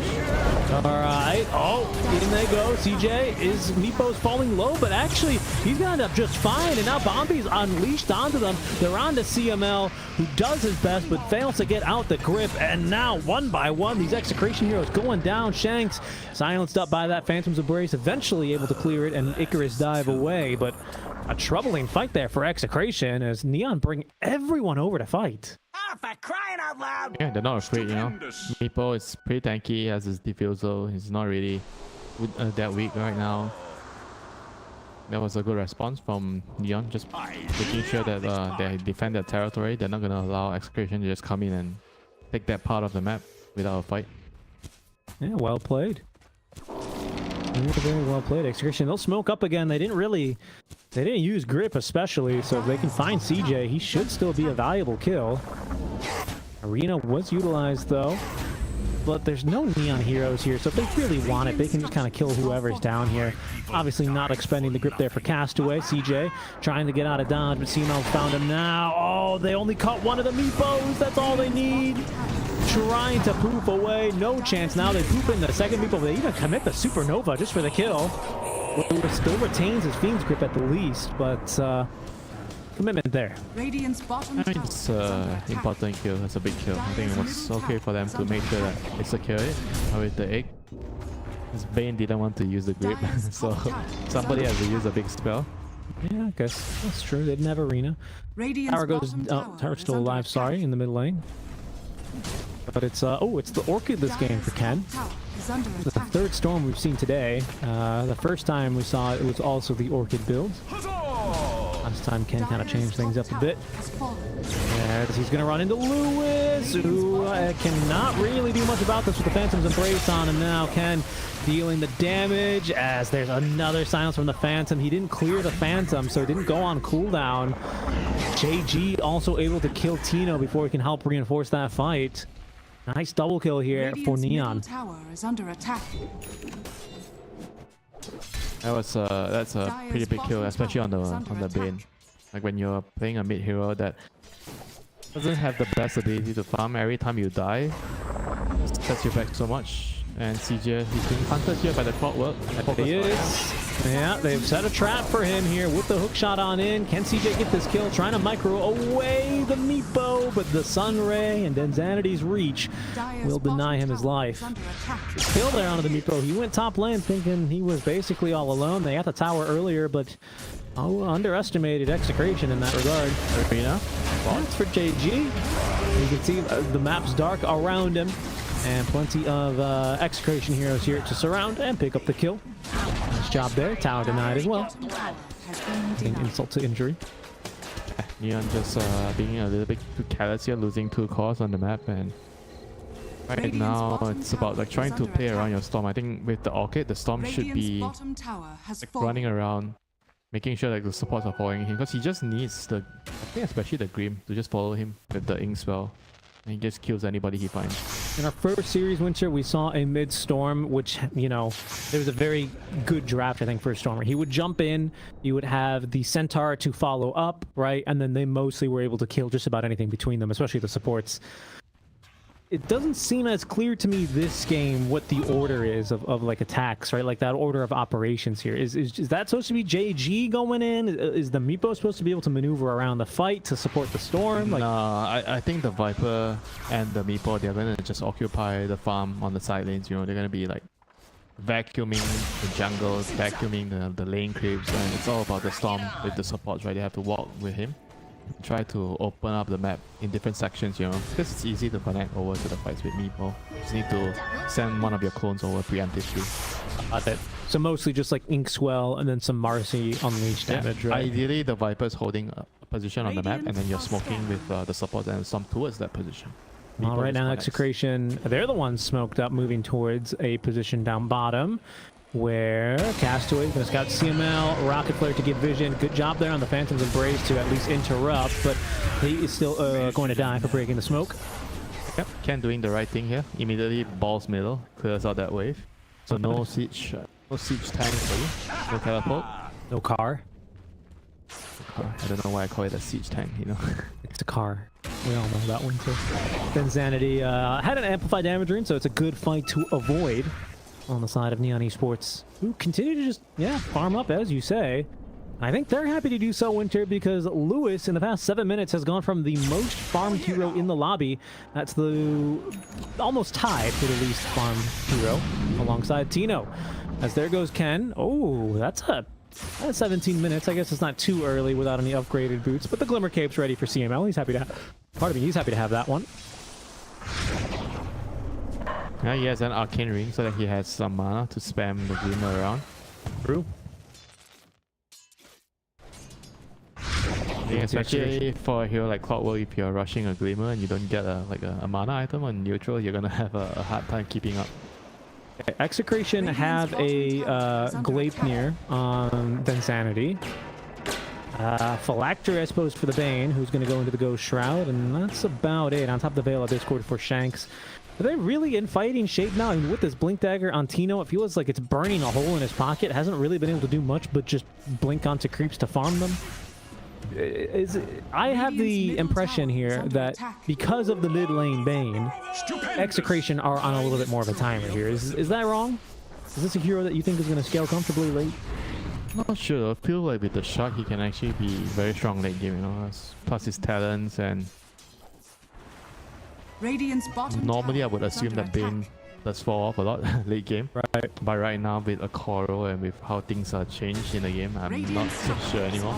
Alright. Oh, in they go. CJ is Meepo's falling low, but actually he's gonna end up just fine. And now Bombi's unleashed onto them. They're on to CML, who does his best but fails to get out the grip. And now one by one, these Execration heroes going down. Shanks silenced up by that Phantom's Embrace, eventually able to clear it and Icarus dive away. But a troubling fight there for Execration as Neon bring everyone over to fight. For crying out loud! Yeah, they're not afraid, you know. Meepo is pretty tanky, he has his defusal. He's not really that weak right now. That was a good response from Neon, just making sure that they defend their territory. They're not going to allow Execration to just come in and take that part of the map without a fight. Yeah, well played. Very well played. Execration, they'll smoke up again. They didn't use grip especially, so if they can find CJ, he should still be a valuable kill. Arena was utilized though, but there's no Neon heroes here, so if they really want it, they can just kind of kill whoever's down here. Obviously not expending the grip there for Castaway. CJ trying to get out of dodge, but CML found him now. Oh, they only caught one of the Meepos. That's all they need. Trying to poof away, no chance. Now they poop in the second Meepo. They even commit the Supernova just for the kill. Still retains his Fiend's grip at the least, but commitment there. Radiant's bottom I mean, it's important kill. That's a big kill. I think it was okay for them to make sure that they secure it with the egg. Because Bane didn't want to use the grip, so somebody has to use a big spell. Yeah, I guess that's true. They didn't have Arena. Tower goes. Oh, Tower's still alive. Sorry, in the mid lane. But it's it's the Orchid this game for Ken. The third Storm we've seen today. The first time we saw it was also the Orchid build. Last time Ken kind of changed things up a bit. As he's gonna run into Lewis, who cannot really do much about this with the Phantom's Embrace on him now. Ken dealing the damage as there's another silence from the Phantom. He didn't clear the Phantom, so it didn't go on cooldown. JG also able to kill Tino before he can help reinforce that fight. Nice double kill here for Neon. Tower is under attack. That's a pretty big kill, especially on the Bane. Like when you're playing a mid hero that doesn't have the best ability to farm every time you die, it sets you back so much. And CJ, he's being hunted here by the clockwork. He is. Yeah, they've set a trap for him here with the hook shot on in. Can CJ get this kill? Trying to micro away the Meepo, but the Sunray and Denzanity's reach will deny him his life. Kill there onto the Meepo. He went top lane thinking he was basically all alone. They had the tower earlier, but underestimated Execration in that regard. Arena. That's for JG. You can see the map's dark around him. And plenty of Execration heroes here to surround and pick up the kill. Nice job there. Tower denied as well. Insult to injury. Neon just being a little bit too careless here, losing 2 cores on the map, and right Radiant's now bottom it's about like tower trying is to under play attack. around your Storm. I think with the Orchid, the Storm should Radiant's be bottom tower has like fallen. running around, making sure like the supports are following him, because he just needs the, I think especially the Grim, to just follow him with the Ink Spell. And he just kills anybody he finds. In our first series, Winter, we saw a mid-storm, which, you know, there was a very good draft, I think, for a Stormer. He would jump in, you would have the Centaur to follow up, right? And then they mostly were able to kill just about anything between them, especially the supports. It doesn't seem as clear to me this game what the order is of like attacks, right? Like that order of operations here. Is that supposed to be JG going in? Is the Meepo supposed to be able to maneuver around the fight to support the Storm? Like, Nah, I think the Viper and the Meepo, they're gonna just occupy the farm on the side lanes, you know, they're gonna be like vacuuming the jungles, vacuuming the lane creeps, and it's all about the Storm with the supports, right? They have to walk with him. Try to open up the map in different sections, you know, because it's easy to connect over to the fights with Meepo. You just need to send one of your clones over preemptively. so mostly just like Inkswell and then some Marcy unleash damage, right? Ideally, the Viper's holding a position on the map, and then you're smoking with the support and some towards that position. Well, Meepo right just now, connects. Execration, they're the ones smoked up, moving towards a position down bottom, where Castaway is going to scout CML, Rocket Flare to get vision. Good job there on the Phantom's Embrace to at least interrupt, but he is still going to die for breaking the smoke. Yep, Ken doing the right thing here. Immediately balls middle, clears out that wave. So no siege tank for you. No teleport. No car. I don't know why I call it a siege tank, you know. It's a car. We all know that one too. Then Zanity had an amplified damage rune, so it's a good fight to avoid on the side of Neon Esports, who continue to just, farm up, as you say. I think they're happy to do so, Winter, because Lewis, in the past 7 minutes, has gone from the most farmed hero in the lobby. That's the almost tied for the least farmed hero, alongside Tino. As there goes Ken. Oh, that's 17 minutes. I guess it's not too early without any upgraded boots, but the Glimmer Cape's ready for CML. He's happy to he's happy to have that one. Yeah, he has an Arcane Ring so that he has some mana to spam the Glimmer around. True. Yeah, especially for a hero like Clockwork, if you're rushing a Glimmer and you don't get a mana item on neutral, you're gonna have a hard time keeping up. Execration have a Gleipnir on Insanity. Phylactery, I suppose, for the Bane, who's going to go into the Ghost Shroud, and that's about it. On top of the Veil of Discord for Shanks. Are they really in fighting shape now? I mean, with this Blink Dagger on Tino, it feels like it's burning a hole in his pocket. Hasn't really been able to do much but just blink onto creeps to farm them. I have the impression here that because of the mid lane Bane, Execration are on a little bit more of a timer here. Is that wrong? Is this a hero that you think is going to scale comfortably late? Not sure. I feel like with the Shark, he can actually be very strong late game, you know, plus his talents, and Radiant's bottom normally I tower would is assume under that Bane attack. does fall off a lot late game. Right. But right now with a Coral and with how things are changed in the game, I'm not so sure anymore.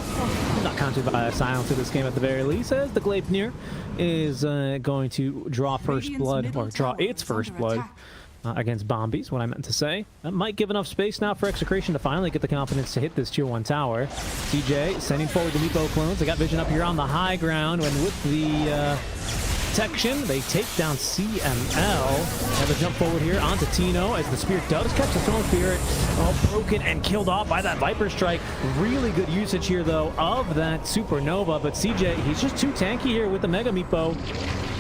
Not counted by a silence in this game at the very least, as the Gleipnir is going to draw first Radiant's blood, middle or draw tower its is first under blood. attack. Against Bombies, what I meant to say. That might give enough space now for Execration to finally get the confidence to hit this tier 1 tower. CJ sending forward the Meepo clones. They got vision up here on the high ground, and with the protection, they take down CML. Have a jump forward here onto Tino as the Spirit does catch the Stone Spirit. Oh, broken and killed off by that Viper Strike. Really good usage here, though, of that Supernova, but CJ, he's just too tanky here with the Mega Meepo.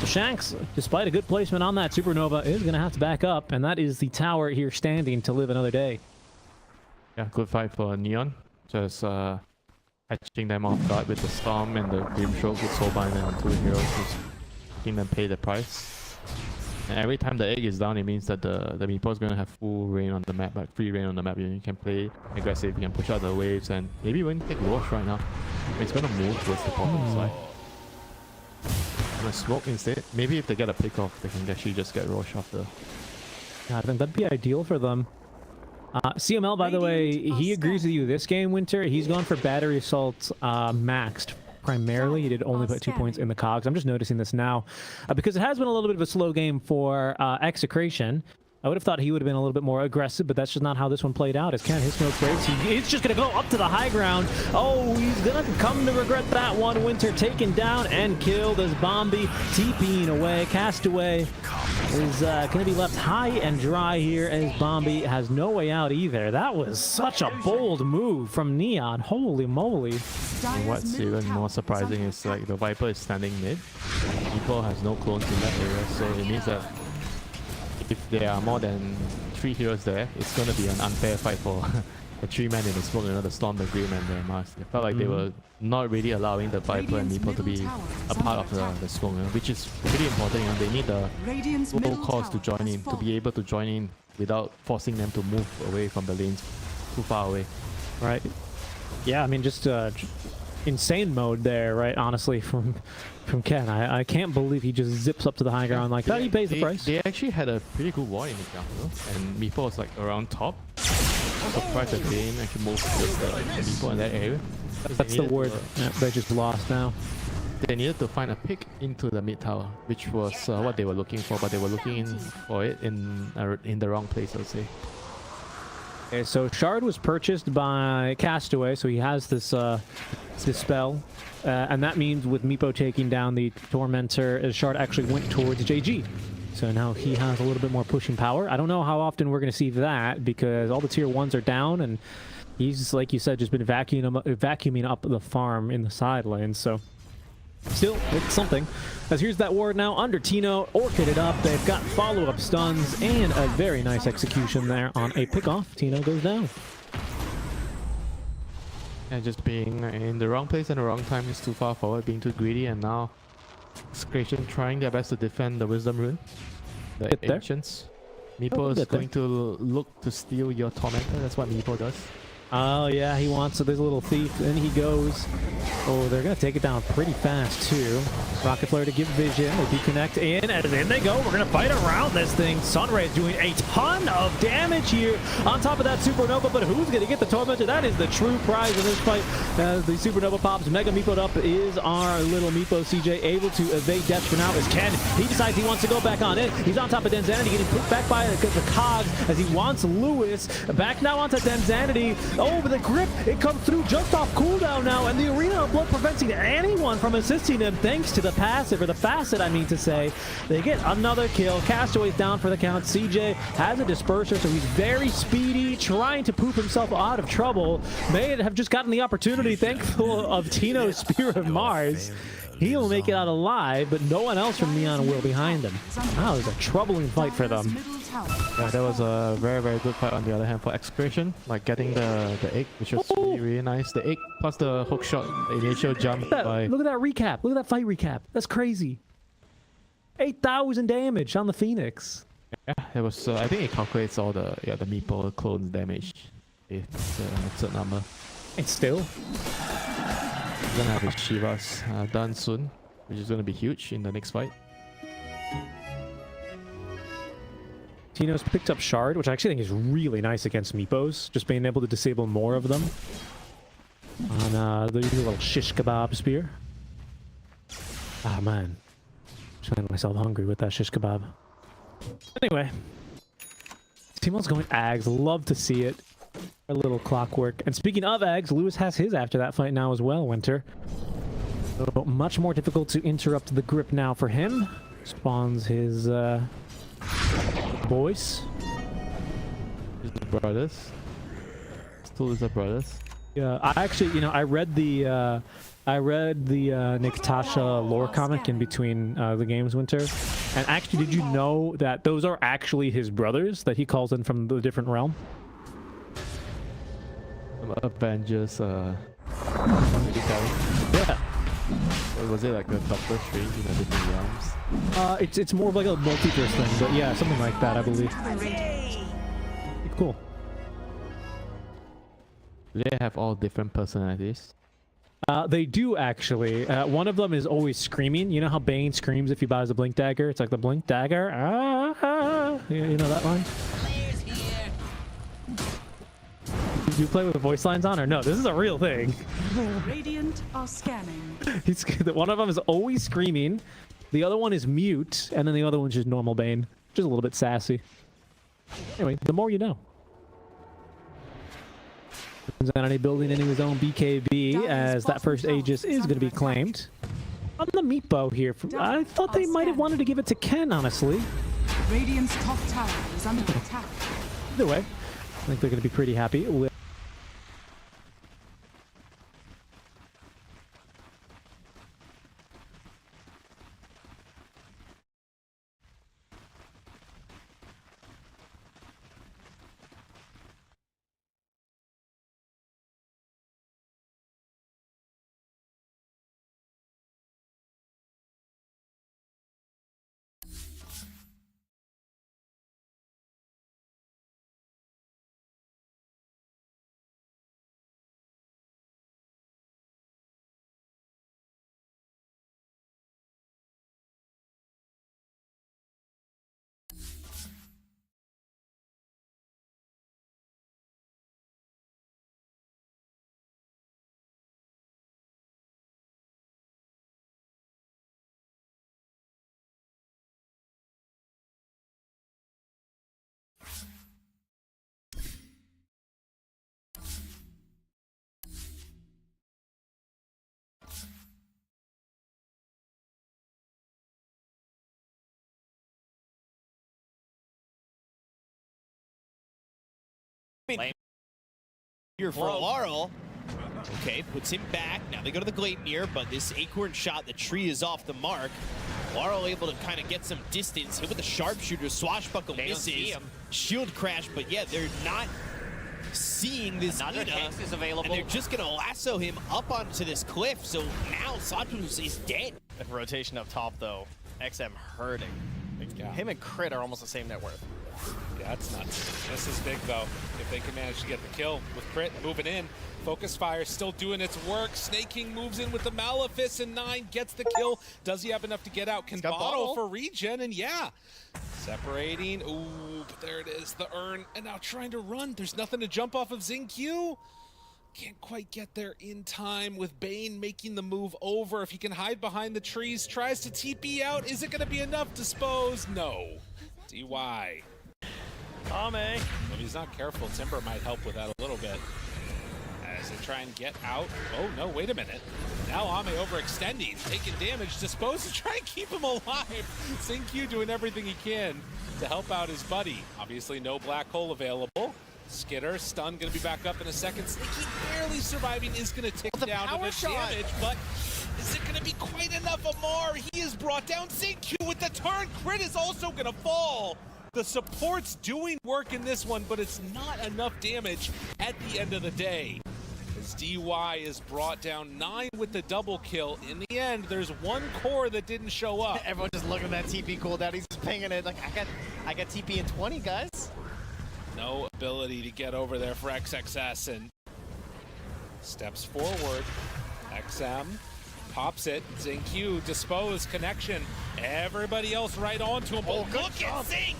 So Shanks, despite a good placement on that Supernova, is going to have to back up, and that is the tower here standing to live another day. Yeah, good fight for Neon. Just catching them off guard with the Storm and the Grimstroke with Soulbinder on 2 heroes, just making them pay the price. And every time the egg is down, it means that the Meepo is going to have full reign on the map, like free reign on the map. You can play aggressive, you can push out the waves, and maybe even take Roche right now. It's going to move towards the bottom side. Smoke instead. Maybe if they get a pick off, they can actually just get Roche after. Yeah, I think that'd be ideal for them. CML, by the way, he agrees with you this game, Winter. He's gone for Battery Assault maxed primarily. He did only put 2 points in the cogs. I'm just noticing this now because it has been a little bit of a slow game for Execration. I would have thought he would have been a little bit more aggressive, but that's just not how this one played out. As Ken, his smoke breaks. He's just going to go up to the high ground. Oh, he's going to come to regret that one. Winter taken down and killed as Bombi TPing away. Castaway is going to be left high and dry here as Bombi has no way out either. That was such a bold move from Neon. Holy moly. And what's even more surprising is like the Viper is standing mid. People has no clones in that area, so it means that if there are more than 3 heroes there, it's going to be an unfair fight for the 3 men in the smoke, the Storm, the Grim, and the Mars. It felt like they were not really allowing the Viper and Meeple to be a part of the smoke, which is pretty important. They need the full cause to join in, to be able to join in without forcing them to move away from the lanes too far away. Right. Yeah, I mean, just insane mode there, right? Honestly, from Ken. I can't believe he just zips up to the high ground like that. He pays the price. They actually had a pretty good war in the jungle, and Meeple was like around top. Surprised that they didn't actually move with the Meeple in that area. That's the word they just lost now. They needed to find a pick into the mid tower, which was what they were looking for, but they were looking for it in the wrong place, I would say. Okay, so Shard was purchased by Castaway, so he has this this spell, and that means with Meepo taking down the Tormentor, Shard actually went towards JG. So now he has a little bit more pushing power. I don't know how often we're going to see that because all the tier 1s are down, and he's, like you said, just been vacuuming up the farm in the side lanes. So still, it's something. As here's that ward now under Tino, orchided up. They've got follow-up stuns and a very nice execution there on a pick-off. Tino goes down. And just being in the wrong place and the wrong time is too far forward, being too greedy, and now Execration trying their best to defend the Wisdom Rune. The Ancients. Meepo is going to look to steal your Tormentor. That's what Meepo does. Oh yeah, he wants it. There's a little thief. Then he goes. Oh, they're gonna take it down pretty fast too. Rocket Flare to give vision. They do connect in, and in they go. We're gonna fight around this thing. Sunray is doing a ton of damage here. On top of that Supernova, but who's gonna get the Tormentor? That is the true prize in this fight. As the Supernova pops, Mega Meepo'd up is our little Meepo. CJ able to evade death for now is Ken. He decides he wants to go back on it. He's on top of Denzanity, getting put back by the Cogs as he wants Lewis. Back now onto Denzanity. Oh, but the grip, it comes through just off cooldown now, and the Arena of Blood preventing anyone from assisting him thanks to the passive, or the facet, I mean to say. They get another kill. Castaway's down for the count. CJ has a disperser, so he's very speedy, trying to poop himself out of trouble. May have just gotten the opportunity, thankful of Tino's Spear of Mars. He'll make it out alive, but no one else from Neon will behind him. Wow, it was a troubling fight for them. Yeah, that was a very, very good fight on the other hand for Execration. Like getting the egg, which was really, really nice. The egg plus the hook shot, the initial jump. Look at that recap. Look at that fight recap. That's crazy. 8,000 damage on the Phoenix. Yeah, it was. I think it calculates all the Meeple clones damage. It's a certain number. It's still. We're gonna have his Shivas done soon, which is gonna be huge in the next fight. Tino's picked up Shard, which I actually think is really nice against Meepos, just being able to disable more of them on the little shish kebab spear. Ah, man. Just made myself hungry with that shish kebab. Anyway, Timo's going Ags. Love to see it. A little clockwork. And speaking of Ags, Lewis has his after that fight now as well, Winter. So much more difficult to interrupt the grip now for him. Spawns his boys. His brothers. Still his brothers. Yeah, I actually, I read the Niktasha lore comic in between the games, Winter. And actually, did you know that those are actually his brothers that he calls in from the different realm? Avengers, yeah. Or was it like a Doctor Strange in the different realms? It's more of like a multiverse thing, but yeah, something like that, I believe. Cool. Do they have all different personalities? They do actually. One of them is always screaming. You know how Bane screams if he buys a Blink Dagger? It's like the Blink Dagger. You know that line? Do you play with the voice lines on or no? This is a real thing. Radiant are scanning. One of them is always screaming. The other one is mute, and then the other one's just normal Bane. Just a little bit sassy. Anyway, the more you know. Zanity building into his own BKB as that first Aegis is going to be claimed. On the meat bow here, I thought they might have wanted to give it to Ken, honestly. Radiant's top tower is under attack. Either way, I think they're going to be pretty happy with. Here for Laurel. Okay, puts him back. Now they go to the Gleipnir, but this Acorn shot, the tree is off the mark. Laurel able to kind of get some distance. Hit with the sharpshooter, swashbuckle misses. Shield crash, but yeah, they're not seeing this Another Hex is available. and they're just gonna lasso him up onto this cliff. So now Satus is dead. That rotation up top, though, XM hurting. Yeah. Him and Crit are almost the same net worth. Yeah, that's nuts. This is big, though. If they can manage to get the kill with Crit moving in. Focus Fire still doing its work. Snake King moves in with the Malefice, and 9 gets the kill. Does he have enough to get out? Can bottle for regen, and yeah. Separating. Ooh, but there it is, the urn. And now trying to run. There's nothing to jump off of Xingqiu. Can't quite get there in time with Bane making the move over. If he can hide behind the trees, tries to TP out. Is it going to be enough? Dispose? No. DY. Ame. If he's not careful, Timber might help with that a little bit. As they try and get out. Oh, no, wait a minute. Now Ame overextending, taking damage. Dispose to try and keep him alive. Xingqiu doing everything he can to help out his buddy. Obviously, no black hole available. Skitter, stun, going to be back up in a second. Sneaky barely surviving, is going to tick down to the damage, but is it going to be quite enough? Amar, he is brought down. Xingqiu with the turn. Crit is also going to fall. The support's doing work in this one, but it's not enough damage at the end of the day. As DY is brought down, 9 with the double kill. In the end, there's one core that didn't show up. Everyone just looking at that TP cooldown. He's just pinging it like, I got TP in 20, guys. No ability to get over there for XXS, and steps forward. XM pops it. Xingqiu, dispose, connection. Everybody else right onto him. Oh, look at Xing!